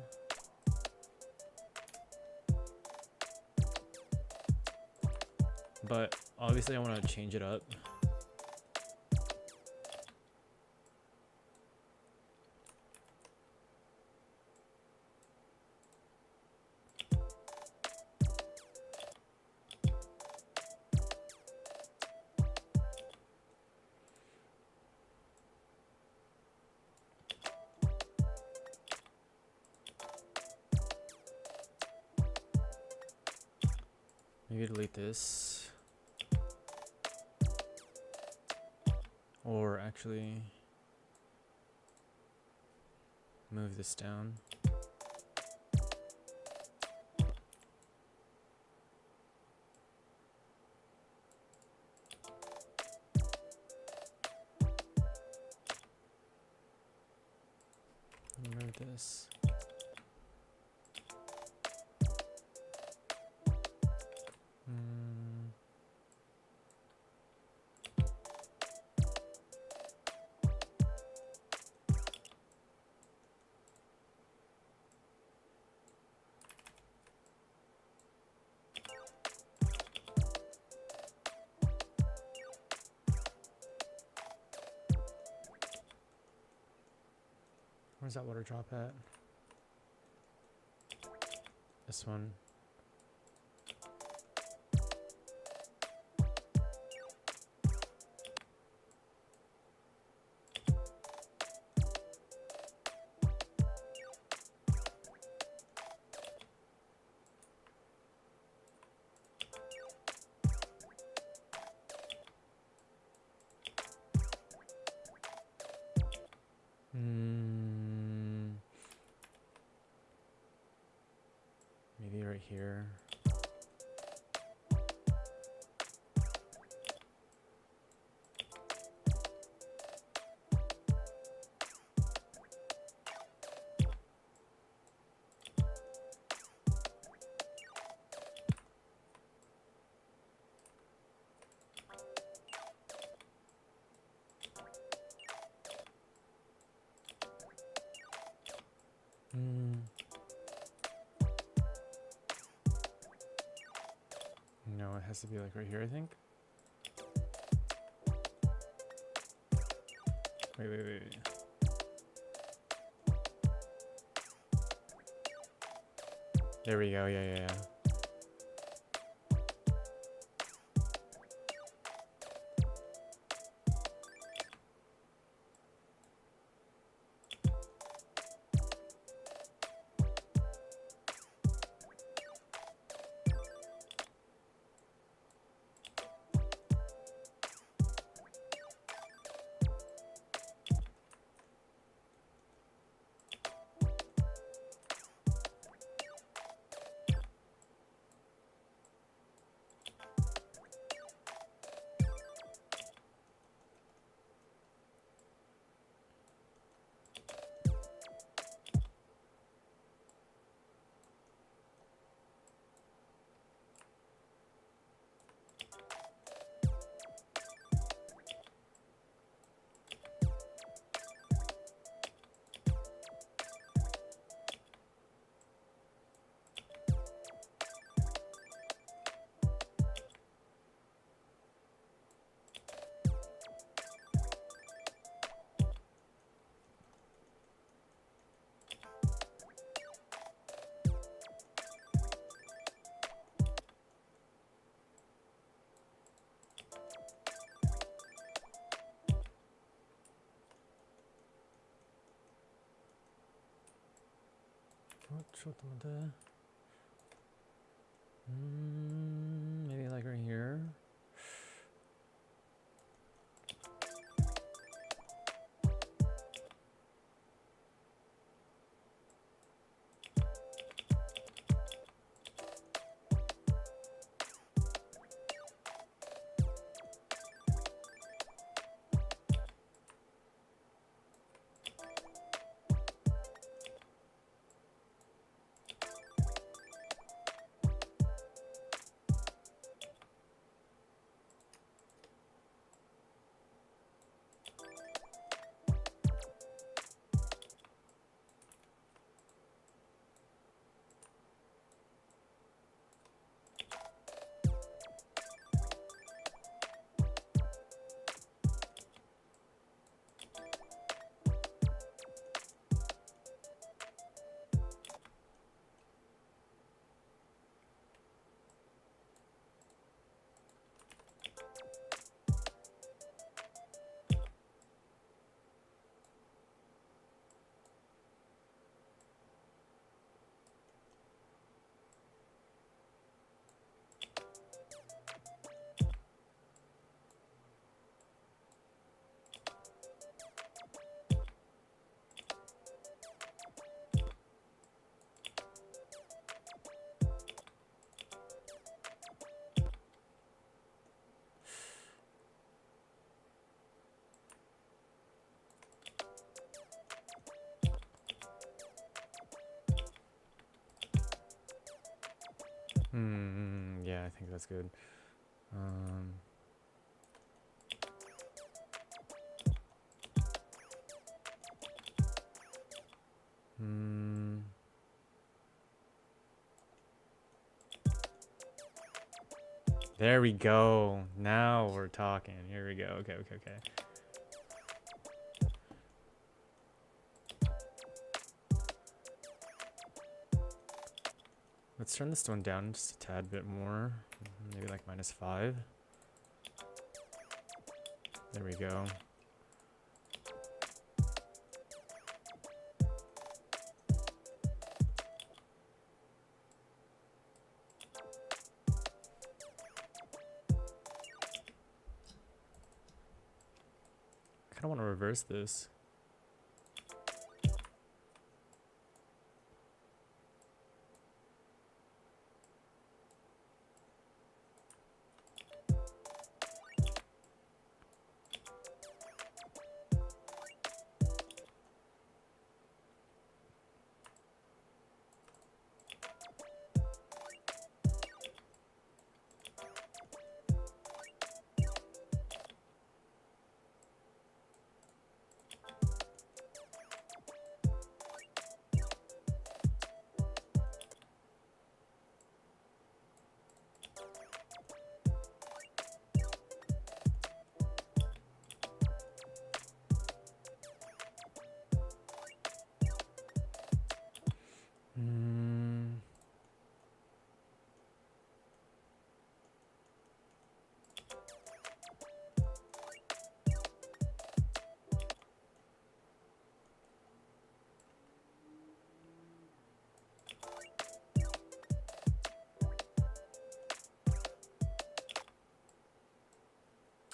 But obviously I want to change it up. Maybe delete this. Or actually move this down. Remove this. Where's that water drop at? This one. Maybe right here. No, it has to be like right here, I think. Wait. There we go, yeah. Maybe like right here. Yeah, I think that's good. There we go. Now we're talking. Here we go. Okay. Let's turn this one down just a tad bit more. Maybe like -5. There we go. I kind of want to reverse this.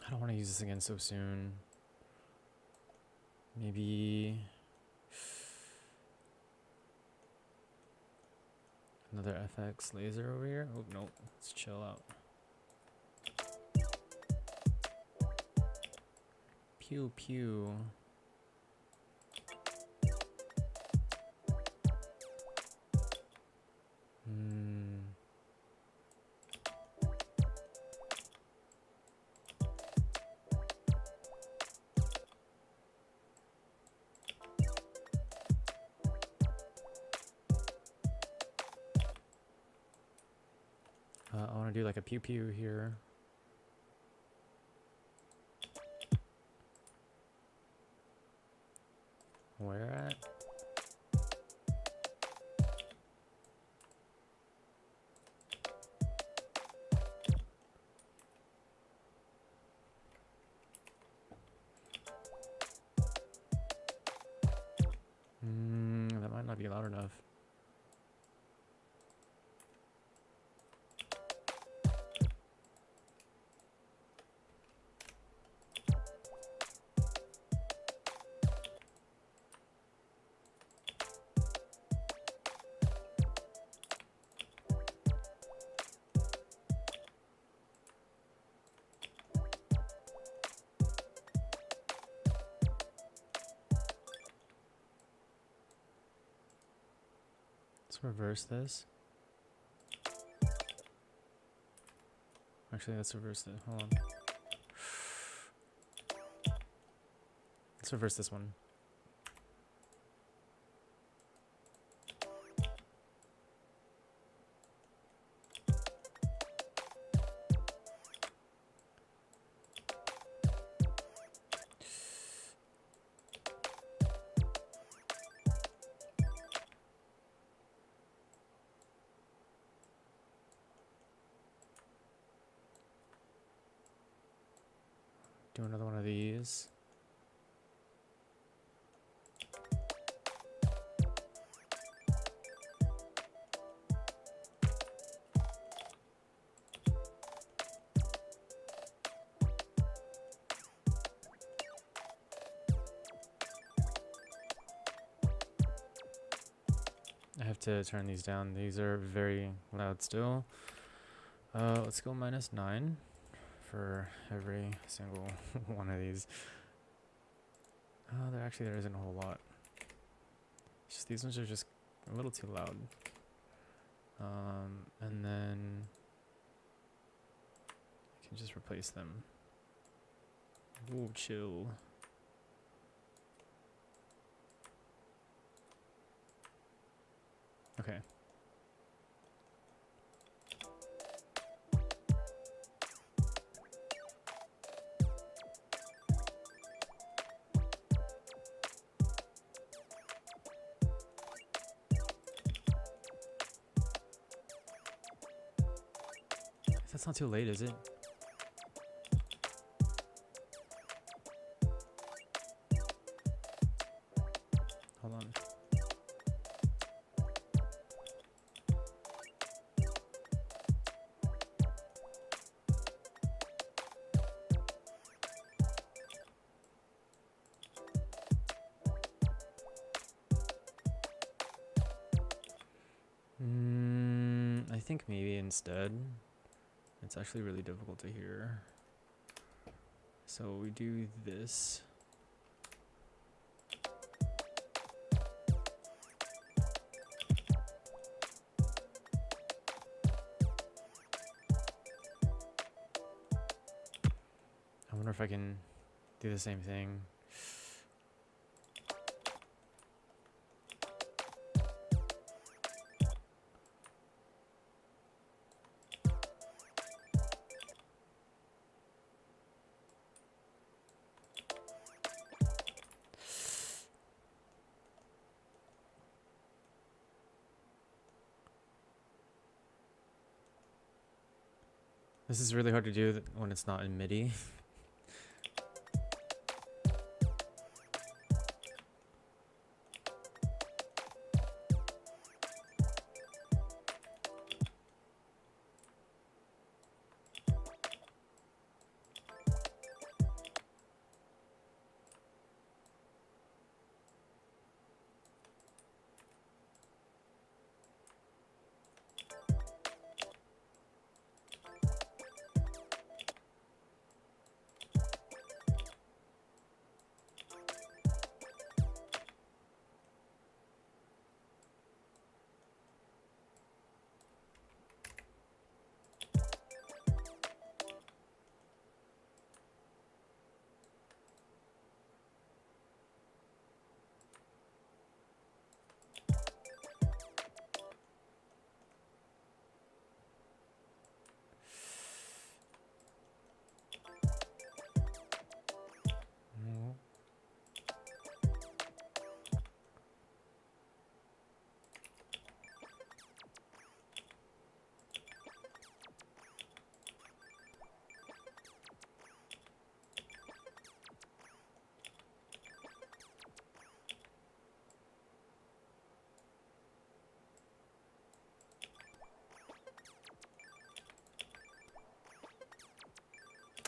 I don't want to use this again so soon. Maybe another FX laser over here. Oh no, let's chill out. Pew pew. I want to do like a pew pew here. Where at? That might not be loud enough. Let's reverse this. Actually, let's reverse it. Hold on. Let's reverse this one. Do another one of these. I have to turn these down. These are very loud still. Let's go -9 for every single one of these. There isn't a whole lot. It's just these ones are just a little too loud. And then I can just replace them. Ooh, chill. Okay. That's not too late, is it? Hold on. I think maybe instead, it's actually really difficult to hear. So we do this. I wonder if I can do the same thing. This is really hard to do when it's not in Midi.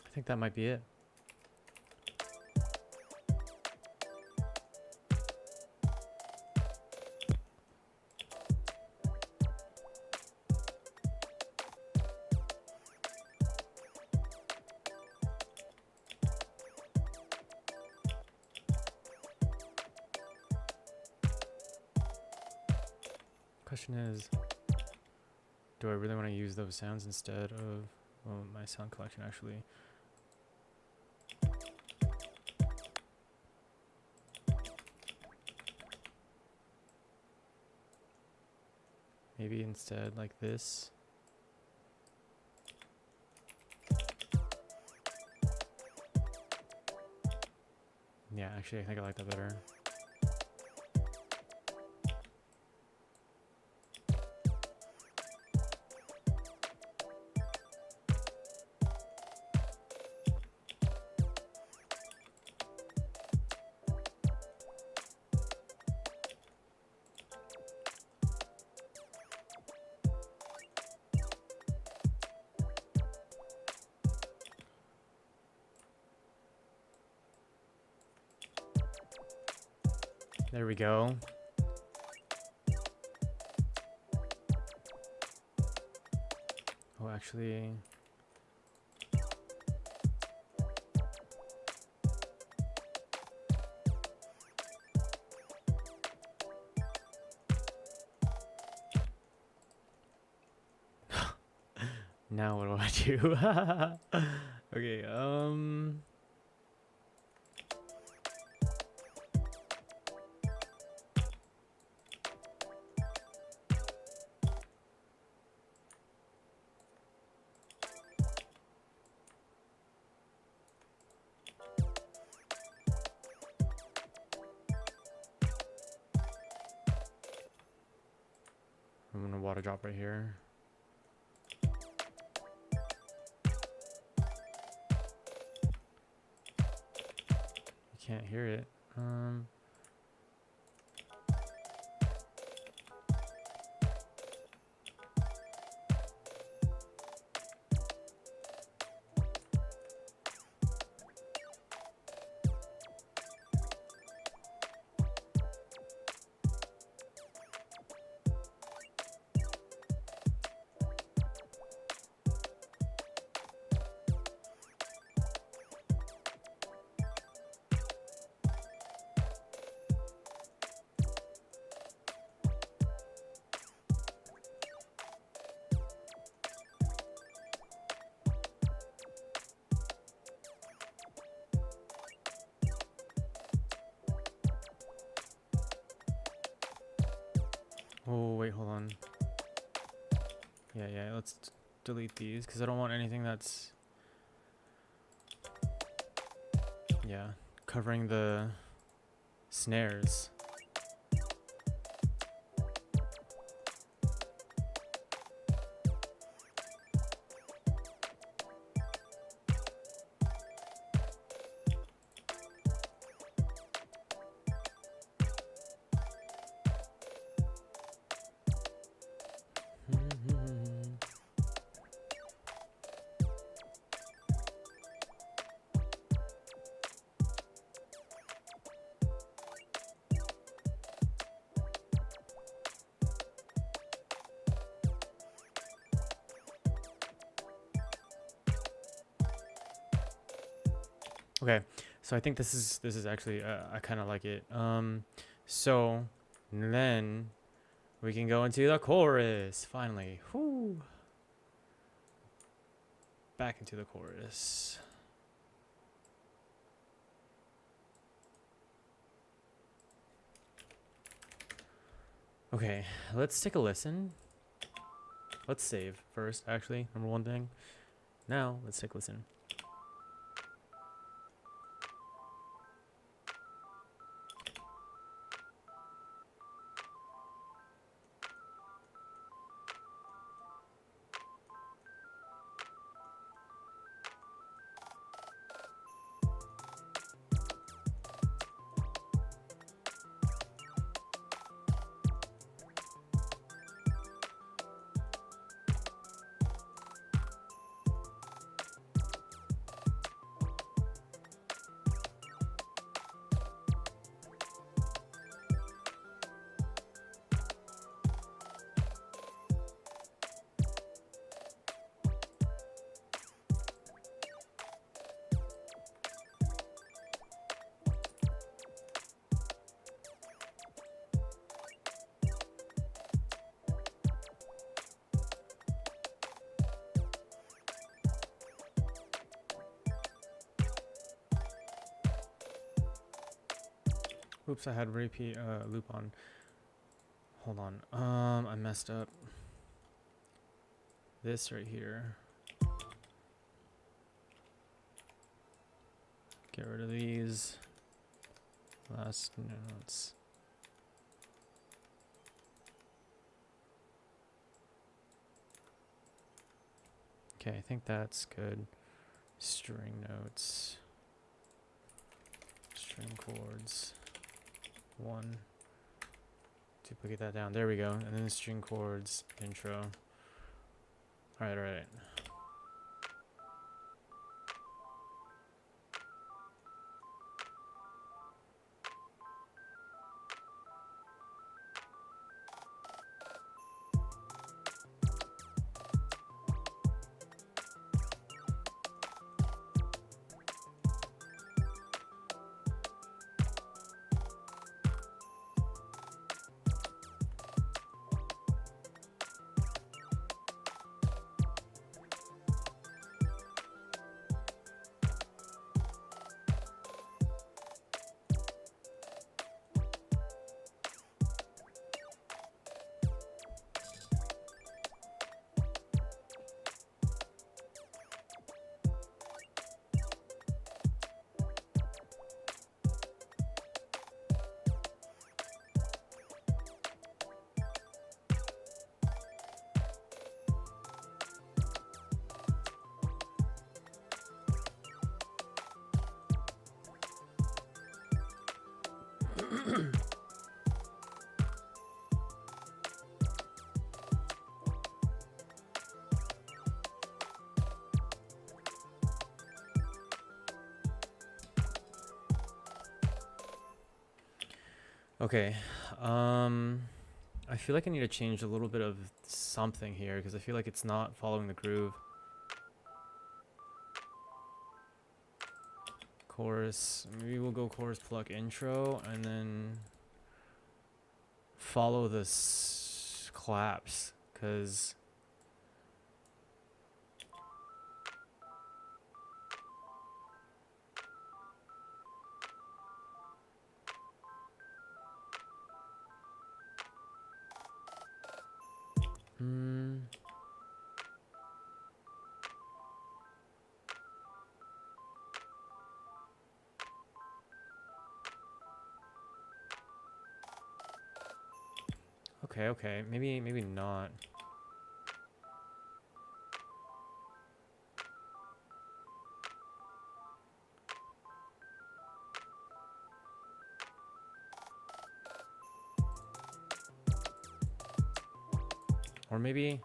I think that might be it. Question is, do I really want to use those sounds instead of my sound collection actually? Maybe instead like this. Yeah, actually I think I like that better. There we go. Oh, actually, Now what do I do? Okay, I'm gonna water drop right here. You can't hear it. Oh, wait, hold on. Yeah, let's delete these because I don't want anything that's, yeah, covering the snares. Okay, so I think this is actually I kind of like it. So then we can go into the chorus finally. Whoo! Back into the chorus. Okay, let's take a listen. Let's save first, actually, number one thing. Now, let's take a listen. Oops, I had repeat loop on. Hold on. I messed up. This right here. Get rid of these. Last notes. Okay, I think that's good. String notes. String chords. One. Duplicate that down. There we go. And then string chords, intro. Alright. Okay. I feel like I need to change a little bit of something here because I feel like it's not following the groove. Chorus. Maybe we'll go chorus pluck intro and then follow this claps because okay, maybe not. Or maybe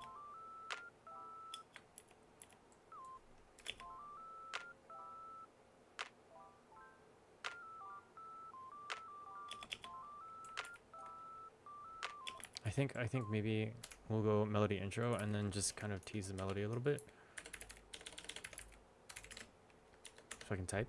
I think maybe we'll go melody intro and then just kind of tease the melody a little bit. If I can type.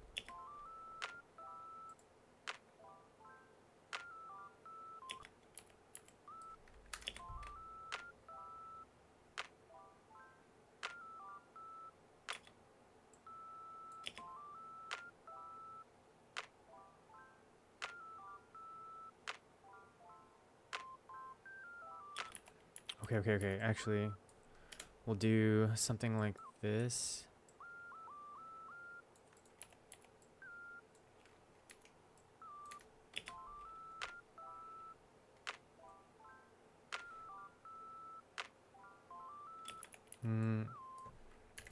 Okay. Actually, we'll do something like this.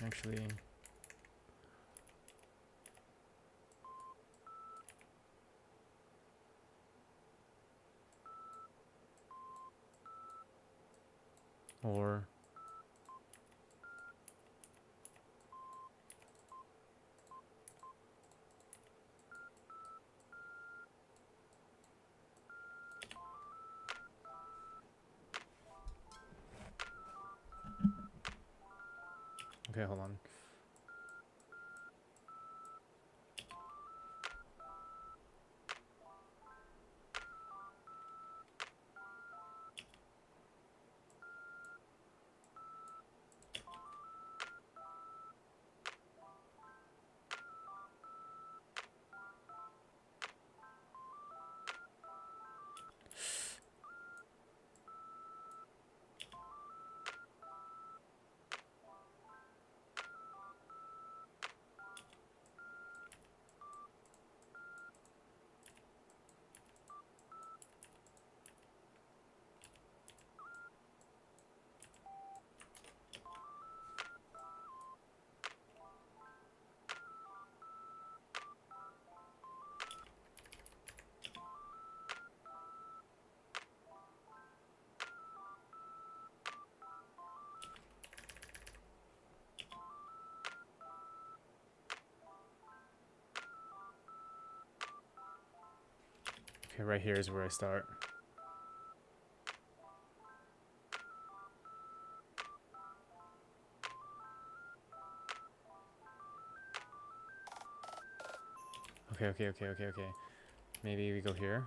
Actually, or okay, hold on. Okay, right here is where I start. Okay. Maybe we go here.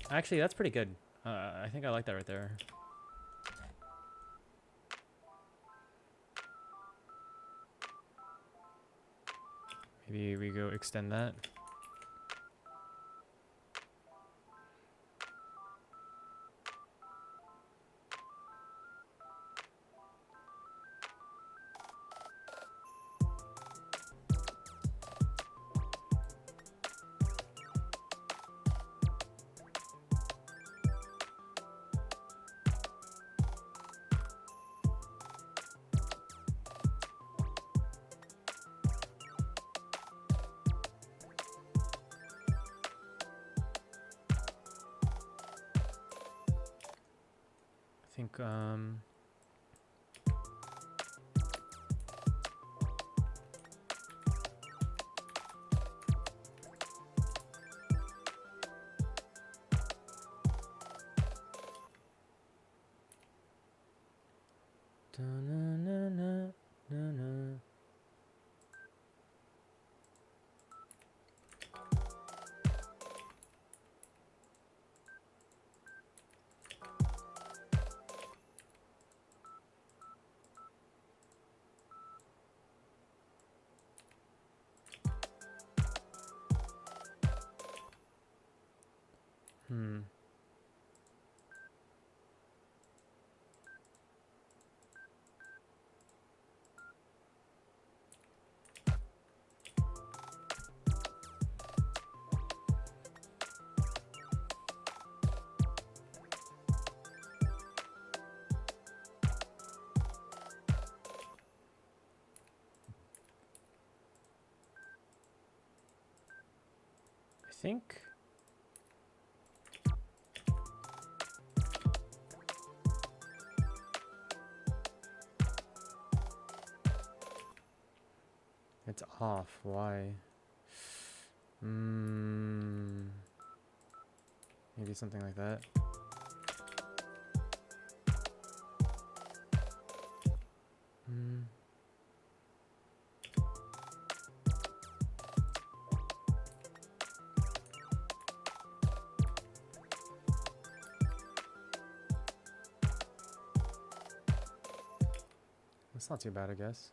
Actually, that's pretty good. I think I like that right there. Maybe we go extend that. think da-na-na-na-na-na. Hmm. I think it's off. Why? Maybe something like that. That's not too bad, I guess.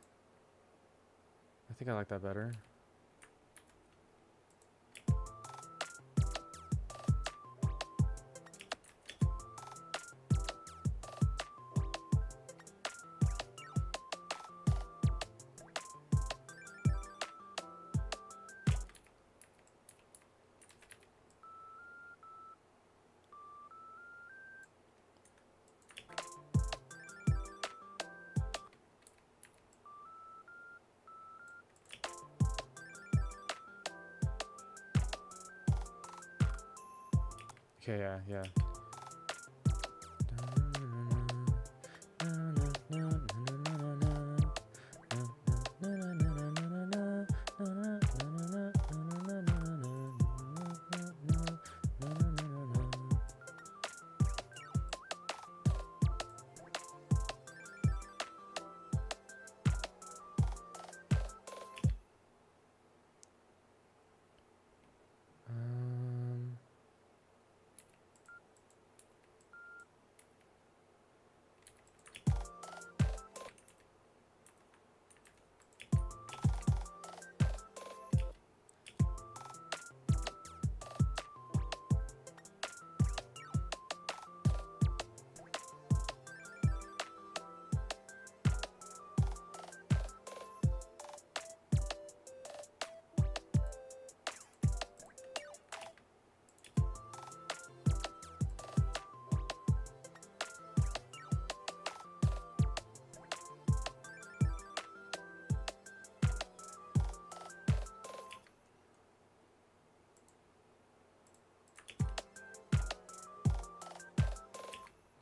I think I like that better. Okay, yeah.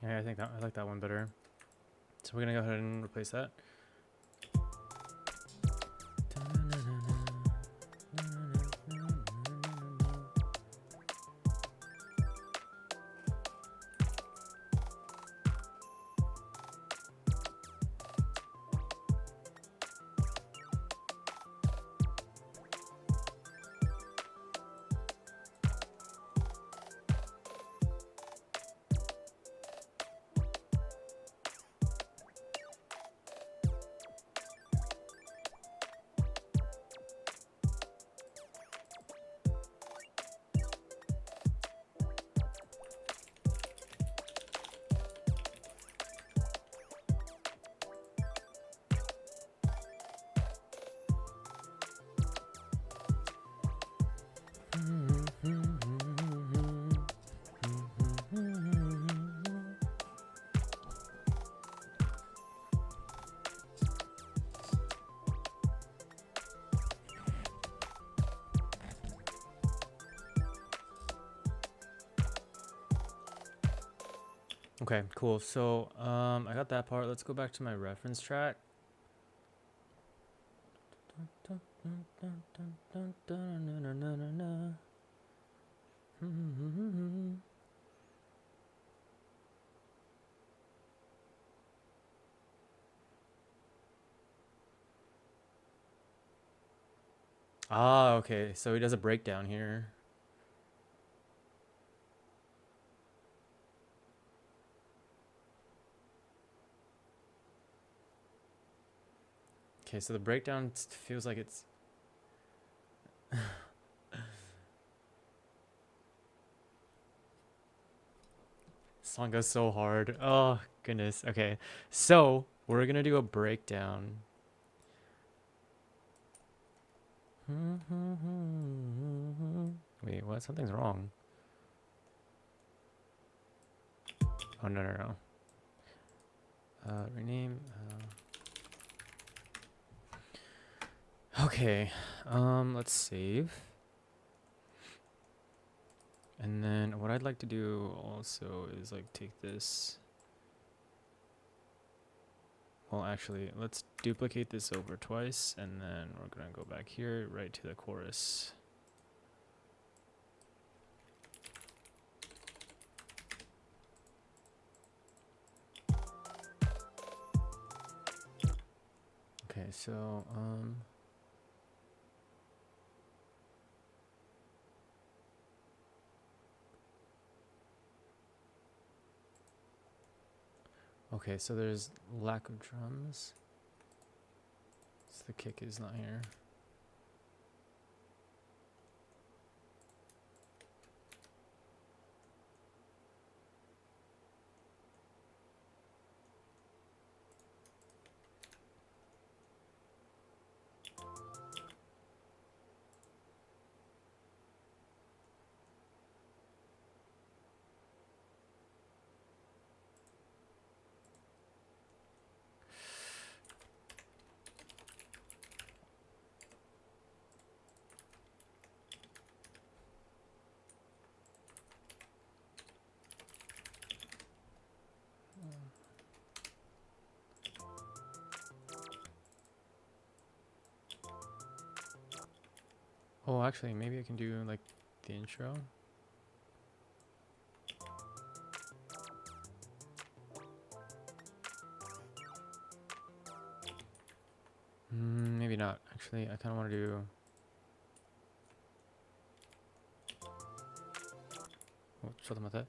Yeah, I think that I like that one better. So we're gonna go ahead and replace that. Okay, cool. So I got that part. Let's go back to my reference track. Ah, okay. So he does a breakdown here. Okay, so the breakdown feels like it's song goes so hard. Oh, goodness. Okay. So, we're going to do a breakdown. Wait, what? Something's wrong. Oh, no, no, no. Rename. Okay. Let's save. And then what I'd like to do also is like take this. Well, actually, let's duplicate this over twice, and then we're gonna go back here, right to the chorus. Okay, so, okay, so there's lack of drums. So the kick is not here. Oh, actually, maybe I can do like the intro. Maybe not. Actually, I kind of want to do. Oh, show them that.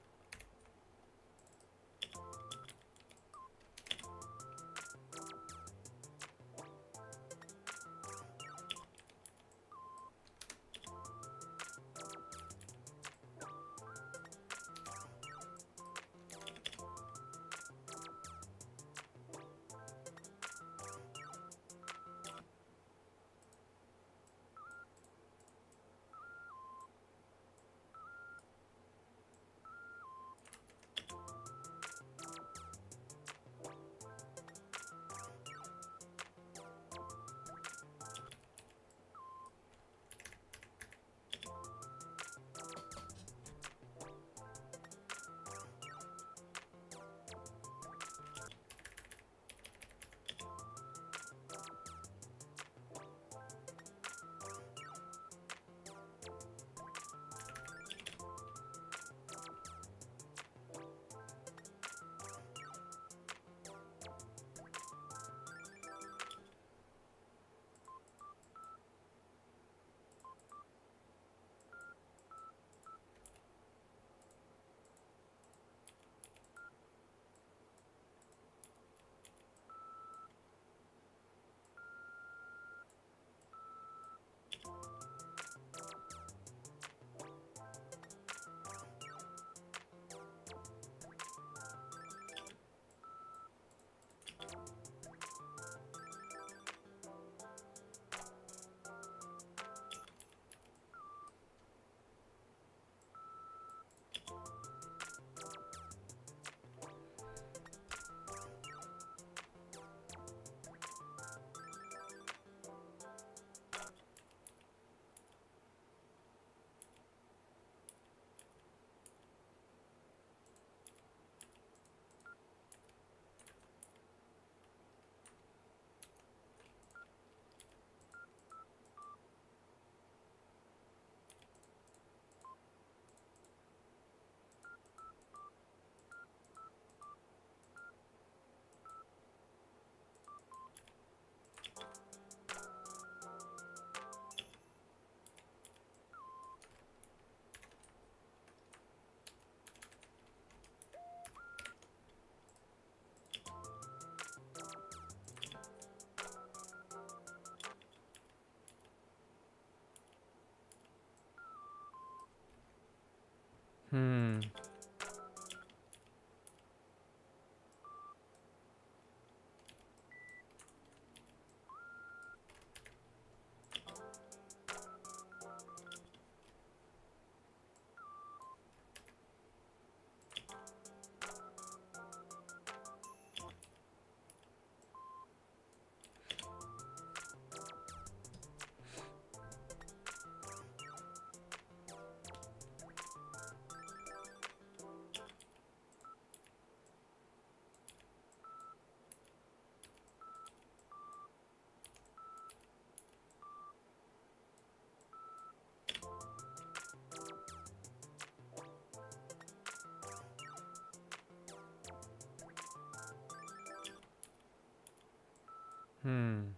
Hmm.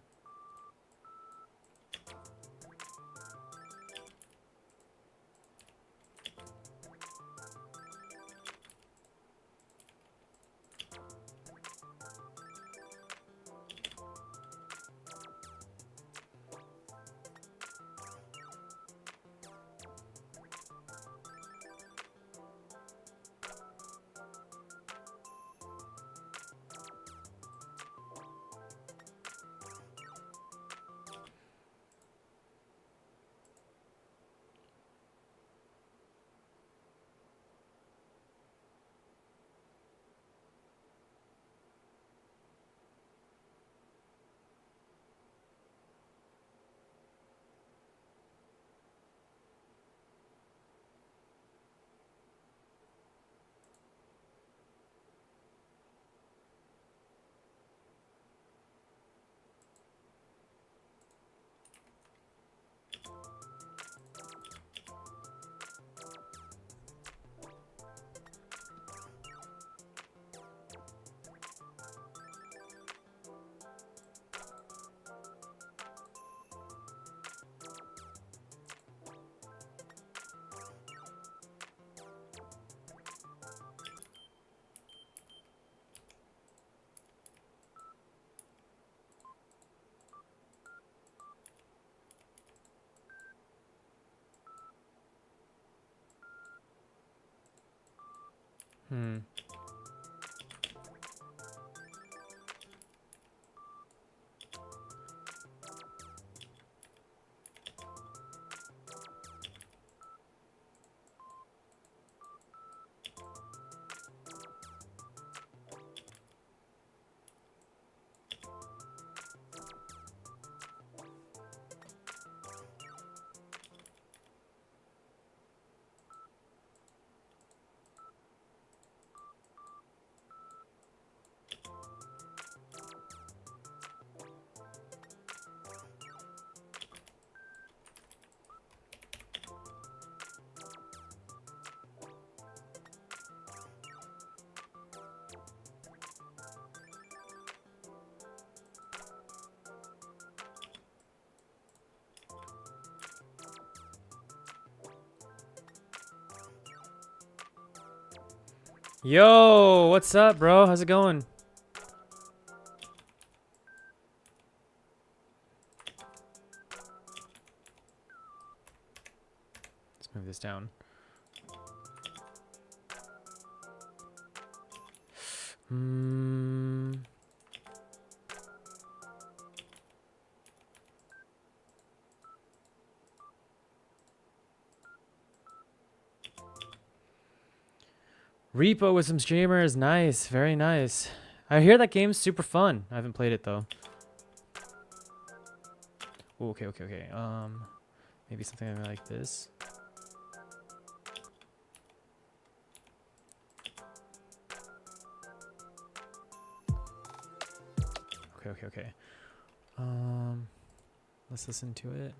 Hmm. Yo, what's up, bro? How's it going? Let's move this down. Hmm. Repo with some streamers, nice, very nice. I hear that game's super fun. I haven't played it though. Ooh, okay. Maybe something like this. Okay. Let's listen to it.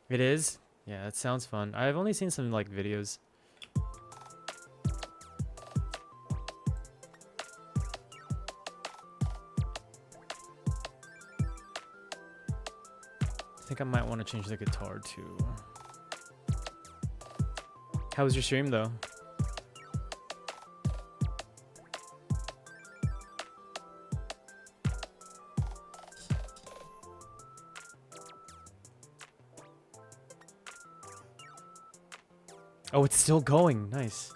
It is? Yeah, it sounds fun. I've only seen some like videos. I think I might want to change the guitar too. How was your stream though? Oh, it's still going. Nice.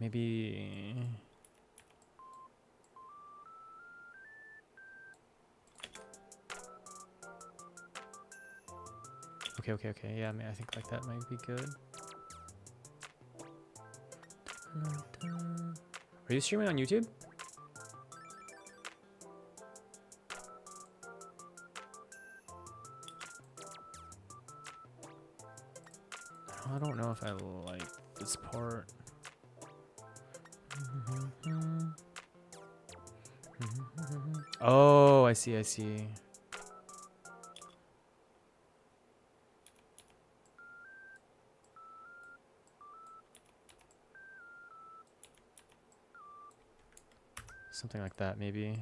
Maybe. Okay. Yeah, I mean, I think like that might be good. Are you streaming on YouTube? I don't know if I like this part. Oh, I see. Something like that, maybe.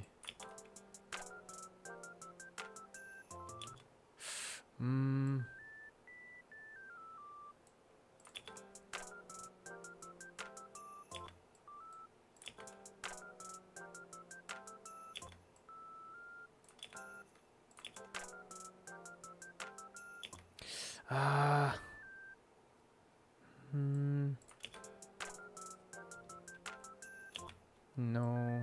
No.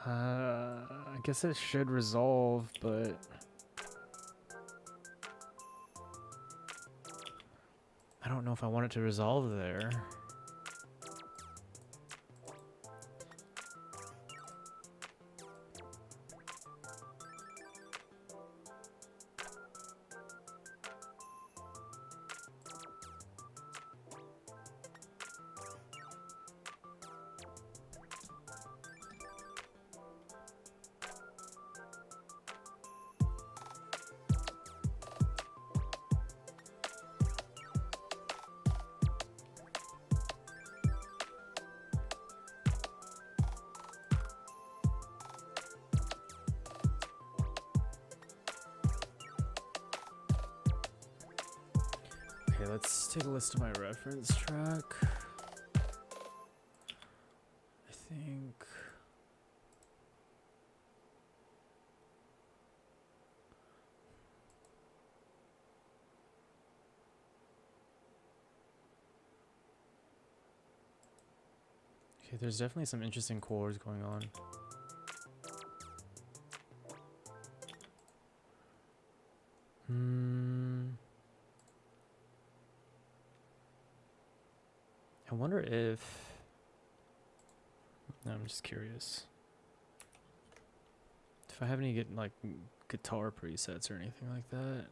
I guess it should resolve, but I don't know if I want it to resolve there. Okay, let's take a list of my reference track. I think. Okay, there's definitely some interesting chords going on. I wonder if... No, I'm just curious. If I have any like guitar presets or anything like that.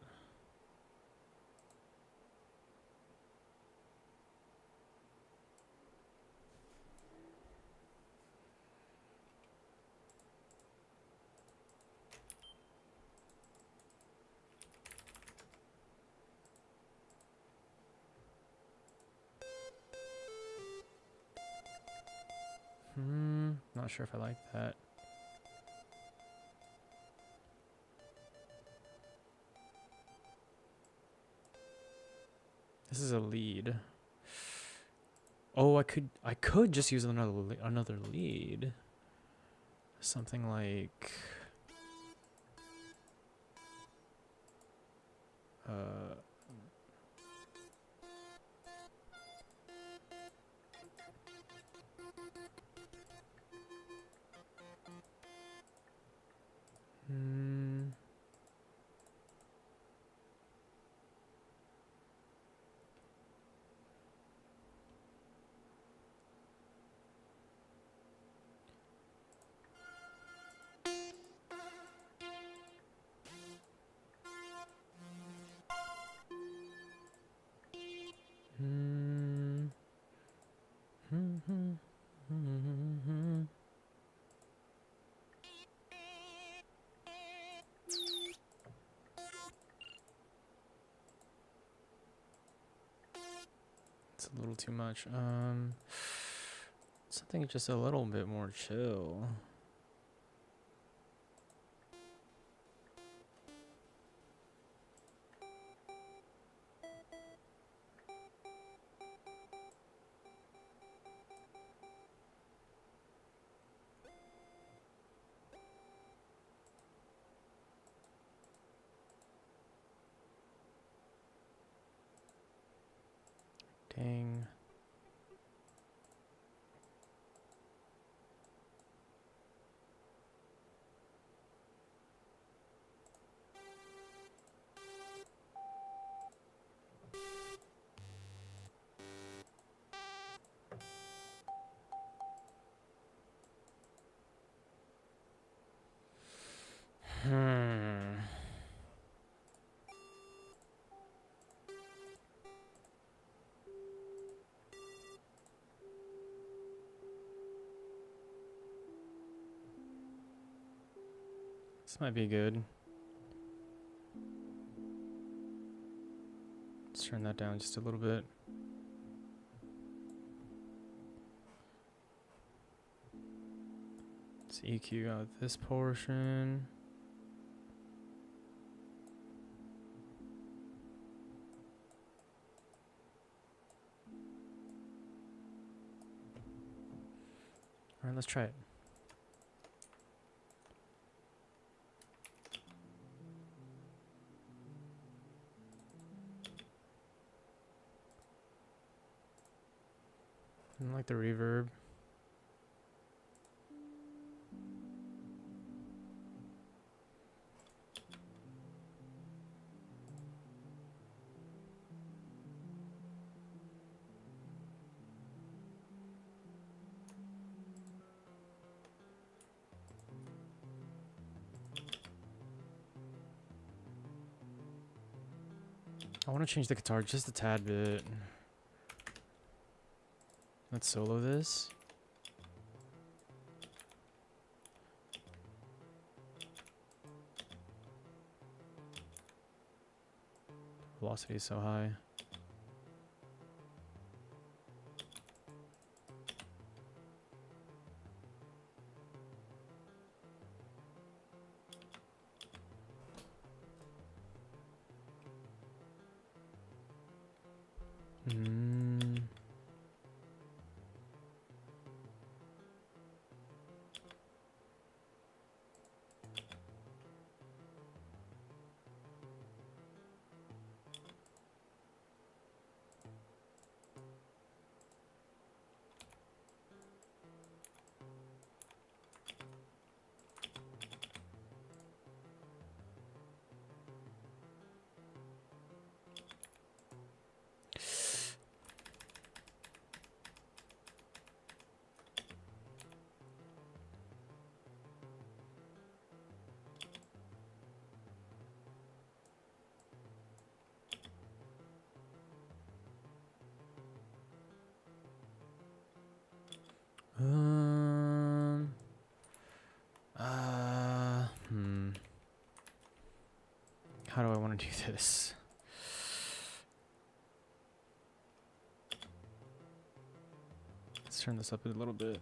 Not sure if I like that. This is a lead. Oh, I could just use another lead. Something like it's a little too much. Something just a little bit more chill. Ping. This might be good. Let's turn that down just a little bit. Let's EQ out this portion. All right, let's try it. I like the reverb. I want to change the guitar just a tad bit. Let's solo this. Velocity is so high. Um. How do I want to do this? Let's turn this up a little bit.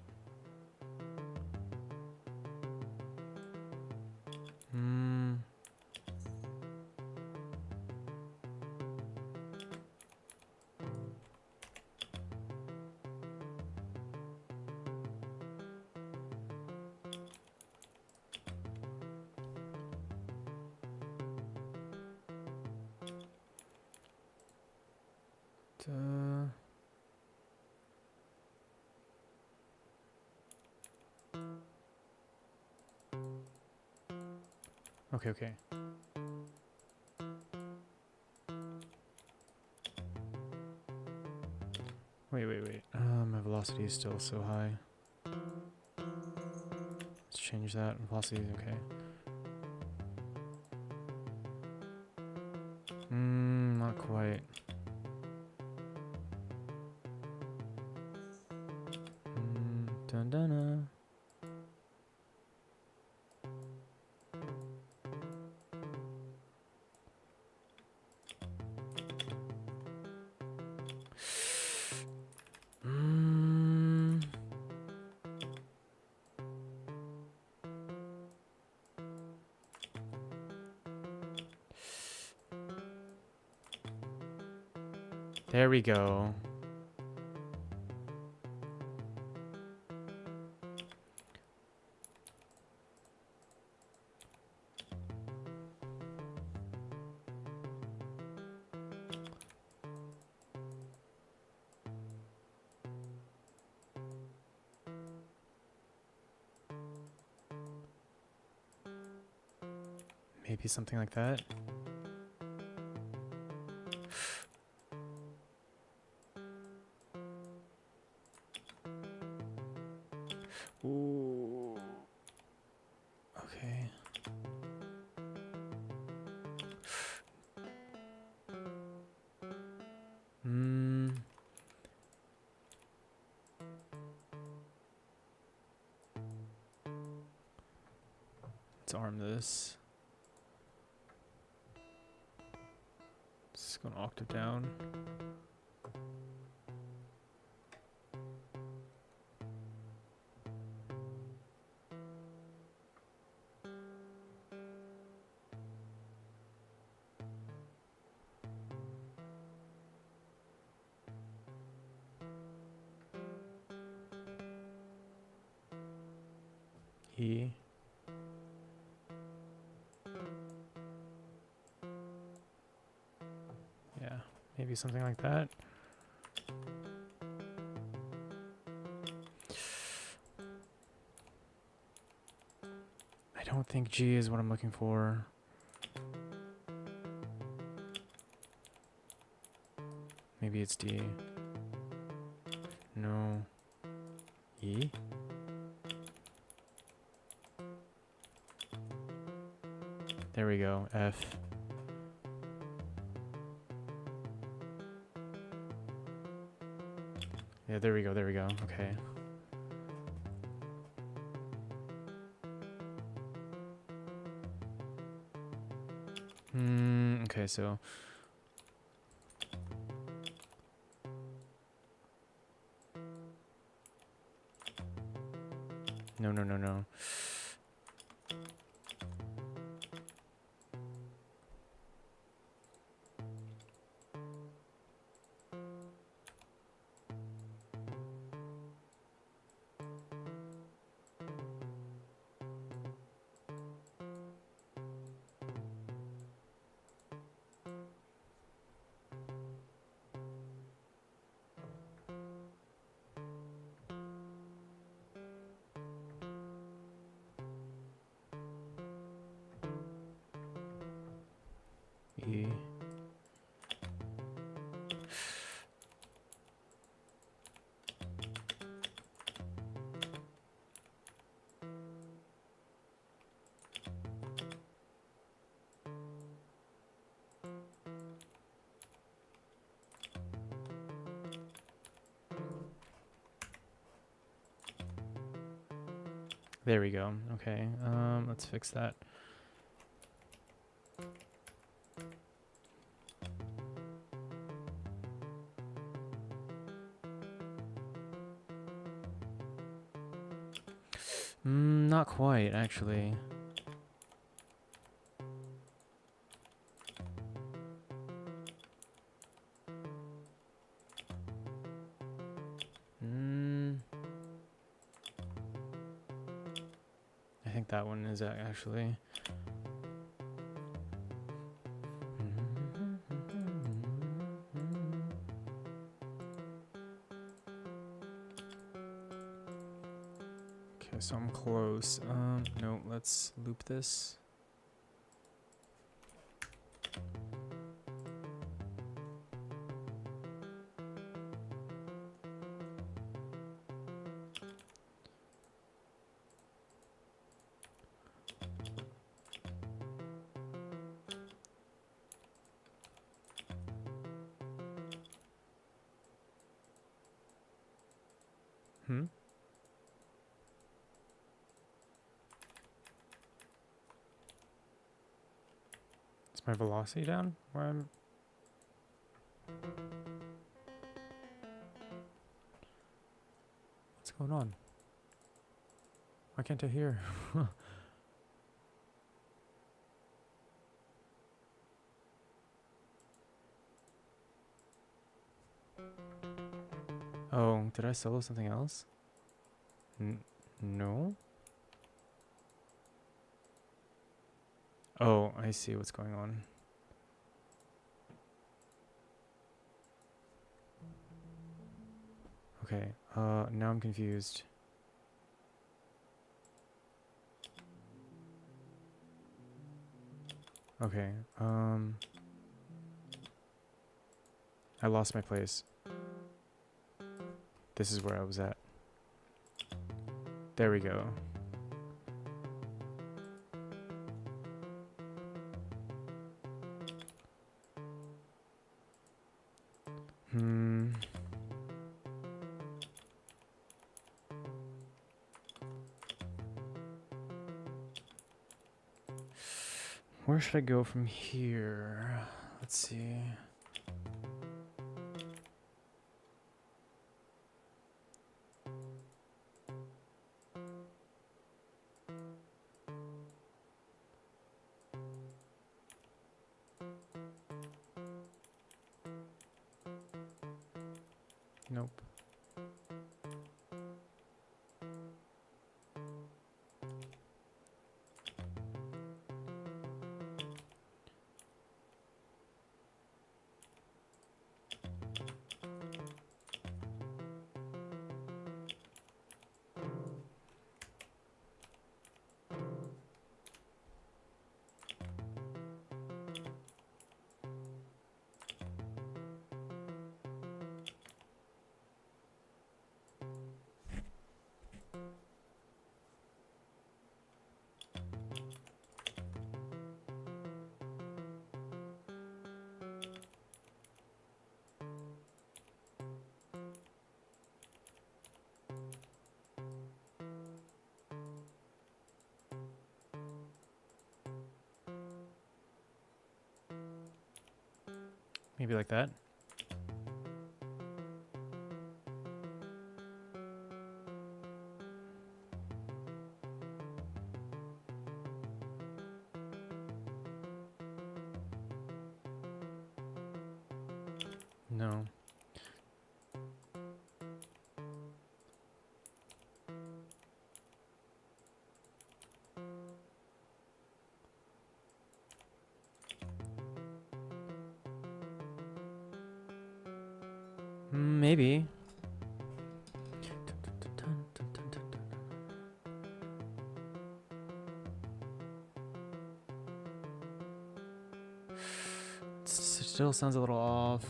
Okay, okay. Wait. My velocity is still so high. Let's change that. Velocity is okay. Not quite. Dun dun dun. There we go. Maybe something like that. Ooh. Okay. Let's arm this. Just go an octave down. E. Yeah, maybe something like that. I don't think G is what I'm looking for. Maybe it's D. No. E? There we go. F. Yeah, there we go. There we go. Okay. Okay, so no. E. There we go. Okay, let's fix that. Not quite, actually. I think that one is actually. Okay, so I'm close. No, let's loop this. Is my velocity down where I'm? What's going on? Why can't I hear? Oh, did I solo something else? No? Oh, I see what's going on. Okay, now I'm confused. Okay. I lost my place. This is where I was at. There we go. Where should I go from here? Let's see. Nope. Maybe like that. No. Maybe. Still sounds a little off.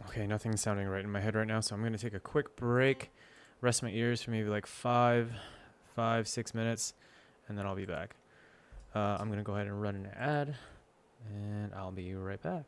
Okay, nothing's sounding right in my head right now, so I'm gonna take a quick break, rest my ears for maybe like 6 minutes, and then I'll be back. I'm gonna go ahead and run an ad, and I'll be right back.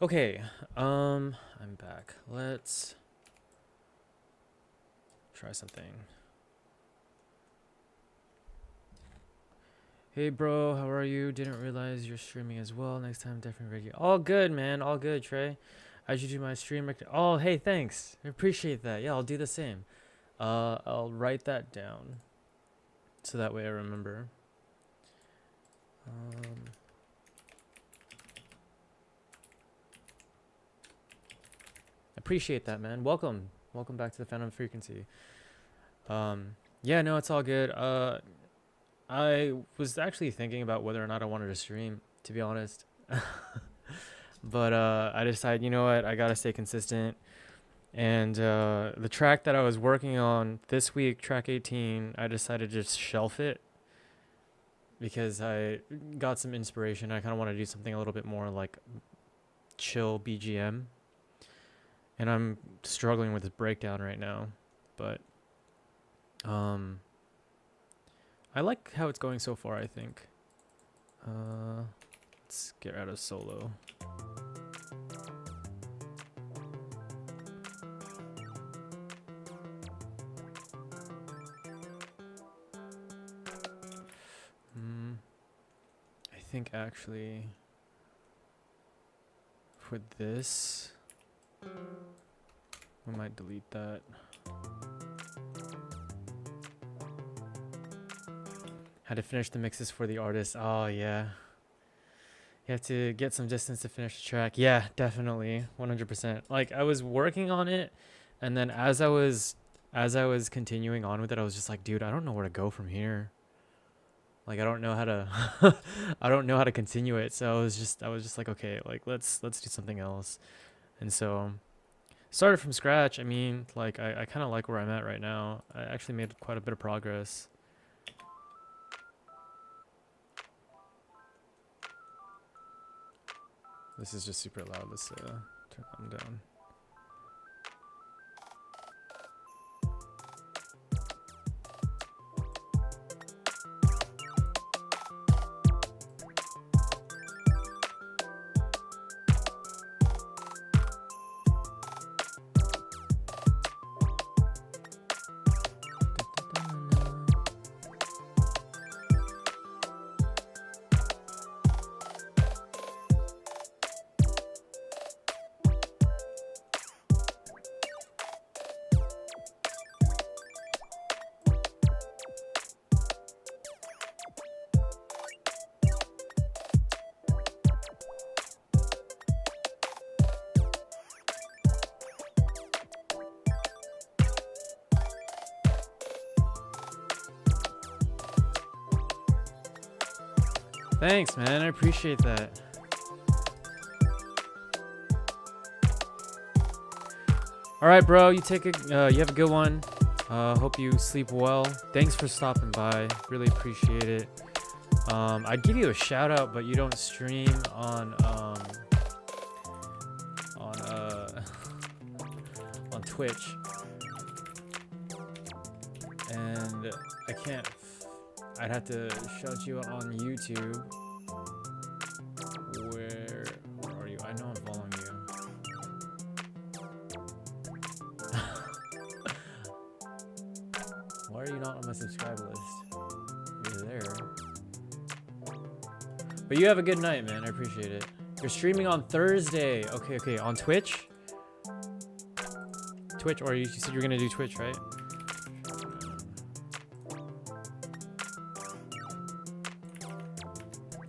Okay, I'm back. Let's try something. Hey bro, how are you? Didn't realize you're streaming as well. Next time, different video. All good, man. All good, Trey. I should do my stream. Oh, hey, thanks. I appreciate that. Yeah, I'll do the same. I'll write that down so that way I remember. Appreciate that, man. Welcome back to the Phantom Frequency. Yeah, no, it's all good. I was actually thinking about whether or not I wanted to stream, to be honest. But I decided, you know what, I gotta stay consistent. And the track that I was working on this week, track 18, I decided to just shelf it because I got some inspiration. I kind of want to do something a little bit more like chill BGM. And I'm struggling with this breakdown right now, but I like how it's going so far, I think. Let's get out of solo. I think actually for this, we might delete that. Had to finish the mixes for the artist. Oh yeah. You have to get some distance to finish the track. Yeah, definitely. 100%. Like I was working on it, and then as I was continuing on with it, I was just like, dude, I don't know where to go from here. Like I don't know how to I don't know how to continue it. So I was just like, okay, like let's do something else. And so started from scratch. I mean, like I kind of like where I'm at right now. I actually made quite a bit of progress. This is just super loud. Let's turn them down. Thanks, man. I appreciate that. All right, bro. You take a. You have a good one. Hope you sleep well. Thanks for stopping by. Really appreciate it. I'd give you a shout out, but you don't stream on on Twitch, and I can't. I'd have to shout you out on YouTube. Where are you? I know I'm following you. Why are you not on my subscribe list? You're there. But you have a good night, man. I appreciate it. You're streaming on Thursday. Okay. On Twitch? Twitch, or you said you were gonna do Twitch, right?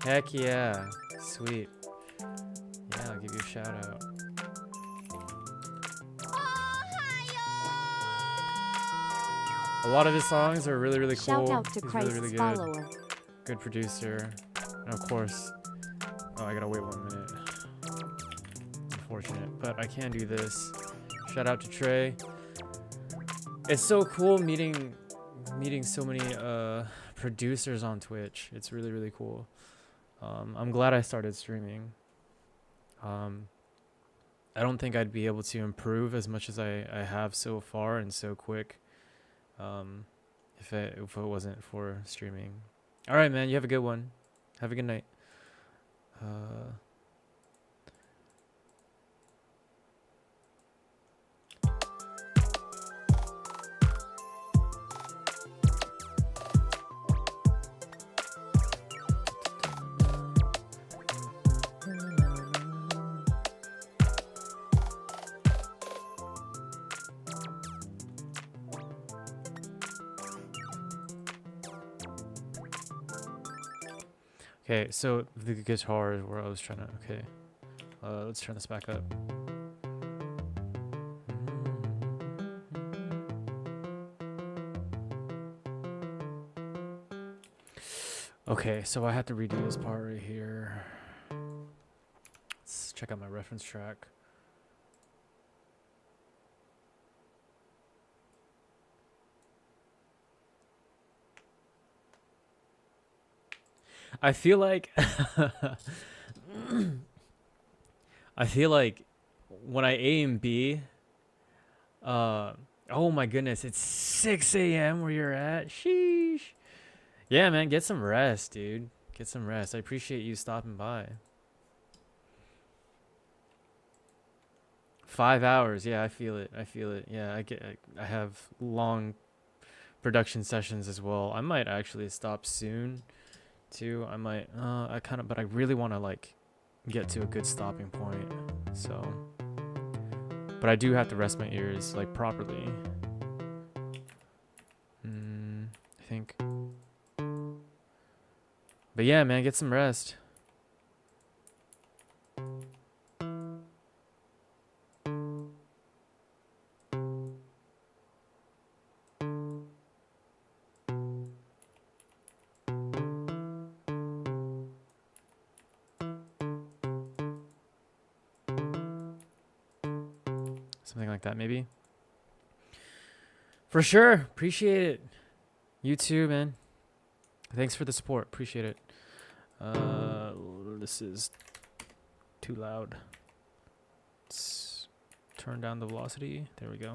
Heck yeah. Sweet. Yeah, I'll give you a shout out. A lot of his songs are really, really cool. Shout out to He's Christ's really, really good. follower. Good producer. And of course, oh, I gotta wait 1 minute. Unfortunate, but I can do this. Shout out to Trey. It's so cool meeting so many producers on Twitch. It's really, really cool. I'm glad I started streaming. I don't think I'd be able to improve as much as I have so far and so quick if it wasn't for streaming. All right, man. You have a good one. Have a good night. Okay, so the guitar is where I was trying to. Okay, let's turn this back up. Okay, so I have to redo this part right here. Let's check out my reference track. I feel like when I A and B, oh my goodness, it's 6 a.m. where you're at. Sheesh. Yeah, man, get some rest, dude. Get some rest. I appreciate you stopping by. 5 hours. Yeah, I feel it. Yeah, I have long production sessions as well. I might actually stop soon too. But I really want to like get to a good stopping point. So, but I do have to rest my ears like properly. I think. But yeah, man, get some rest. Something like that, maybe. For sure. Appreciate it. You too, man. Thanks for the support. Appreciate it. This is too loud. Let's turn down the velocity. There we go.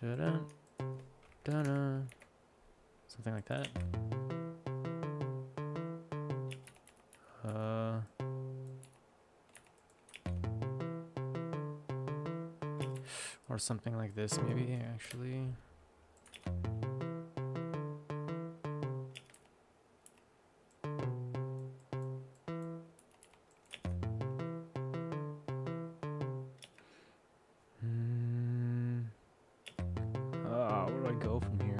Da-da, da-da. Something like that. Or something like this, maybe, actually. Where do I go from here?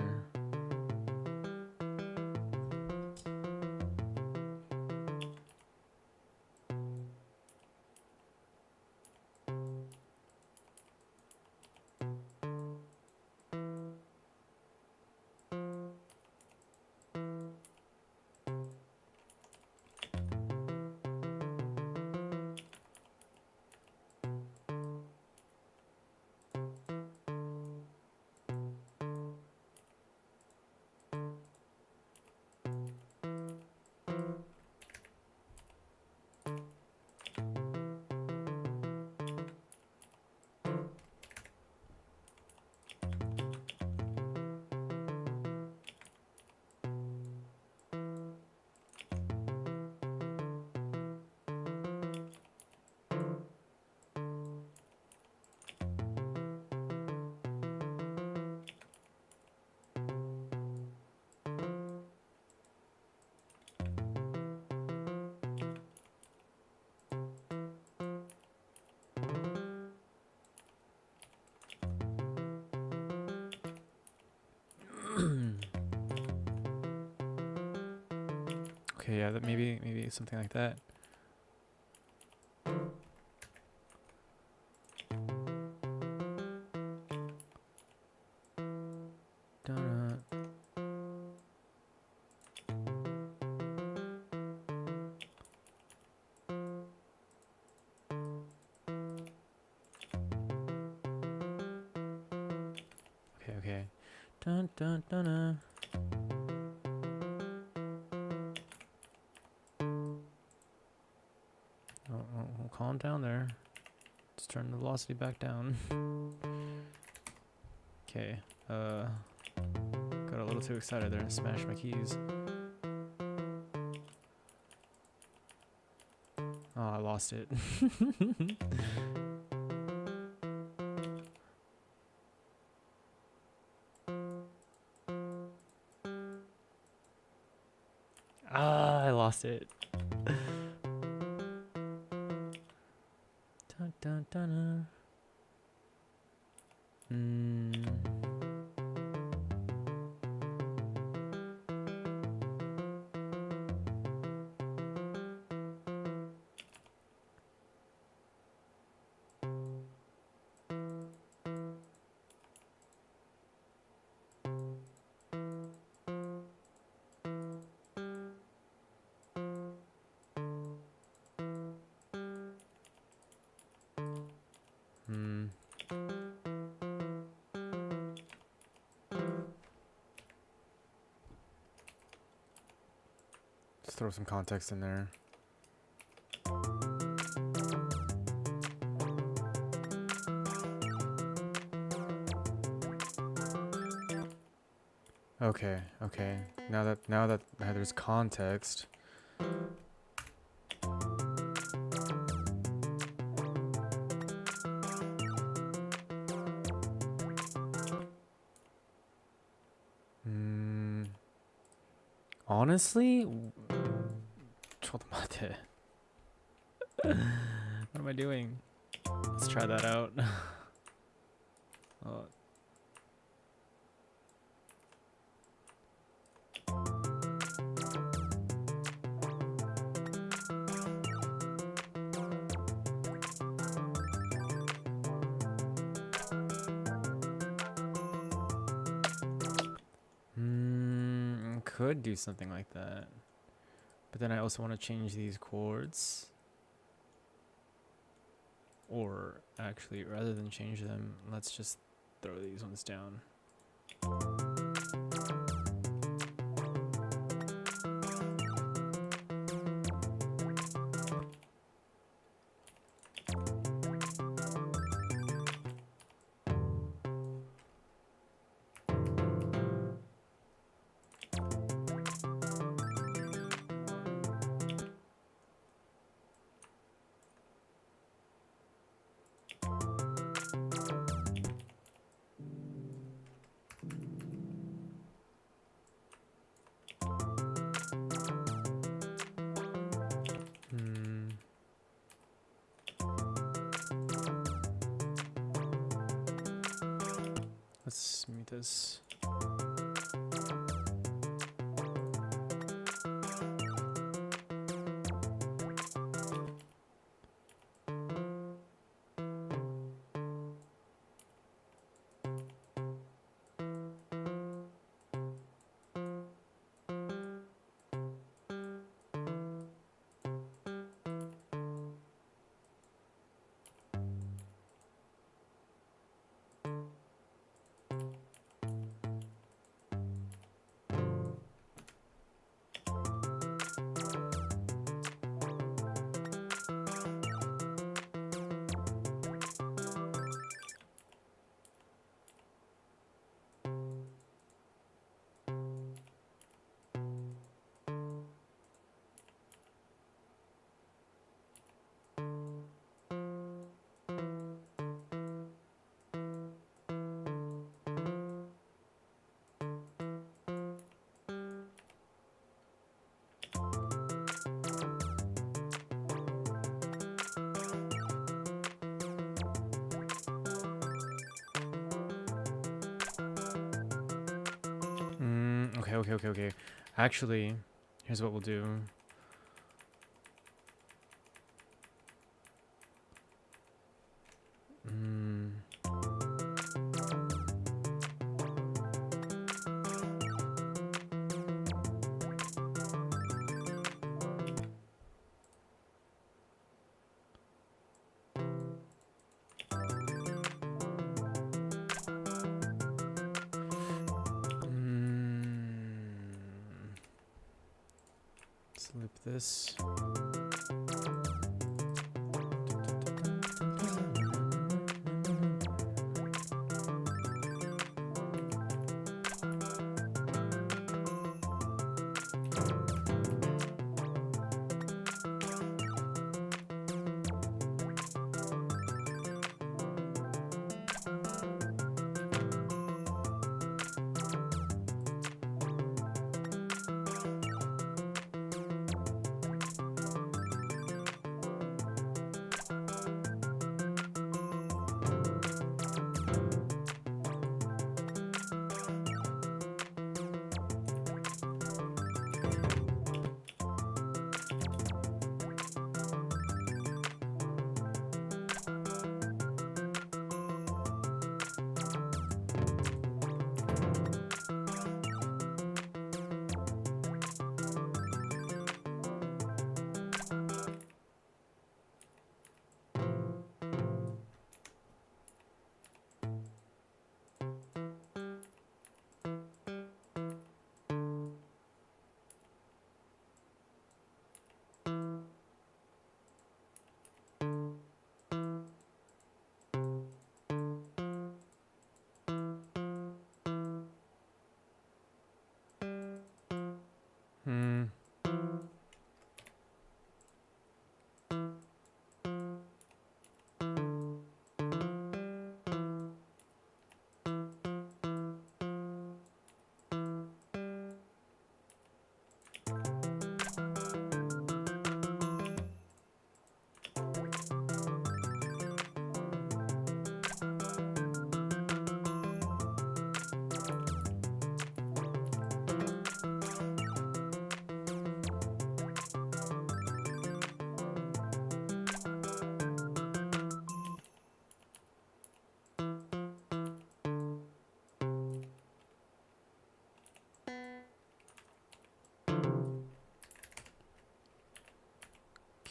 Okay, yeah, that maybe something like that. Dun-dun. Okay. Dun dun dun dun. Oh, calm down there. Let's turn the velocity back down. Okay. Got a little too excited there and smashed my keys. Oh, I lost it. I lost it. Dun, dun, dun, Let's throw some context in there. Okay. Now that there's context. Honestly, what am I doing? Let's try that out. Oh. Could do something like that, but then I also want to change these chords. Or actually, rather than change them, let's just throw these ones down. Let's mute this. Okay. Actually, here's what we'll do. Slip this.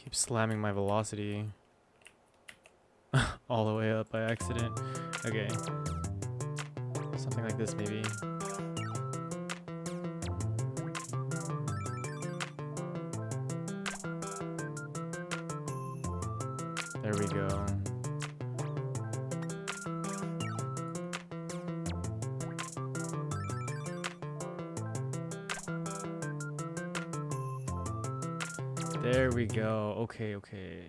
Keep slamming my velocity. all the way up by accident. Okay. Something like this maybe. There we go. There we go. Okay, okay.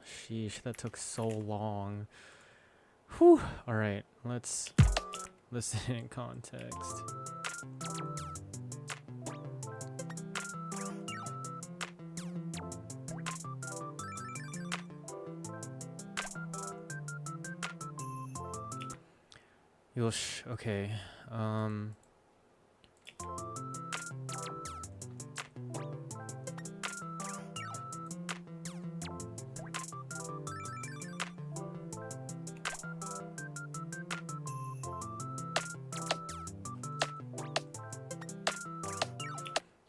Sheesh, that took so long. Whew. All right, let's listen in context. Yosh, okay.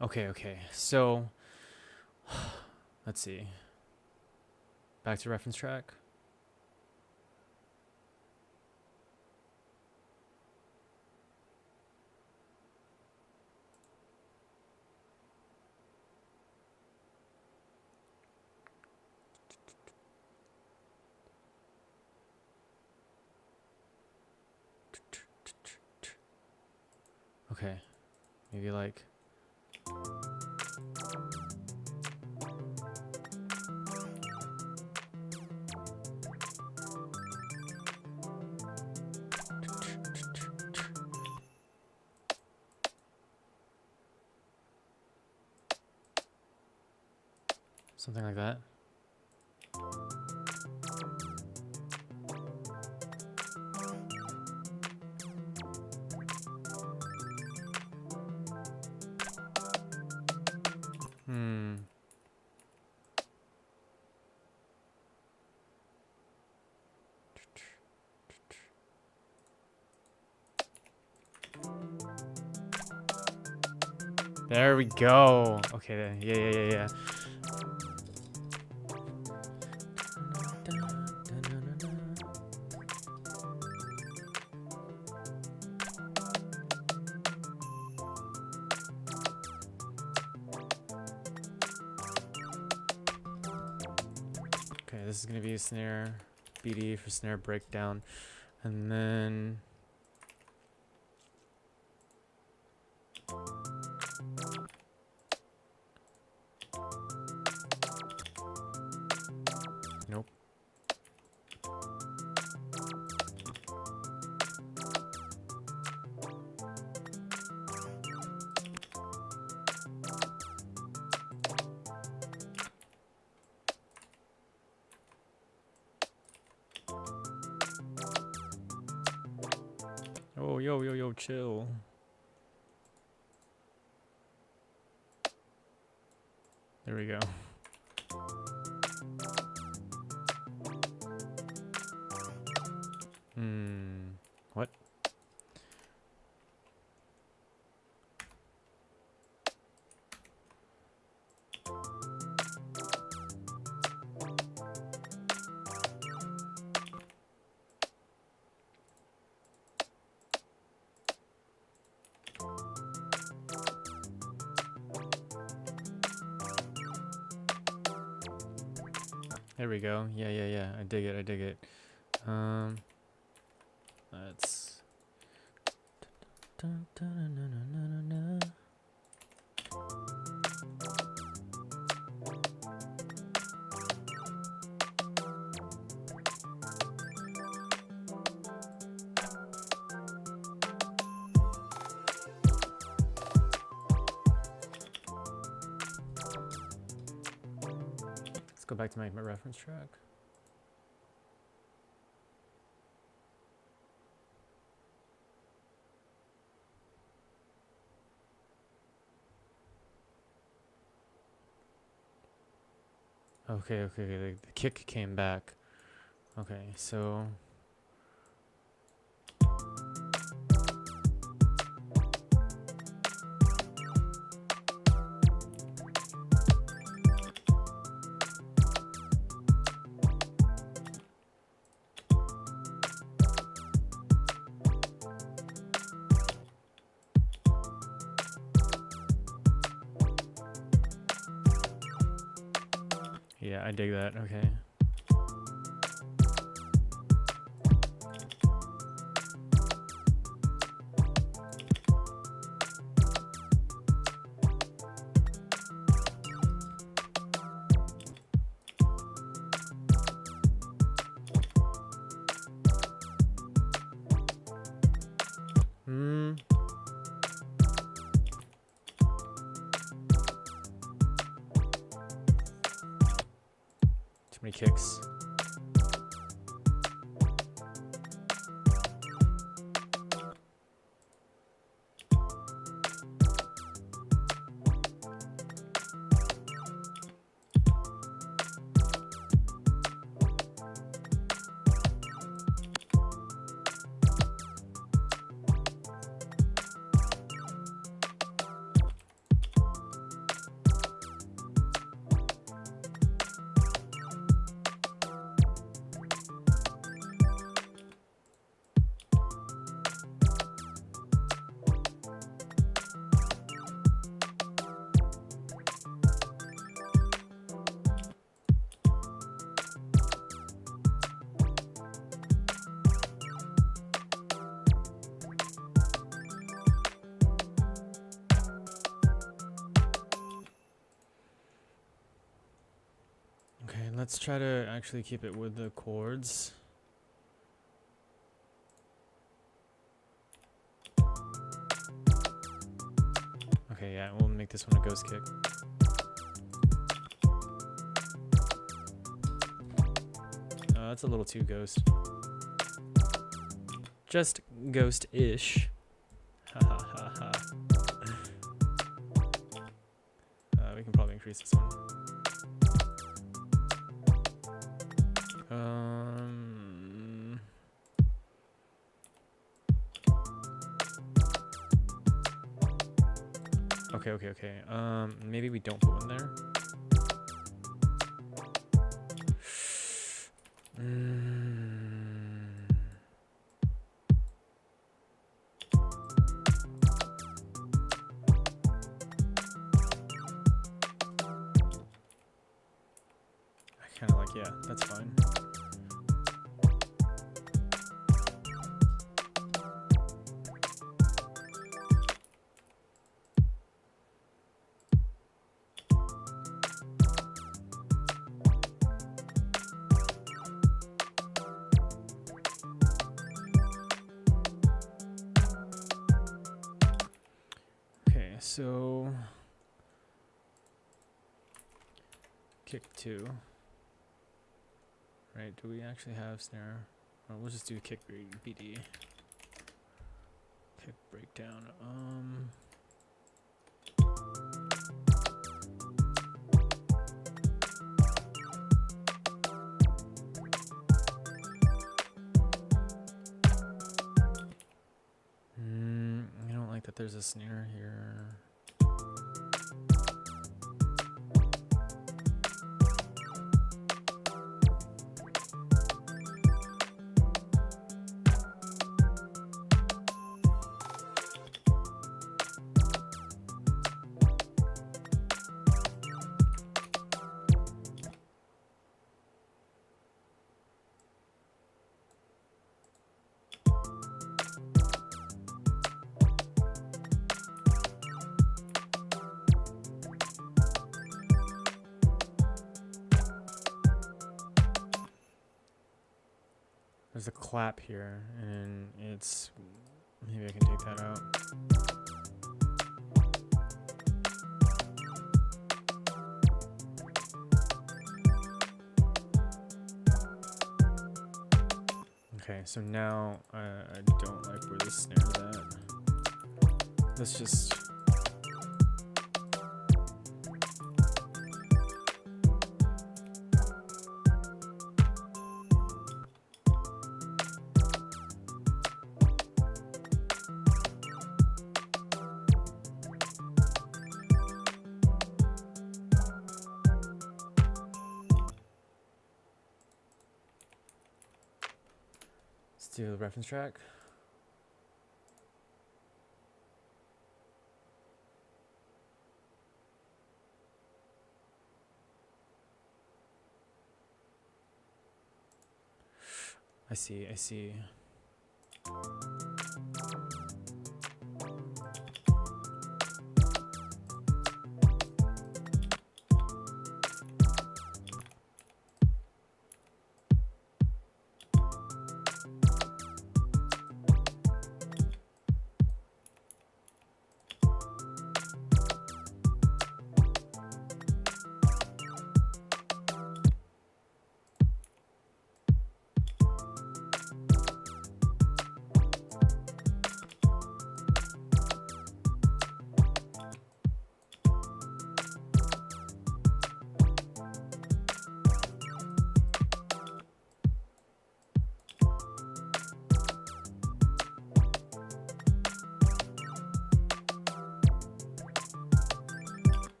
Okay, okay. So, let's see. Back to reference track. Okay, maybe like something like that. There we go. Okay, then. Yeah. Okay, this is gonna be a snare, BD for snare breakdown, and then nope. Oh, yo, chill. There we go. What? There we go. Yeah. I dig it. Let's go back to my reference track. Okay, the kick came back. Okay, so yeah, I dig that. Okay. Hmm. Too many kicks. Okay, let's try to actually keep it with the chords. Okay, yeah, we'll make this one a ghost kick. That's a little too ghost. Just ghost-ish. Ha ha ha ha. We can probably increase this one. Okay. Maybe we don't put one there. I kind of like, yeah, that's fine. So kick 2, right? Do we actually have snare? Or we'll just do kick BD. Kick breakdown. I don't like that there's a snare here. There's a clap here, and it's, maybe I can take that out. Okay, so now I don't like where this snare is at. Let's just... do the reference track. I see, I see.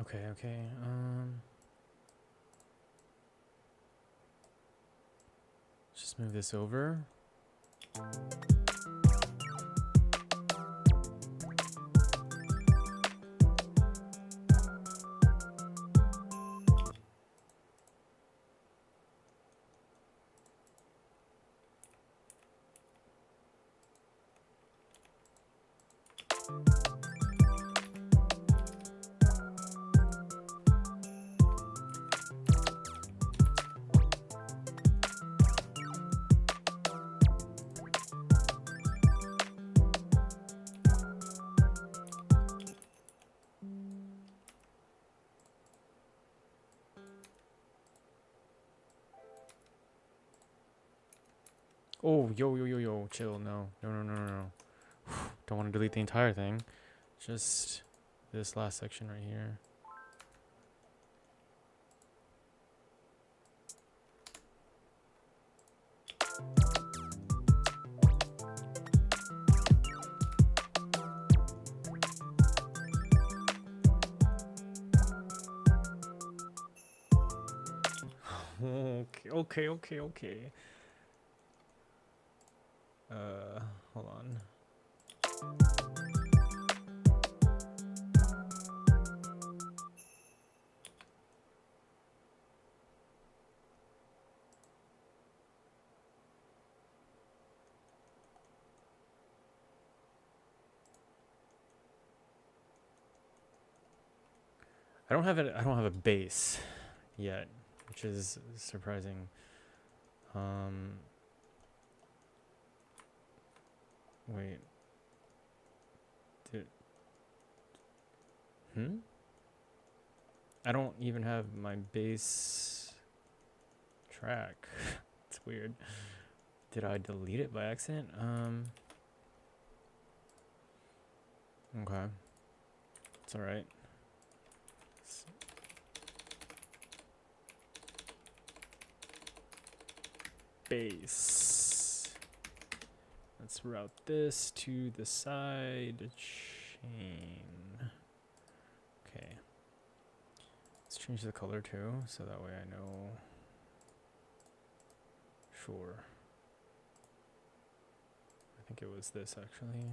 Okay, okay. Just move this over. Oh, yo, chill. No. Don't want to delete the entire thing. Just this last section right here. Okay. Hold on. I don't have a bass yet, which is surprising. Wait. I don't even have my bass track. It's weird. Did I delete it by accident? Okay. It's alright. Bass. Let's route this to the side chain. Okay. Let's change the color too, so that way I know. Sure. I think it was this actually.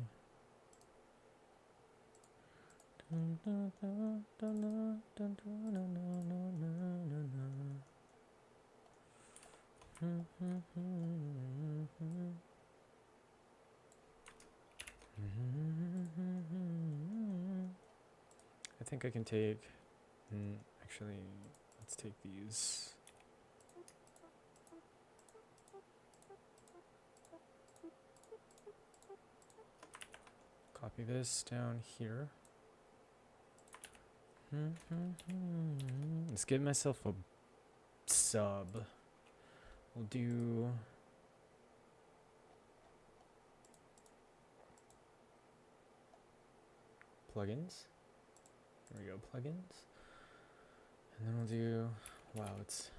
I think I can take, actually, let's take these. Copy this down here. Let's give myself a sub. We'll do plugins. There we go, plugins. And then we'll do, wow, it's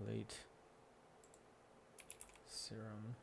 late. Serum.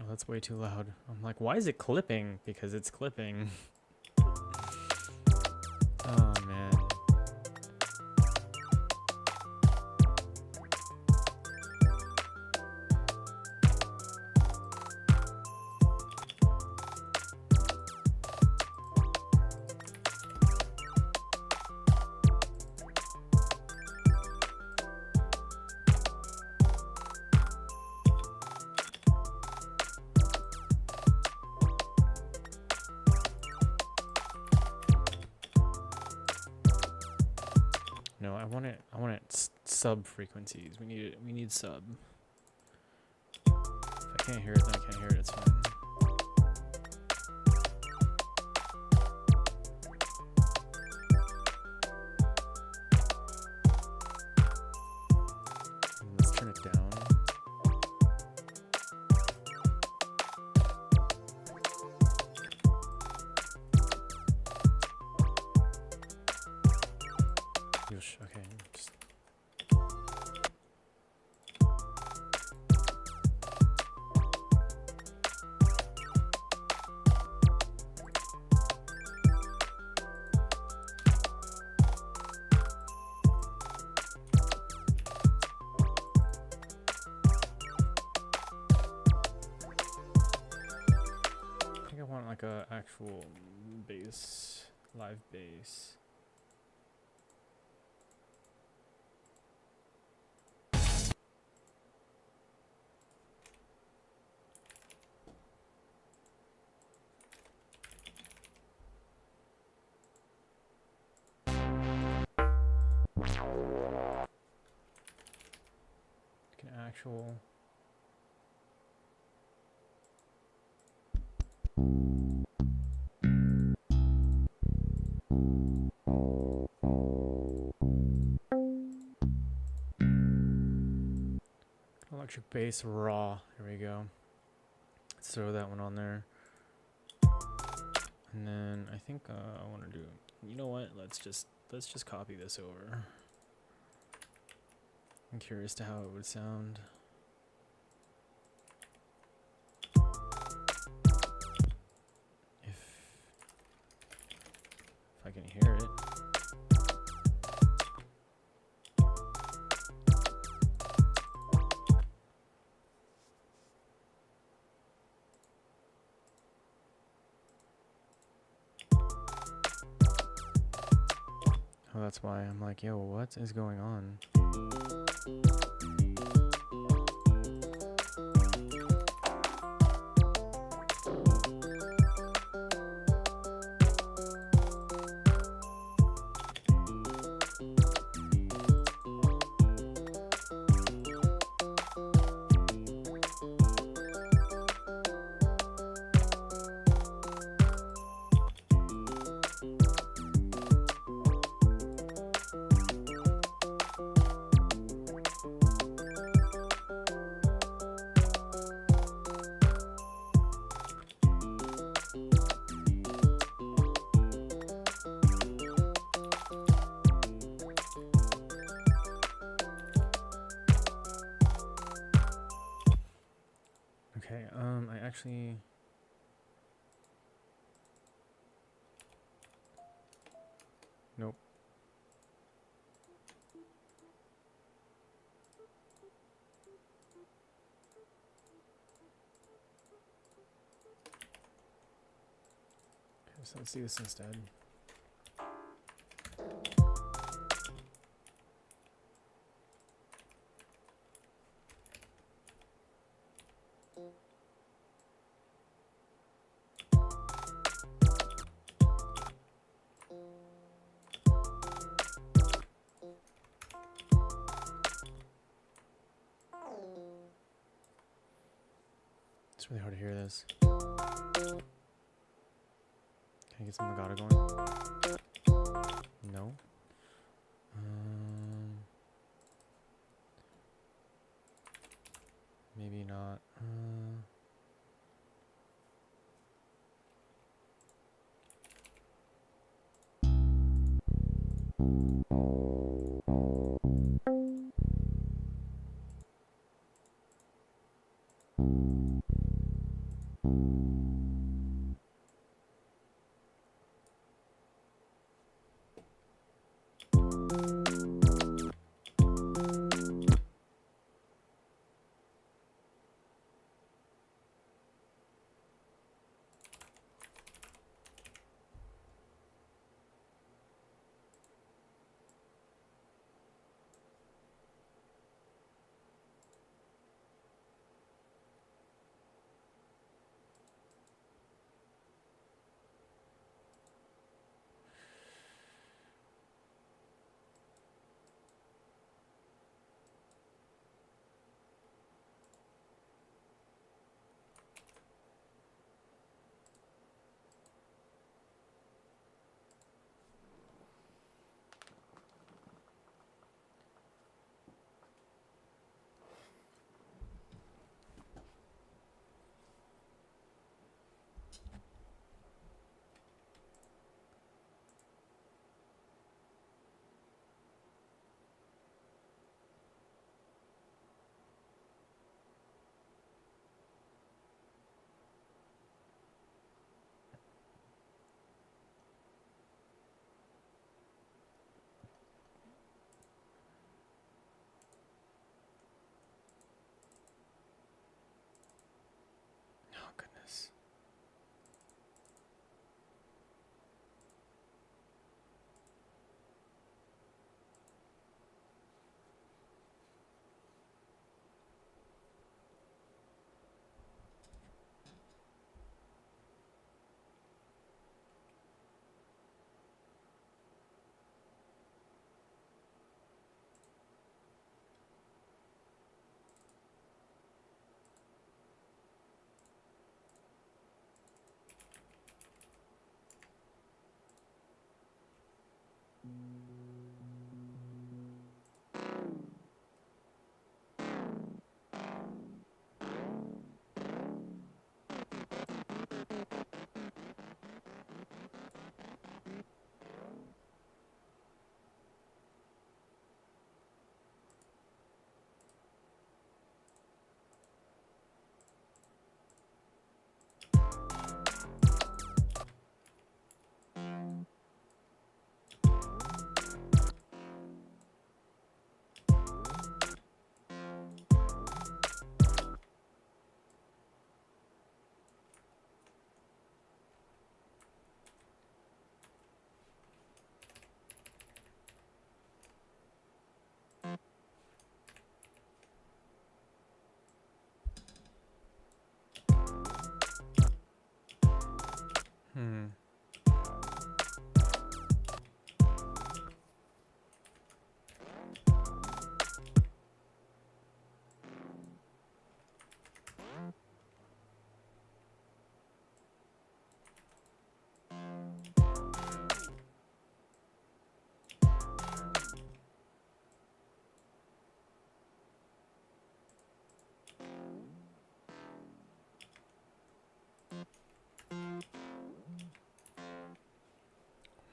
That's way too loud. I'm like, why is it clipping? Because it's clipping. Oh man. No, I want it sub frequencies. We need sub. If I can't hear it, then I can't hear it, it's fine. Let's turn it down. Okay, just I think I want like a actual bass, live bass. Actual electric bass raw. Here we go. Let's throw that one on there. And then I think I want to do, you know what? Let's just copy this over. I'm curious to how it would sound. If I can hear it. Oh, that's why I'm like, yo, what is going on? actually... Nope. Okay, so let's do this instead. It's really hard to hear this. Can I get some legato going? No. Maybe not. Oh, goodness.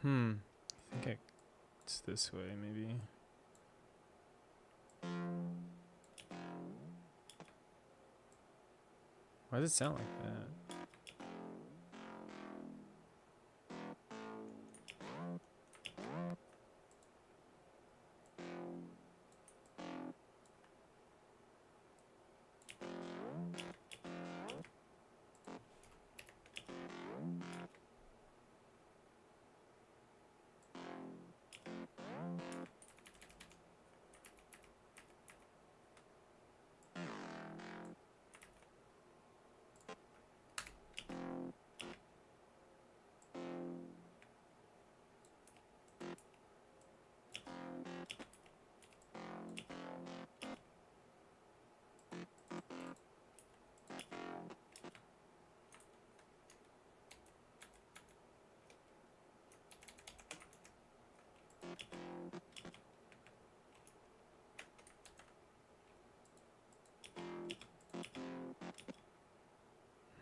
Hmm. I think it's this way, maybe. Why does it sound like that?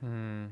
Hmm.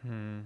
Hmm.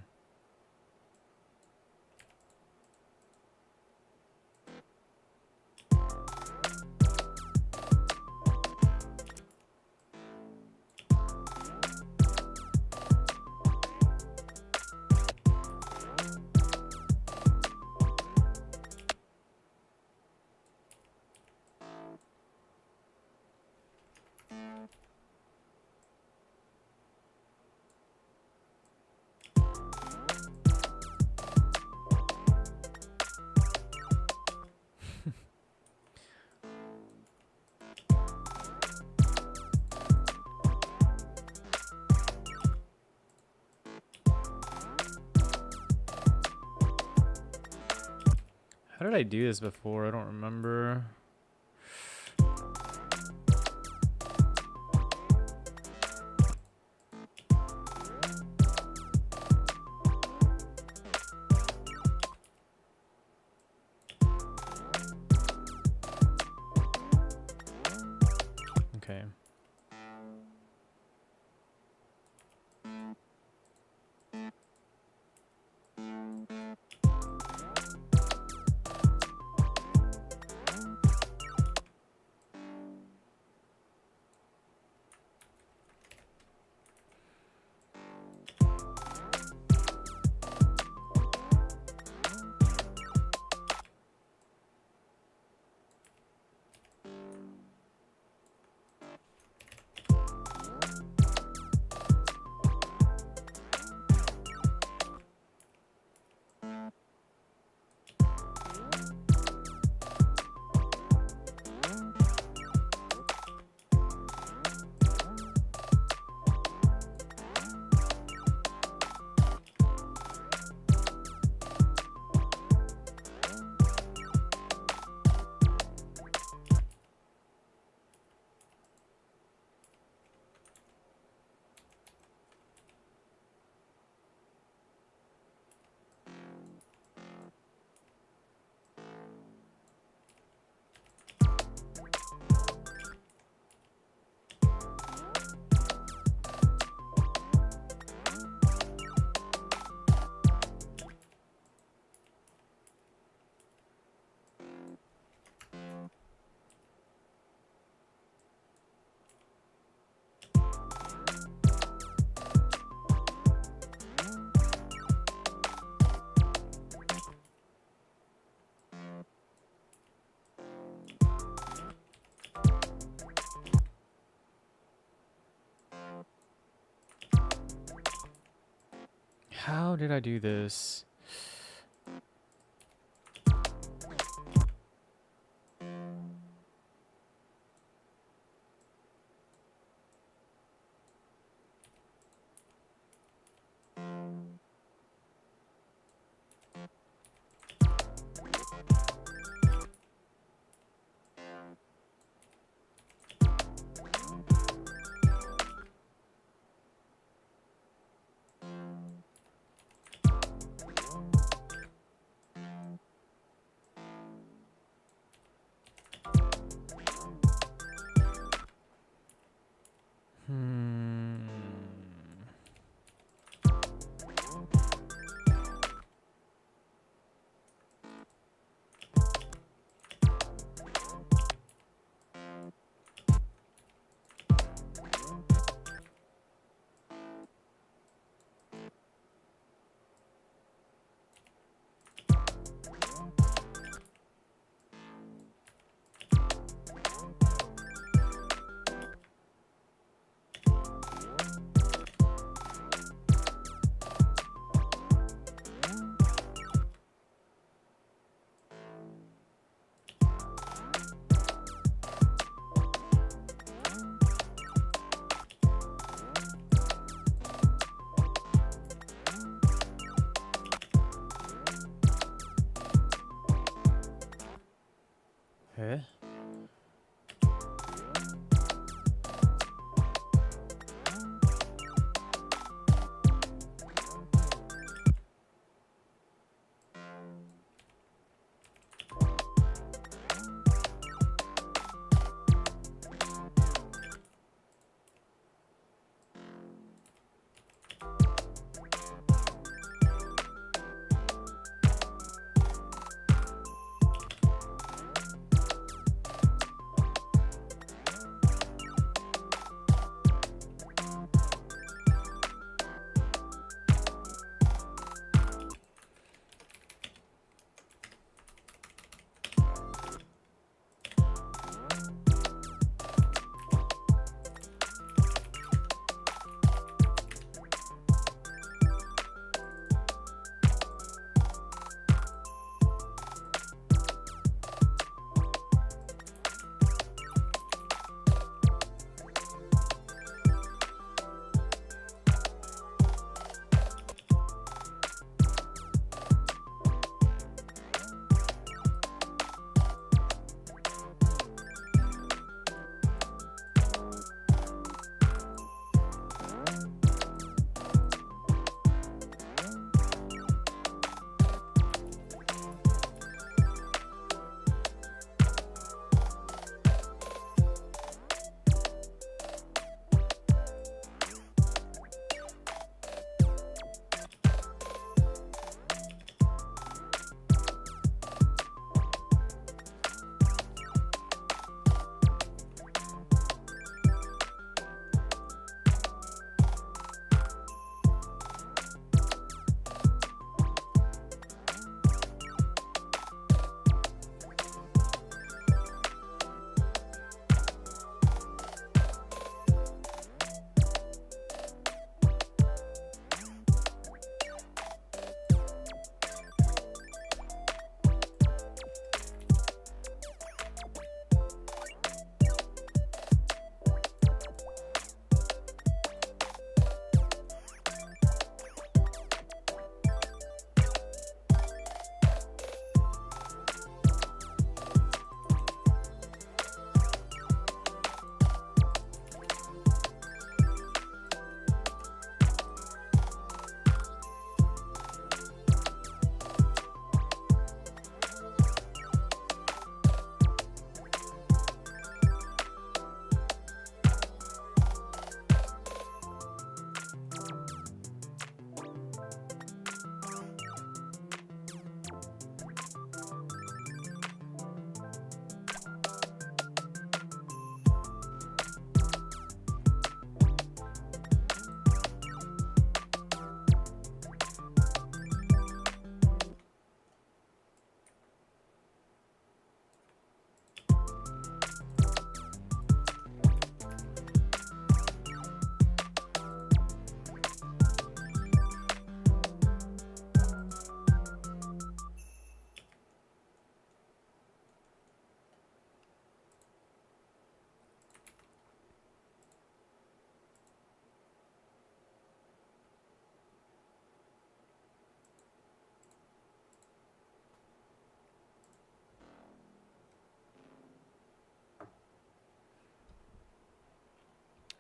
How did I do this before? I don't remember. Okay. How did I do this? Hmm. Huh?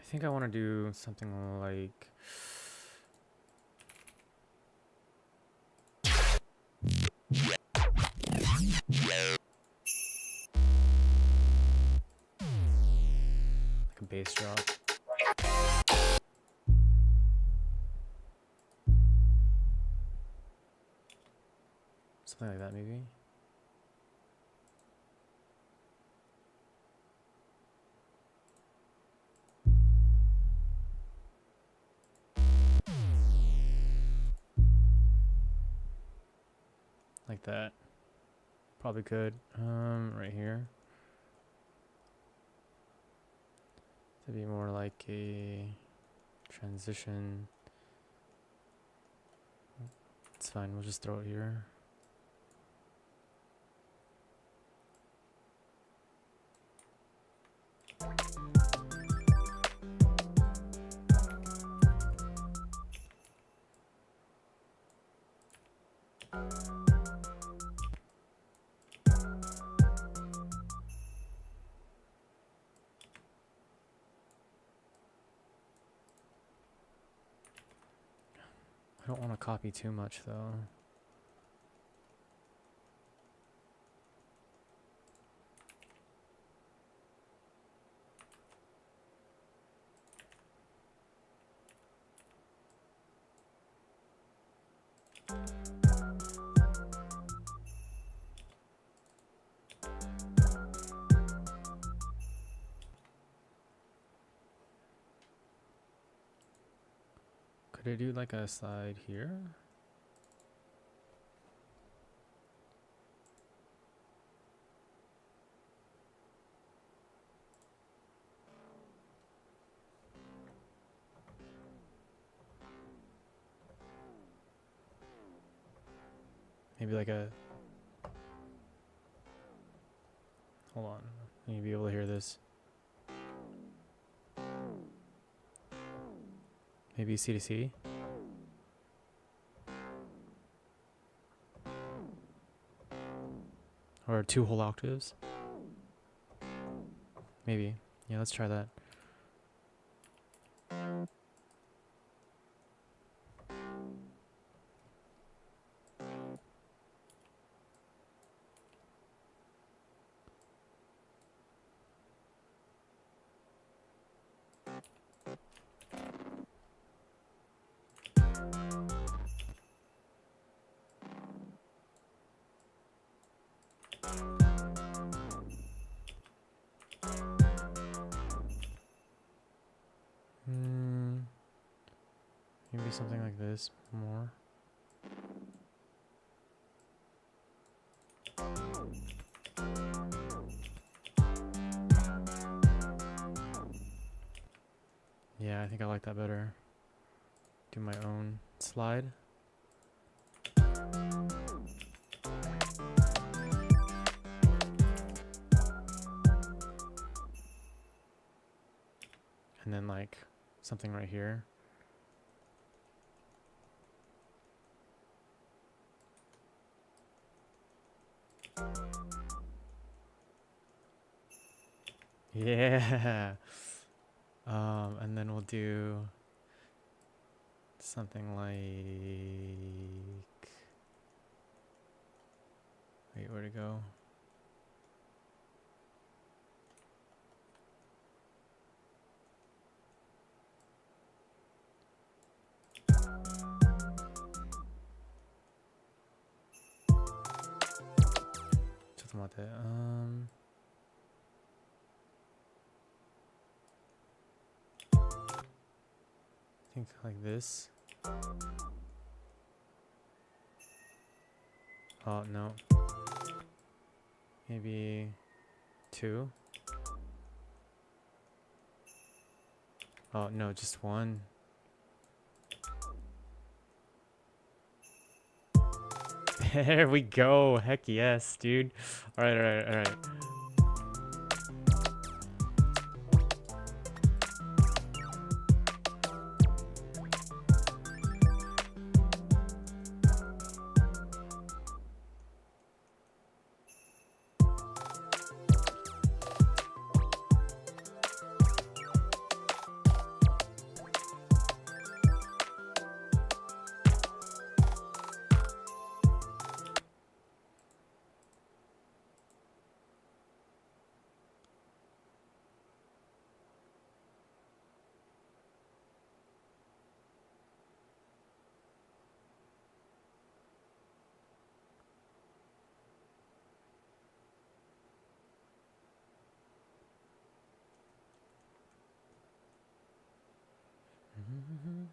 I think I want to do something like a bass drop. Something like that, maybe. Like that. Probably could. Right here. To be more like a transition. It's fine, we'll just throw it here. I don't want to copy too much though. Could I do like a slide here? Maybe like a... Hold on. You be able to hear this. Maybe C to C. Or 2 whole octaves. Maybe. Yeah, let's try that. Maybe something like this more. Yeah, I think I like that better. Do my own slide. And then like something right here. Yeah. And then we'll do something like... Wait, where'd it go? I think like this. Oh, no. Maybe 2. Oh, no, just 1. There we go. Heck yes, dude. Alright, alright, alright.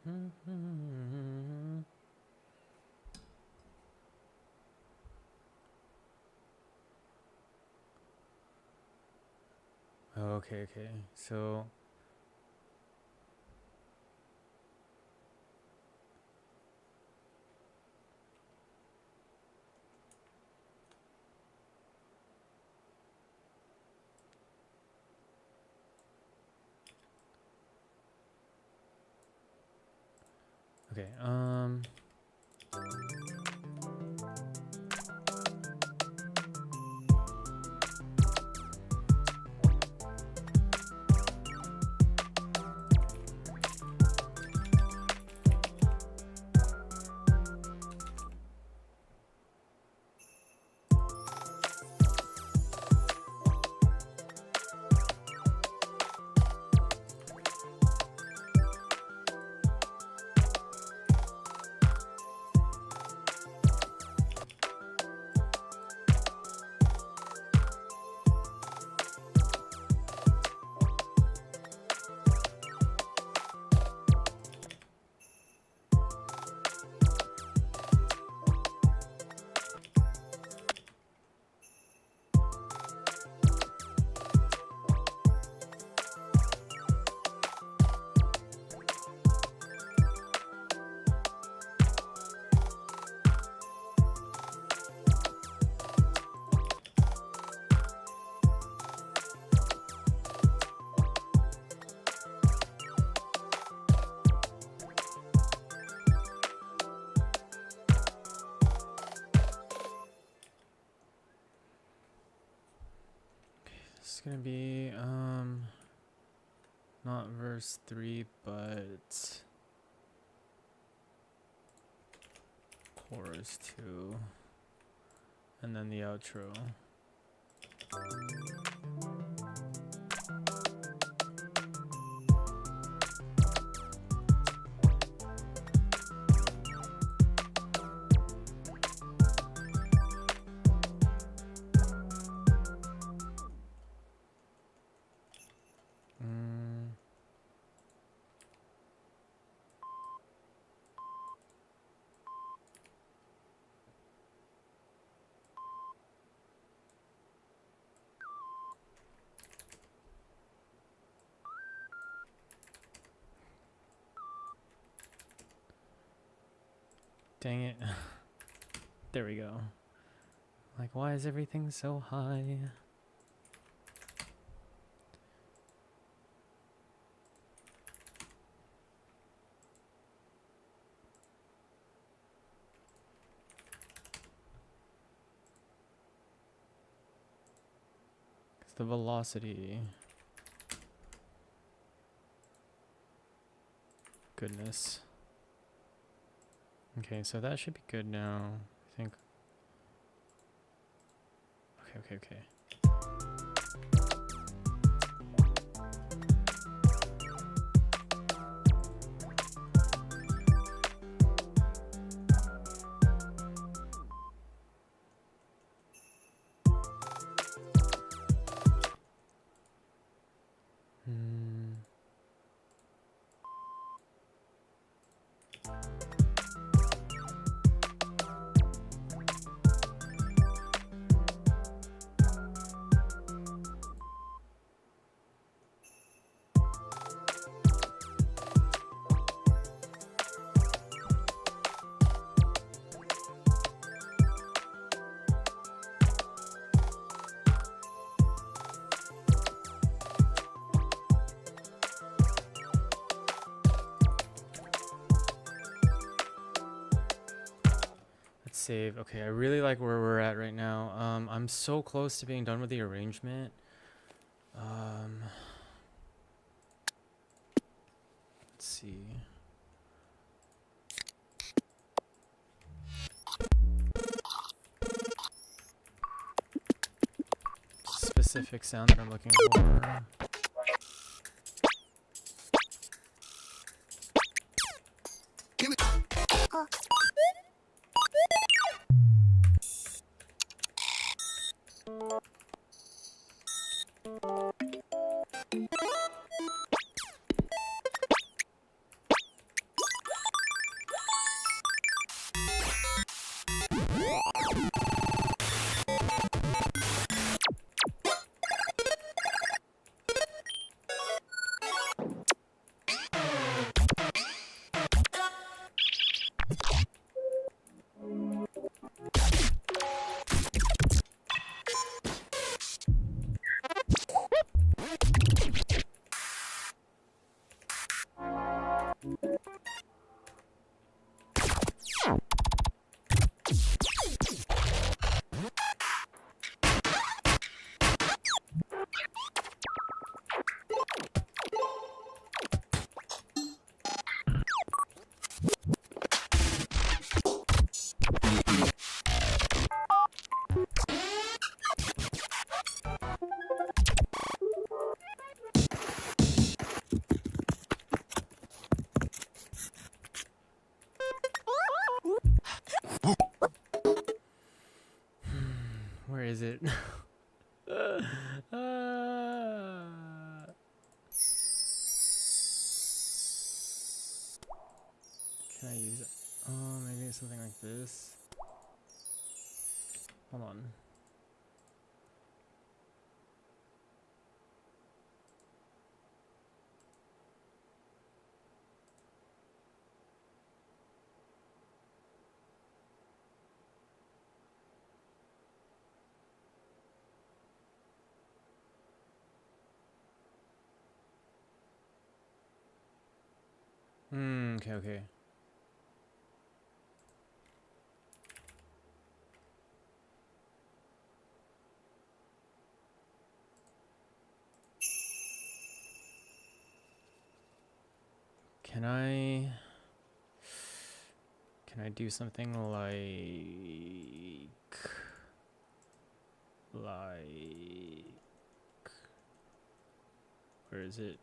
Okay, okay. So okay, it's gonna be not verse 3, but chorus 2, and then the outro. Dang it. There we go. Like, why is everything so high? It's the velocity. Goodness. Okay, so that should be good now, I think. Okay, okay, okay. Save. Okay, I really like where we're at right now. I'm so close to being done with the arrangement. Let's see. Specific sound that I'm looking for. it. Can I use it? Oh, maybe it's something like this. Hold on. Okay, okay. Can I do something like where is it?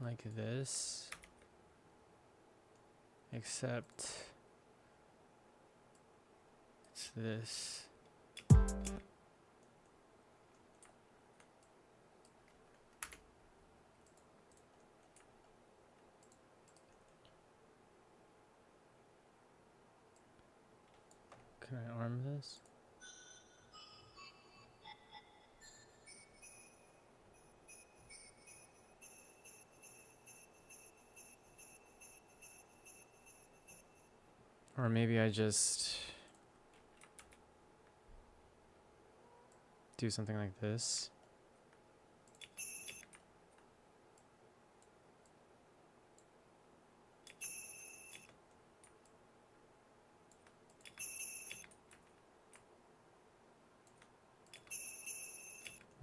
Like this, except it's this. Can I arm this? Or maybe I just do something like this.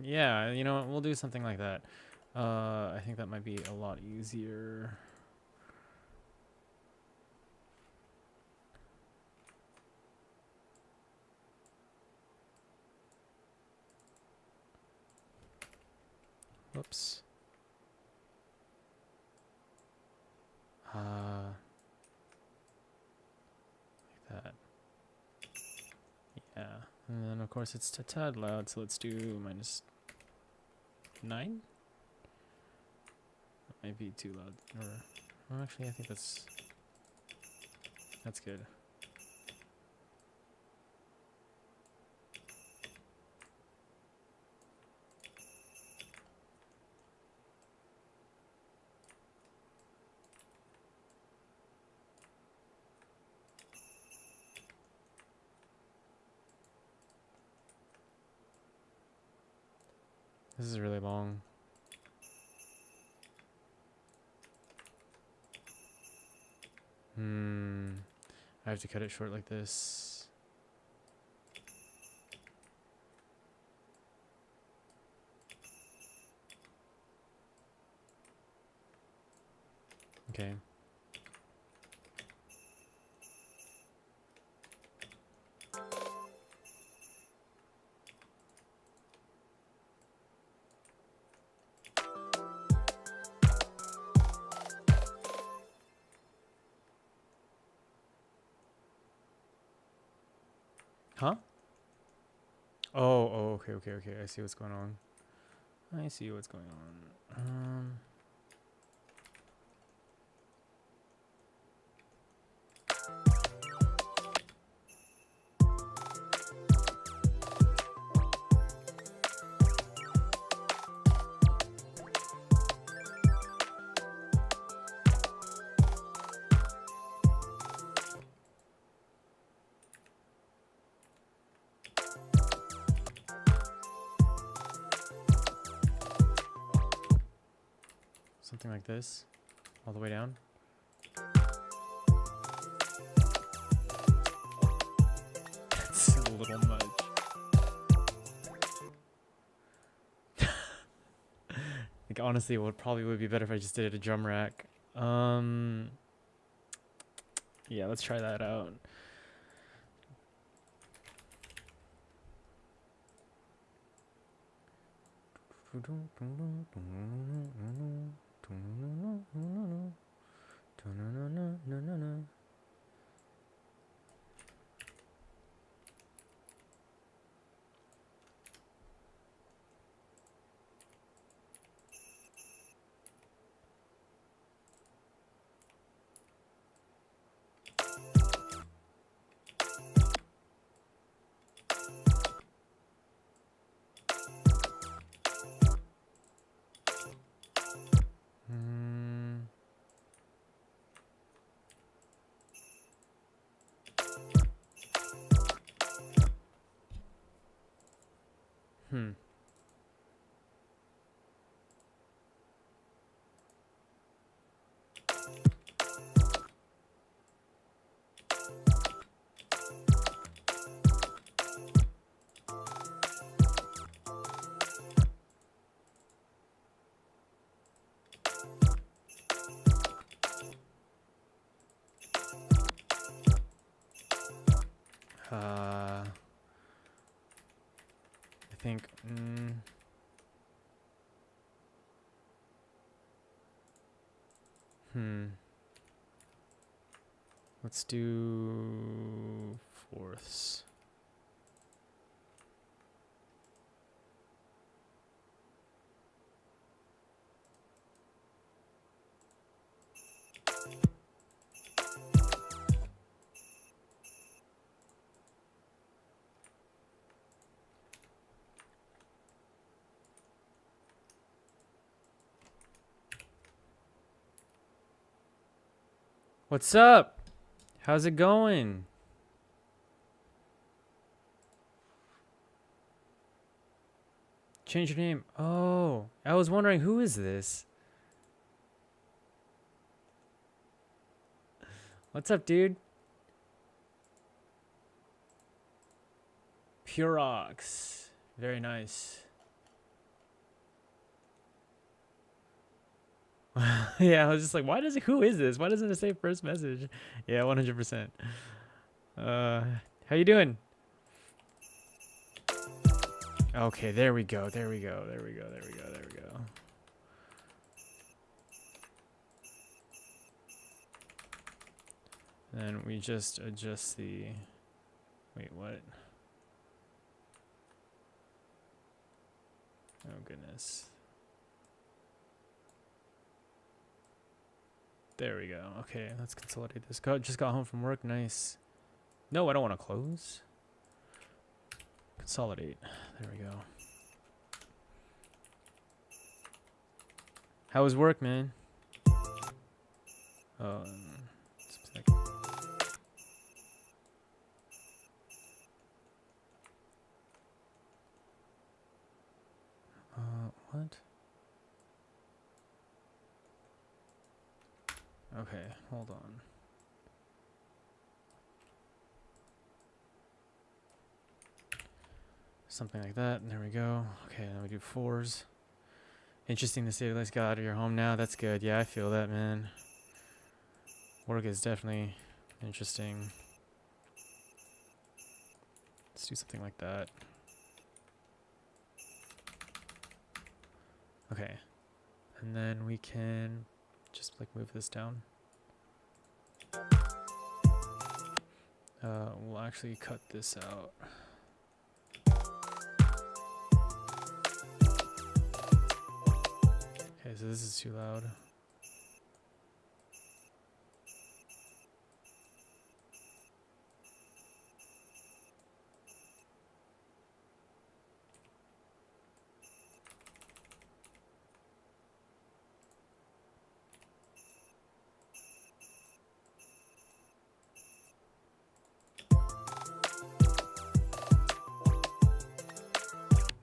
Yeah, you know what? We'll do something like that. I think that might be a lot easier. Whoops. Like that. Yeah. And then of course it's a tad loud, so let's do -9. That might be too loud. Or well, actually I think that's good. This is really long. I have to cut it short like this. Okay. Huh? Oh, okay, okay, okay. I see what's going on. I see what's going on. Something like this, all the way down. That's a little much. Like honestly, it would be better if I just did a drum rack. Yeah, let's try that out. Hmm. I think. Let's do fourths. What's up? How's it going? Change your name. Oh, I was wondering, who is this? What's up, dude? Purox. Very nice. Yeah, I was just like, who is this? Why doesn't it say first message? Yeah, 100%. How you doing? Okay, there we go. There we go. There we go. There we go. There we go. Then we just adjust the... Wait, what? Oh, goodness. There we go. Okay, let's consolidate this. Just got home from work. Nice. No, I don't want to close. Consolidate. There we go. How was work, man? What? Okay, hold on. Something like that, and there we go. Okay, then we do fours. Interesting to see. Let's get out of your home now. That's good. Yeah, I feel that, man. Work is definitely interesting. Let's do something like that. Okay. And then we can just like move this down. We'll actually cut this out. Okay, so this is too loud.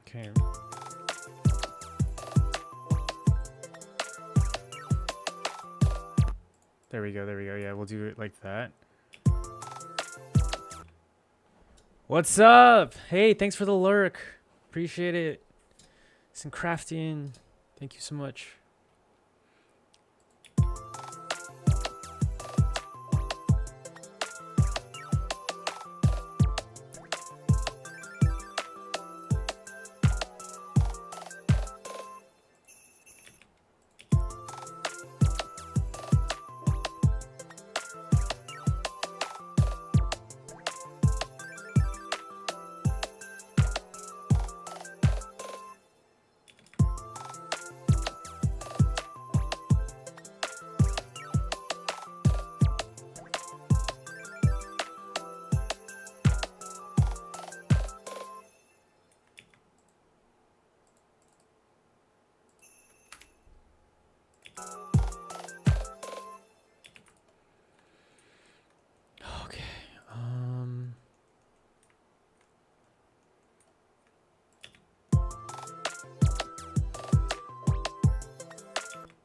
Okay. There we go, there we go. Yeah, we'll do it like that. What's up? Hey, thanks for the lurk. Appreciate it. Some crafting. Thank you so much.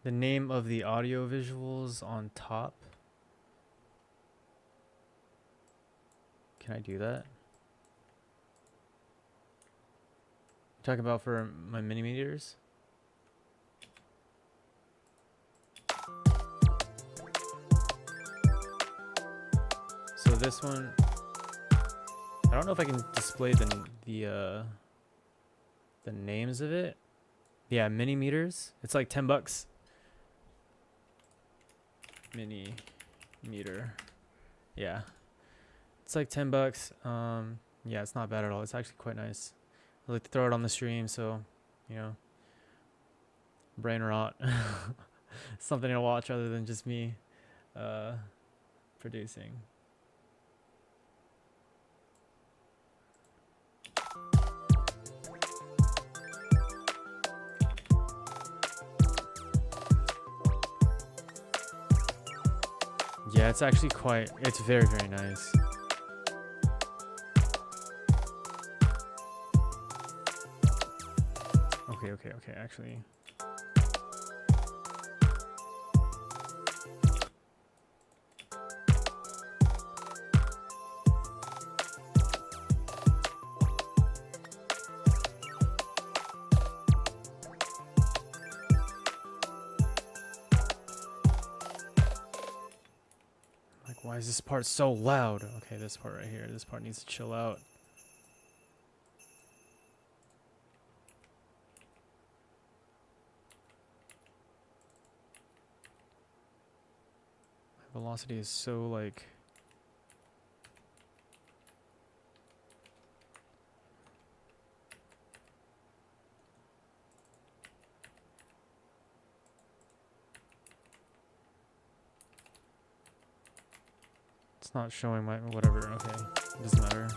the name of the audio visuals on top. Can I do that? Talking about for my mini meters. So this one, I don't know if I can display the names of it. Yeah, mini meters. It's like $10. Mini meter. Yeah. It's like $10. Yeah, it's not bad at all. It's actually quite nice. I like to throw it on the stream, so you know, brain rot. Something to watch other than just me producing. Yeah, it's actually it's very, very nice. Okay, actually. Like, why is this part so loud? Okay, this part right here. This part needs to chill out. Velocity is so like it's not showing my whatever. Okay, doesn't matter.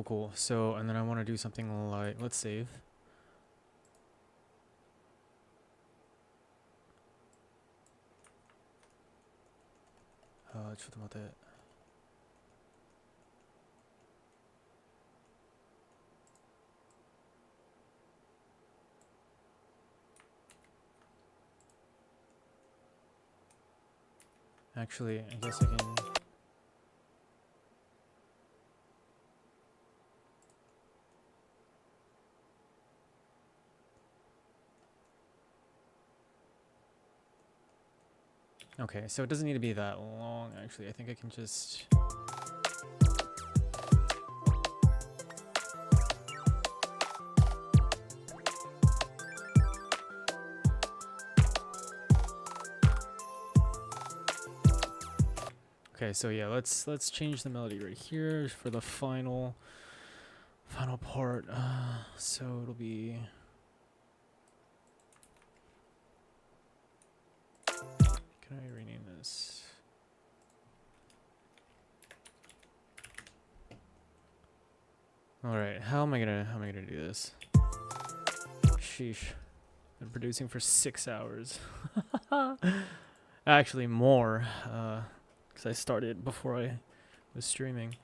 Cool. So, and then I want to do something like, let's save.ちょっと待って. Actually, I guess I can. Okay, so it doesn't need to be that long, actually. I think I can just... Okay, so yeah, let's change the melody right here for the final part. So it'll be... Can I rename this? All right, how am I gonna do this? Sheesh, been producing for 6 hours. Actually, more, because I started before I was streaming.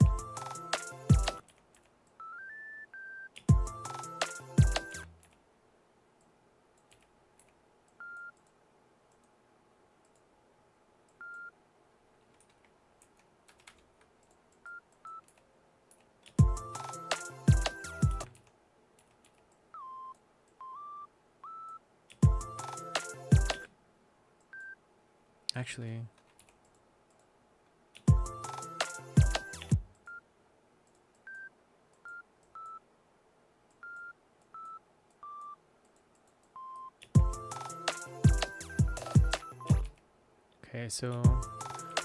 Actually, okay, so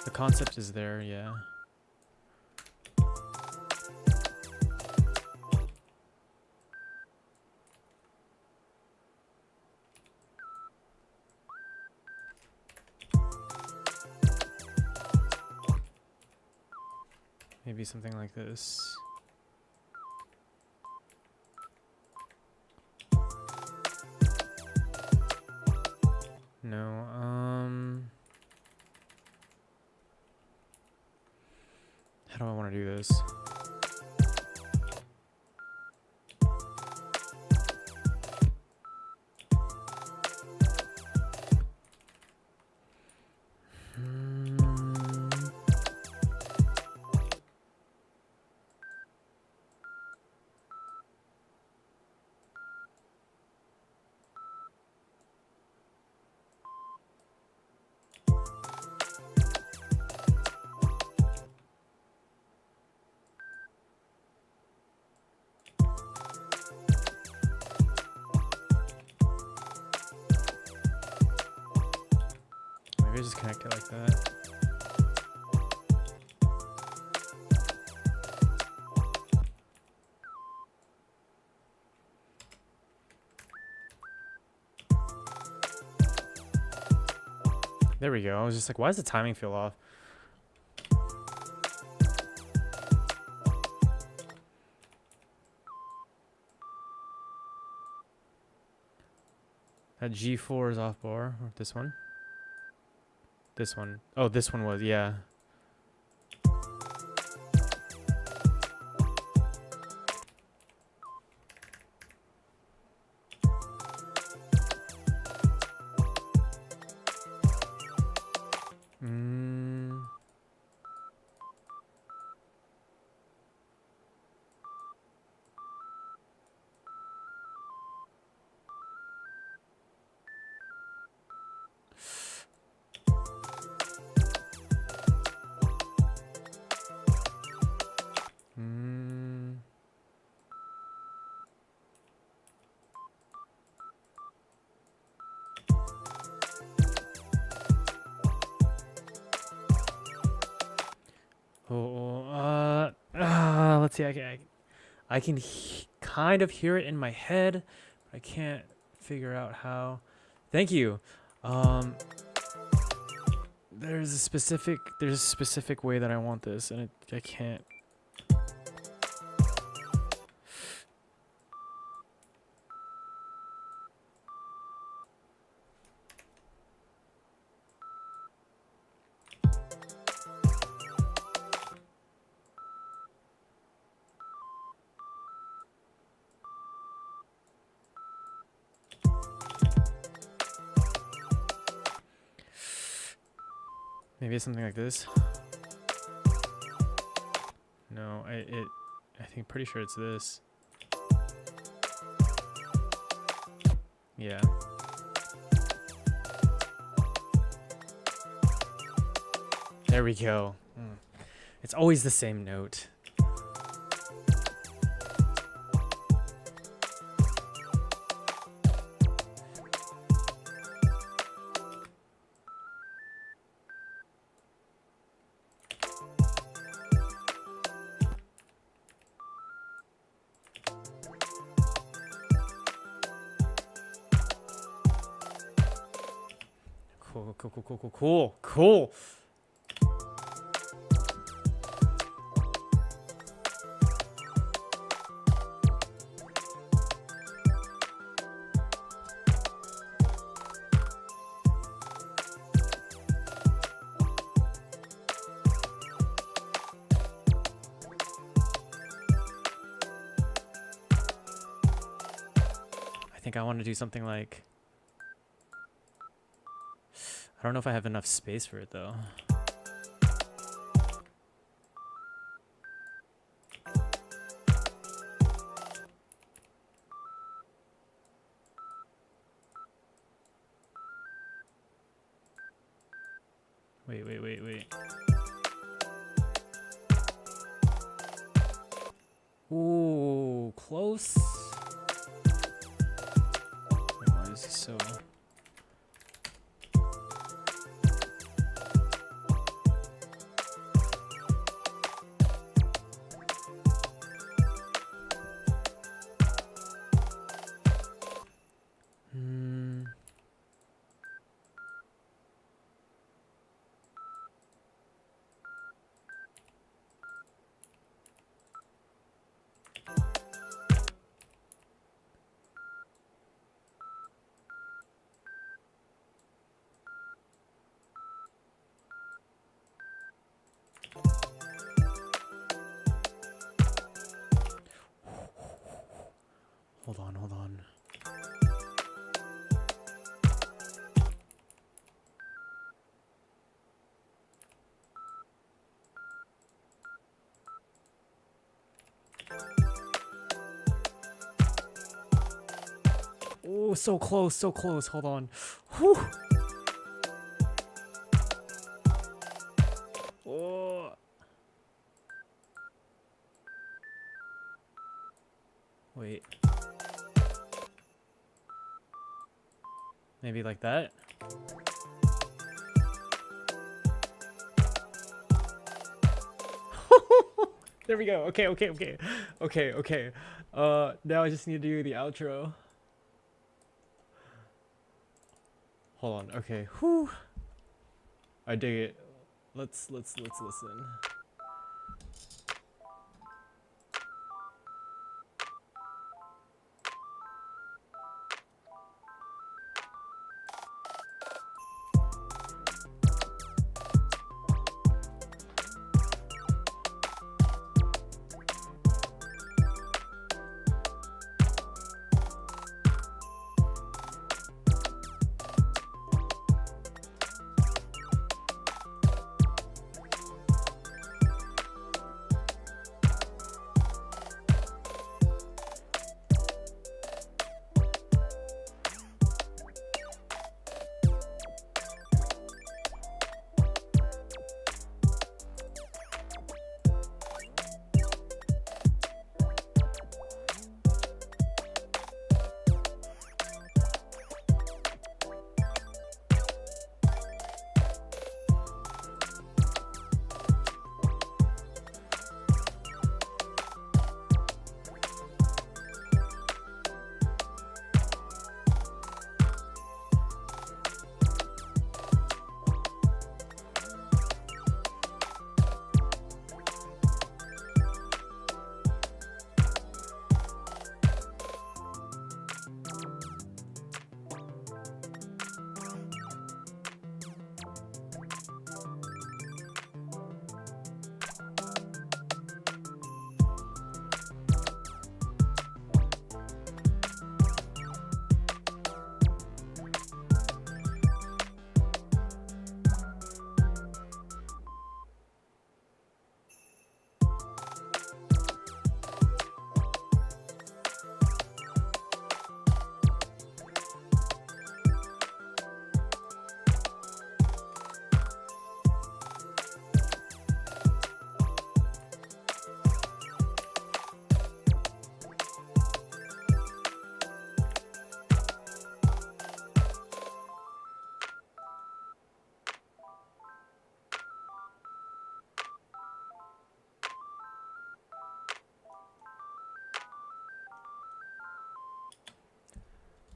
the concept is there, yeah. Maybe something like this. No, do this. Maybe just connect it like that. There we go. I was just like, why does the timing feel off? That G4 is off bar. Or this one. This one. Oh, this one was, yeah. Let's see. I can kind of hear it in my head, but I can't figure out how. Thank you. There's a specific way that I want this, and I can't. Maybe it's something like this. No, I think pretty sure it's this. Yeah. There we go. It's always the same note. Cool. I think I want to do something like, I don't know if I have enough space for it though. Wait. Ooh, close. Why is this so... Oh, so close, so close. Hold on. Whew. Oh. Wait. Maybe like that? There we go. Okay, okay, okay. Okay, okay. Now I just need to do the outro. Hold on. Okay. Whew. I dig it. Let's listen.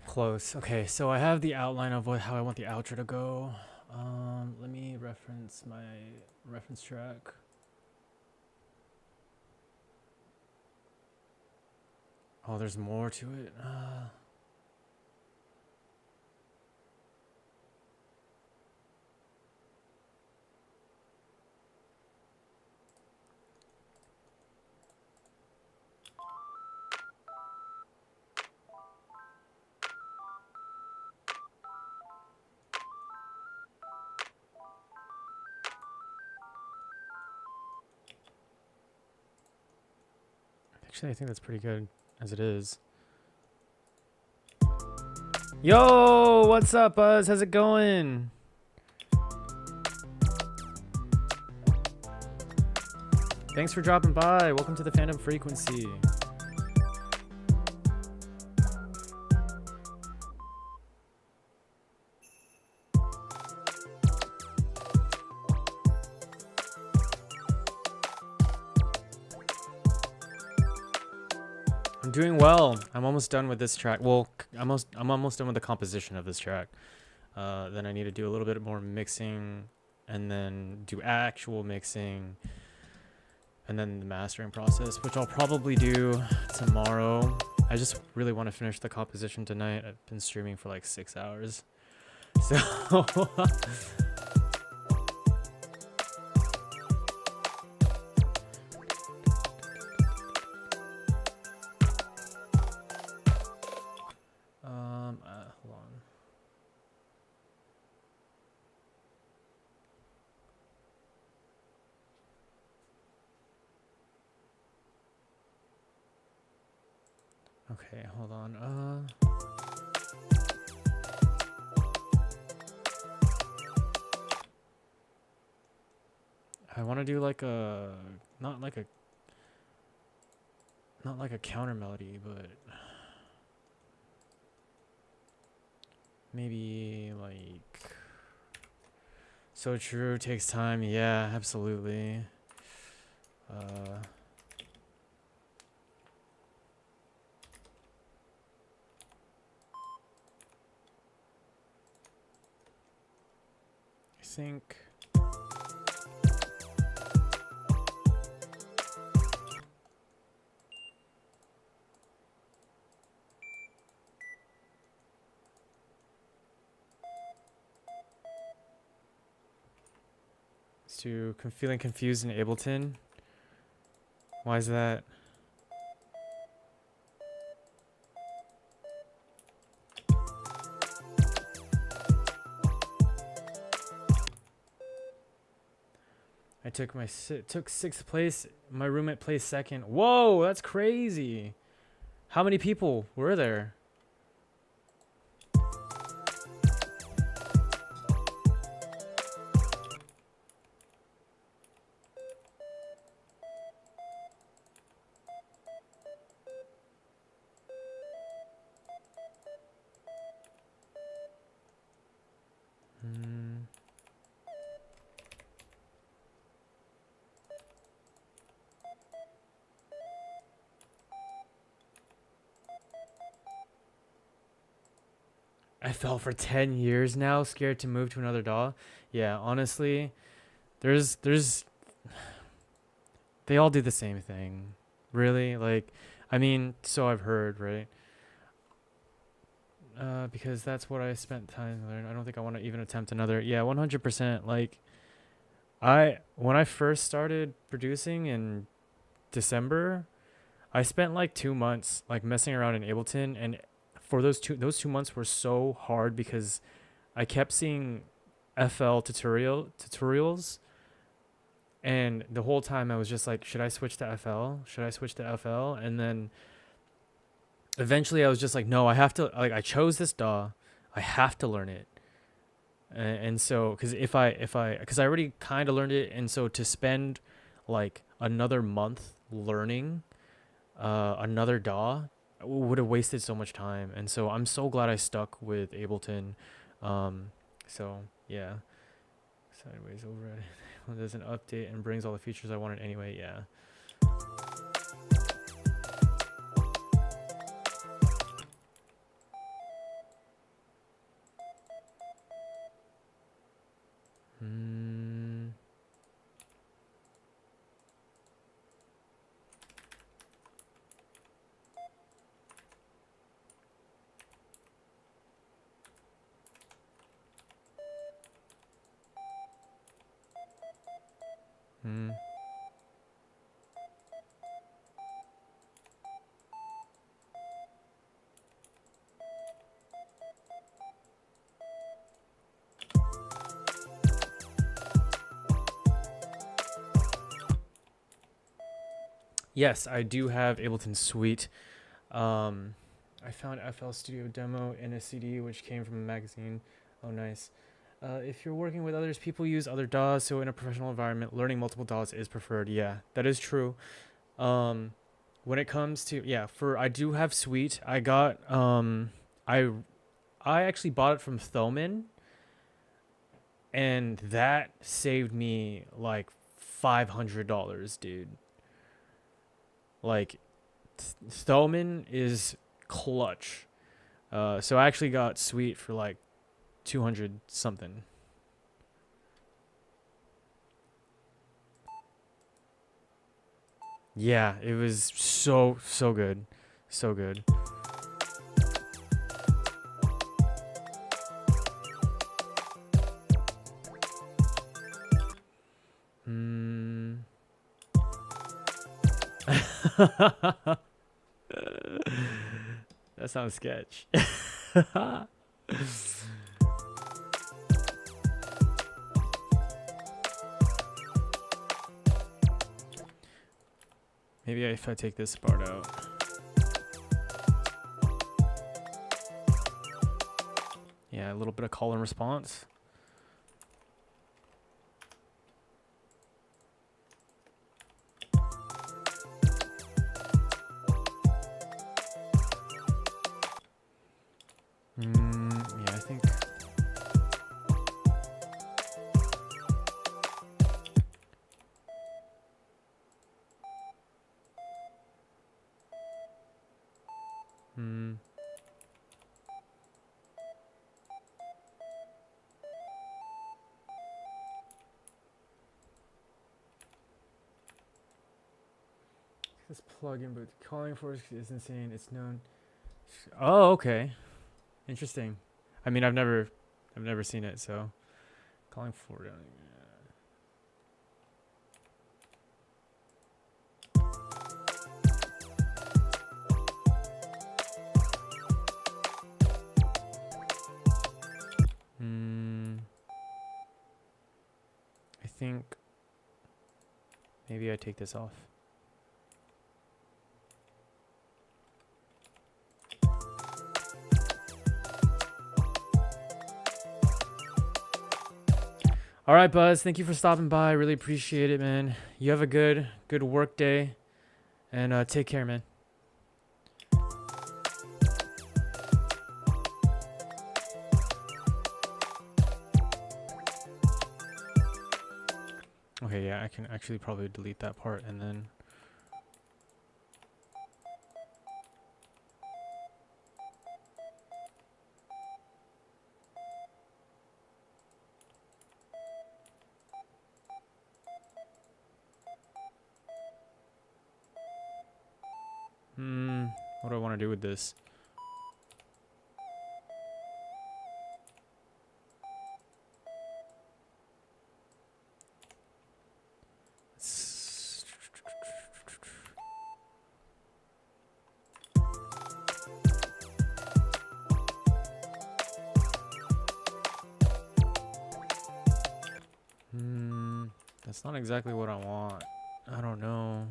Close. Okay, so I have the outline of how I want the outro to go. Let me reference my reference track. Oh, there's more to it. Actually, I think that's pretty good as it is. Yo, what's up, Buzz? How's it going? Thanks for dropping by. Welcome to the Fandom Frequency. I'm doing well. I'm almost done with this track. Well, I'm almost done with the composition of this track. Then I need to do a little bit more mixing, and then do actual mixing, and then the mastering process, which I'll probably do tomorrow. I just really want to finish the composition tonight. I've been streaming for like 6 hours, so hold on. Okay, hold on. I want to do like a not like a not like a counter melody, but maybe like so true takes time. Yeah, absolutely. I think it's to feeling confused in Ableton. Why is that? I took took 6th place. My roommate placed 2nd. Whoa, that's crazy. How many people were there? I fell for 10 years now, scared to move to another DAW. Yeah, honestly, there's they all do the same thing. Really? Like, I mean, so I've heard, right? Because that's what I spent time learning. I don't think I want to even attempt another. Yeah, 100%. Like, when I first started producing in December, I spent like 2 months like messing around in Ableton, and for those 2 months were so hard because I kept seeing FL tutorials, and the whole time I was just like, should I switch to FL? Should I switch to FL? And then eventually I was just like, no, I have to, like, I chose this DAW, I have to learn it. And so because because I already kind of learned it, and so to spend like another month learning another DAW would have wasted so much time. And so I'm so glad I stuck with Ableton. So yeah, sideways override. Well, there's an update and brings all the features I wanted anyway. Yeah. Yes, I do have Ableton Suite. I found FL Studio demo in a CD which came from a magazine. Oh, nice. If you're working with others, people use other DAWs, so in a professional environment, learning multiple DAWs is preferred. Yeah, that is true. When it comes to, yeah, I do have Suite. I got I actually bought it from Thomann, and that saved me like $500, dude. Like, Thomann is clutch. So I actually got Suite for like 200 something. Yeah, it was so good. So good. That sounds sketch. Maybe if I take this part out. Yeah, a little bit of call and response. This plugin, but calling for it is insane. It's known. Oh, okay. Interesting. I mean, I've never seen it, so calling for it. I think maybe I take this off. All right, Buzz. Thank you for stopping by. Really appreciate it, man. You have a good work day, and take care, man. Okay, yeah, I can actually probably delete that part and then. What do I want to do with this? That's not exactly what I want. I don't know.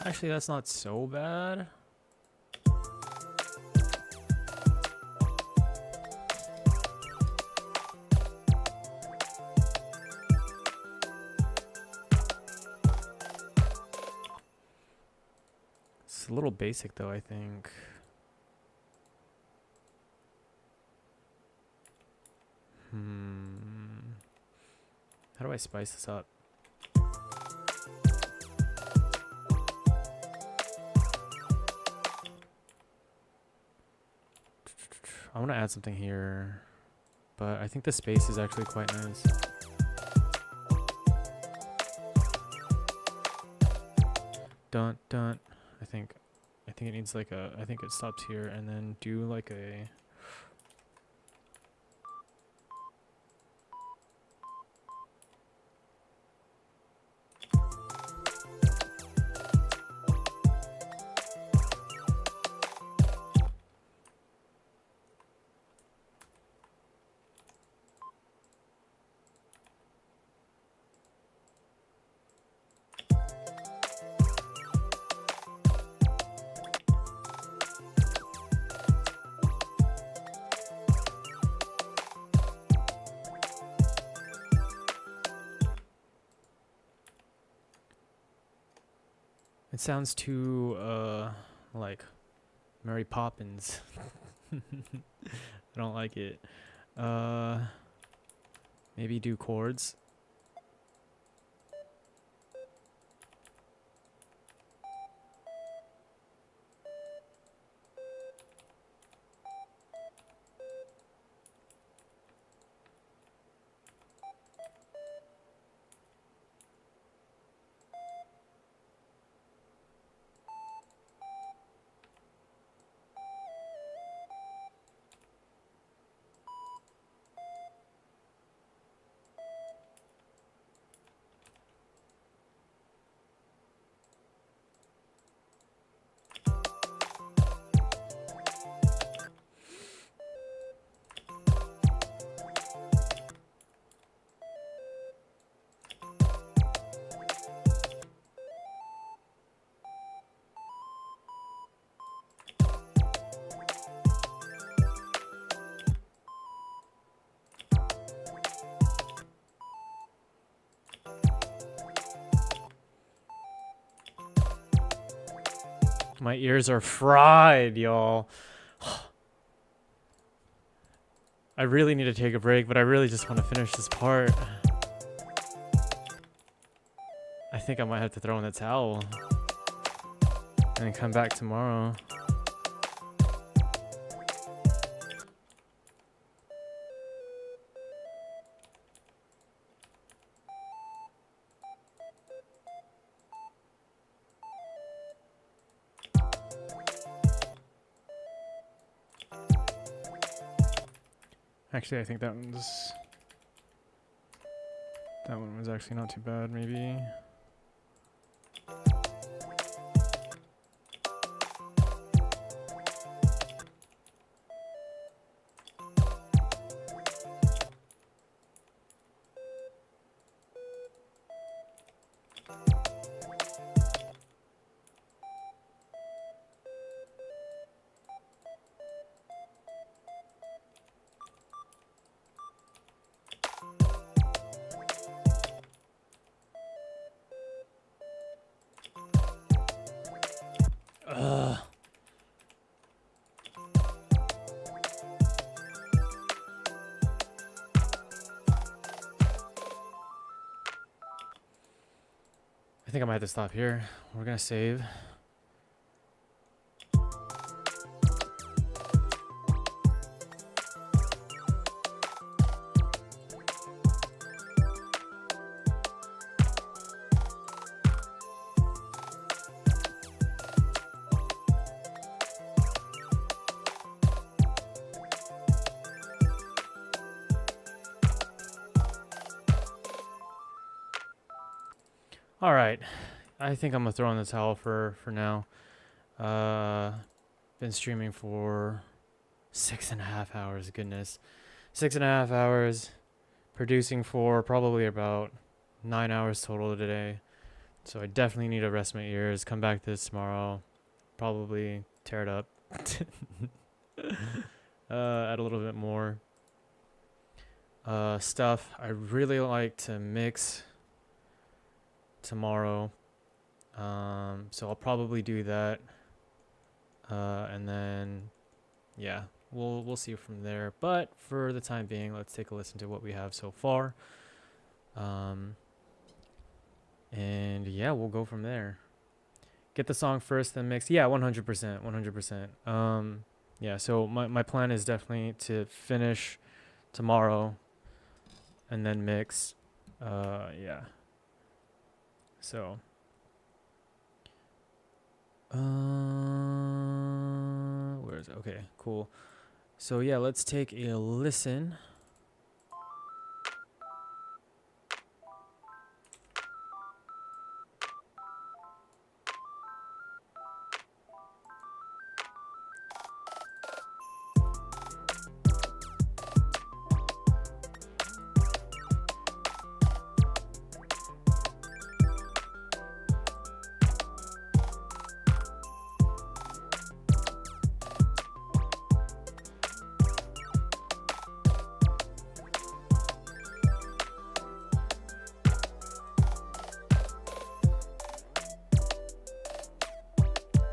Actually, that's not so bad. It's a little basic though, I think. How do I spice this up? I want to add something here, but I think the space is actually quite nice. Dun dun. I think it needs like a. I think it stops here, and then do like a. It sounds too, like Mary Poppins. I don't like it. Maybe do chords. My ears are fried, y'all. I really need to take a break, but I really just want to finish this part. I think I might have to throw in the towel and come back tomorrow. Actually, I think that one was actually not too bad, maybe. Ugh. I think I might have to stop here. We're gonna save. All right, I think I'm gonna throw in the towel for now. Been streaming for 6.5 hours. Goodness, 6.5 hours. Producing for probably about 9 hours total today. So I definitely need to rest my ears. Come back to this tomorrow. Probably tear it up. Add a little bit more stuff. I really like to mix tomorrow, so I'll probably do that, and then yeah, we'll see from there. But for the time being, let's take a listen to what we have so far, and yeah, we'll go from there. Get the song first, then mix. Yeah, 100%. Yeah, so my plan is definitely to finish tomorrow and then mix. Yeah. So, where is it? Okay, cool. So yeah, let's take a listen.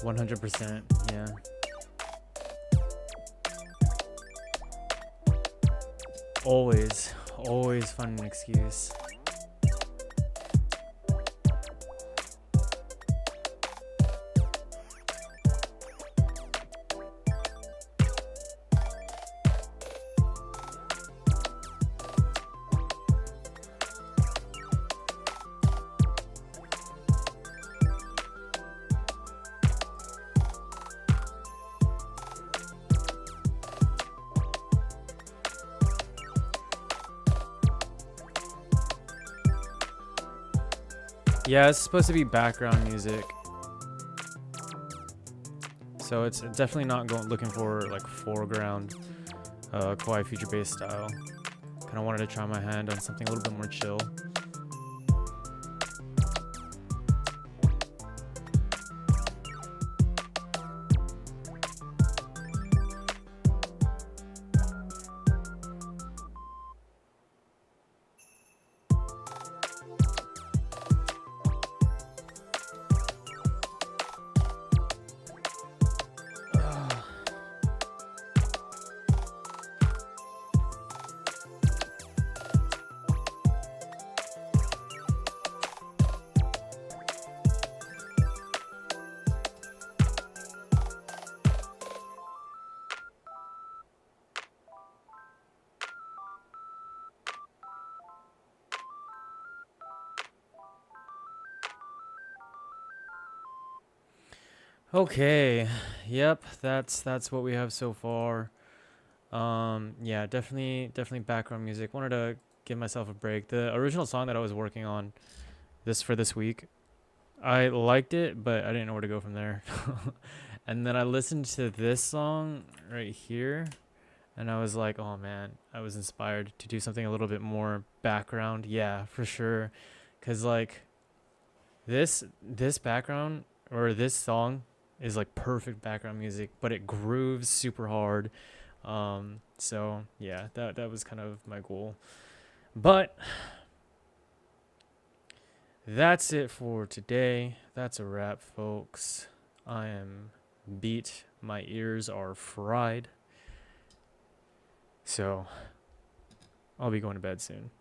One 100%, yeah. Always find an excuse. Yeah, it's supposed to be background music. So it's definitely not looking for like foreground Kawaii future bass style. Kind of wanted to try my hand on something a little bit more chill. Okay, yep, that's what we have so far. Yeah, definitely background music. Wanted to give myself a break. The original song that I was working on this week, I liked it, but I didn't know where to go from there. And then I listened to this song right here, and I was like, oh man, I was inspired to do something a little bit more background. Yeah, for sure. 'Cause like this background or this song is like perfect background music, but it grooves super hard. So yeah, that was kind of my goal. But that's it for today. That's a wrap, folks. I am beat. My ears are fried. So I'll be going to bed soon.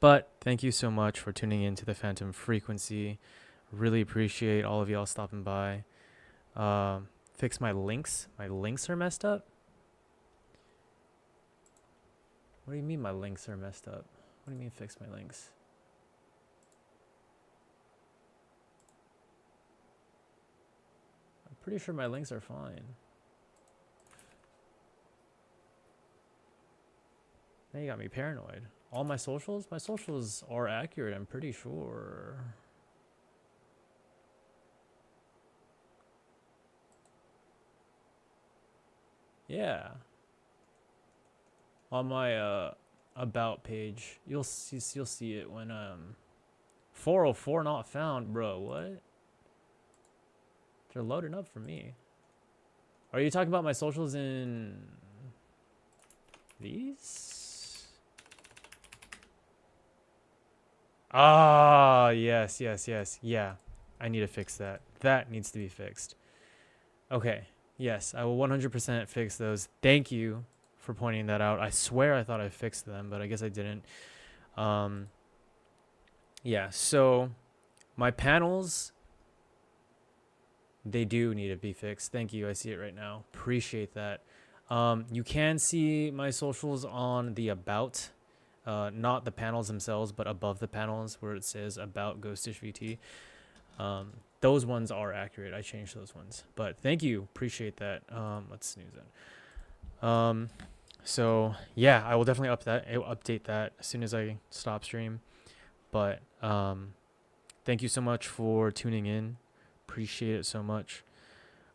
But thank you so much for tuning in to the Phantom Frequency. Really appreciate all of y'all stopping by. Fix my links. My links are messed up. What do you mean my links are messed up? What do you mean fix my links? I'm pretty sure my links are fine. Now you got me paranoid. All my socials? My socials are accurate, I'm pretty sure. Yeah. On my about page, you'll see it when 404 not found, bro. What? They're loading up for me. Are you talking about my socials in these? Ah, yes. Yeah, I need to fix that. That needs to be fixed. Okay. Yes, I will 100% fix those. Thank you for pointing that out. I swear I thought I fixed them, but I guess I didn't. Yeah, so my panels, they do need to be fixed. Thank you. I see it right now. Appreciate that. You can see my socials on the about, not the panels themselves, but above the panels where it says about Ghostish VT. Those ones are accurate. I changed those ones, but thank you. Appreciate that. Let's snooze it. So yeah, I will definitely update that as soon as I stop stream. But thank you so much for tuning in. Appreciate it so much.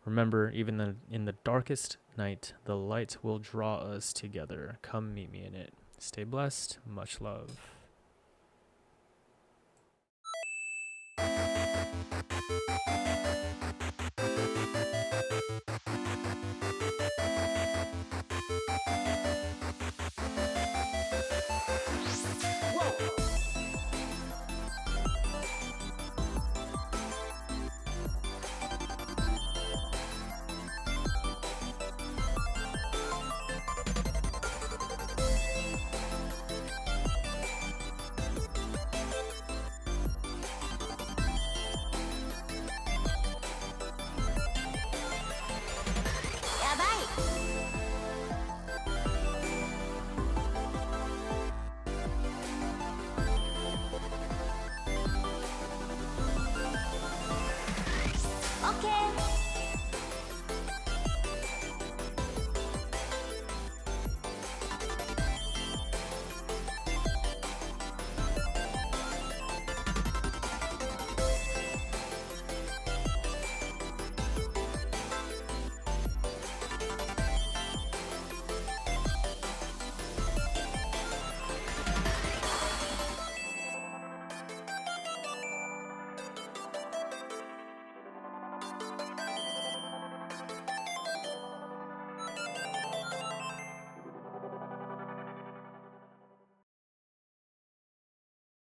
Remember, even in the darkest night, the light will draw us together. Come meet me in it. Stay blessed. Much love.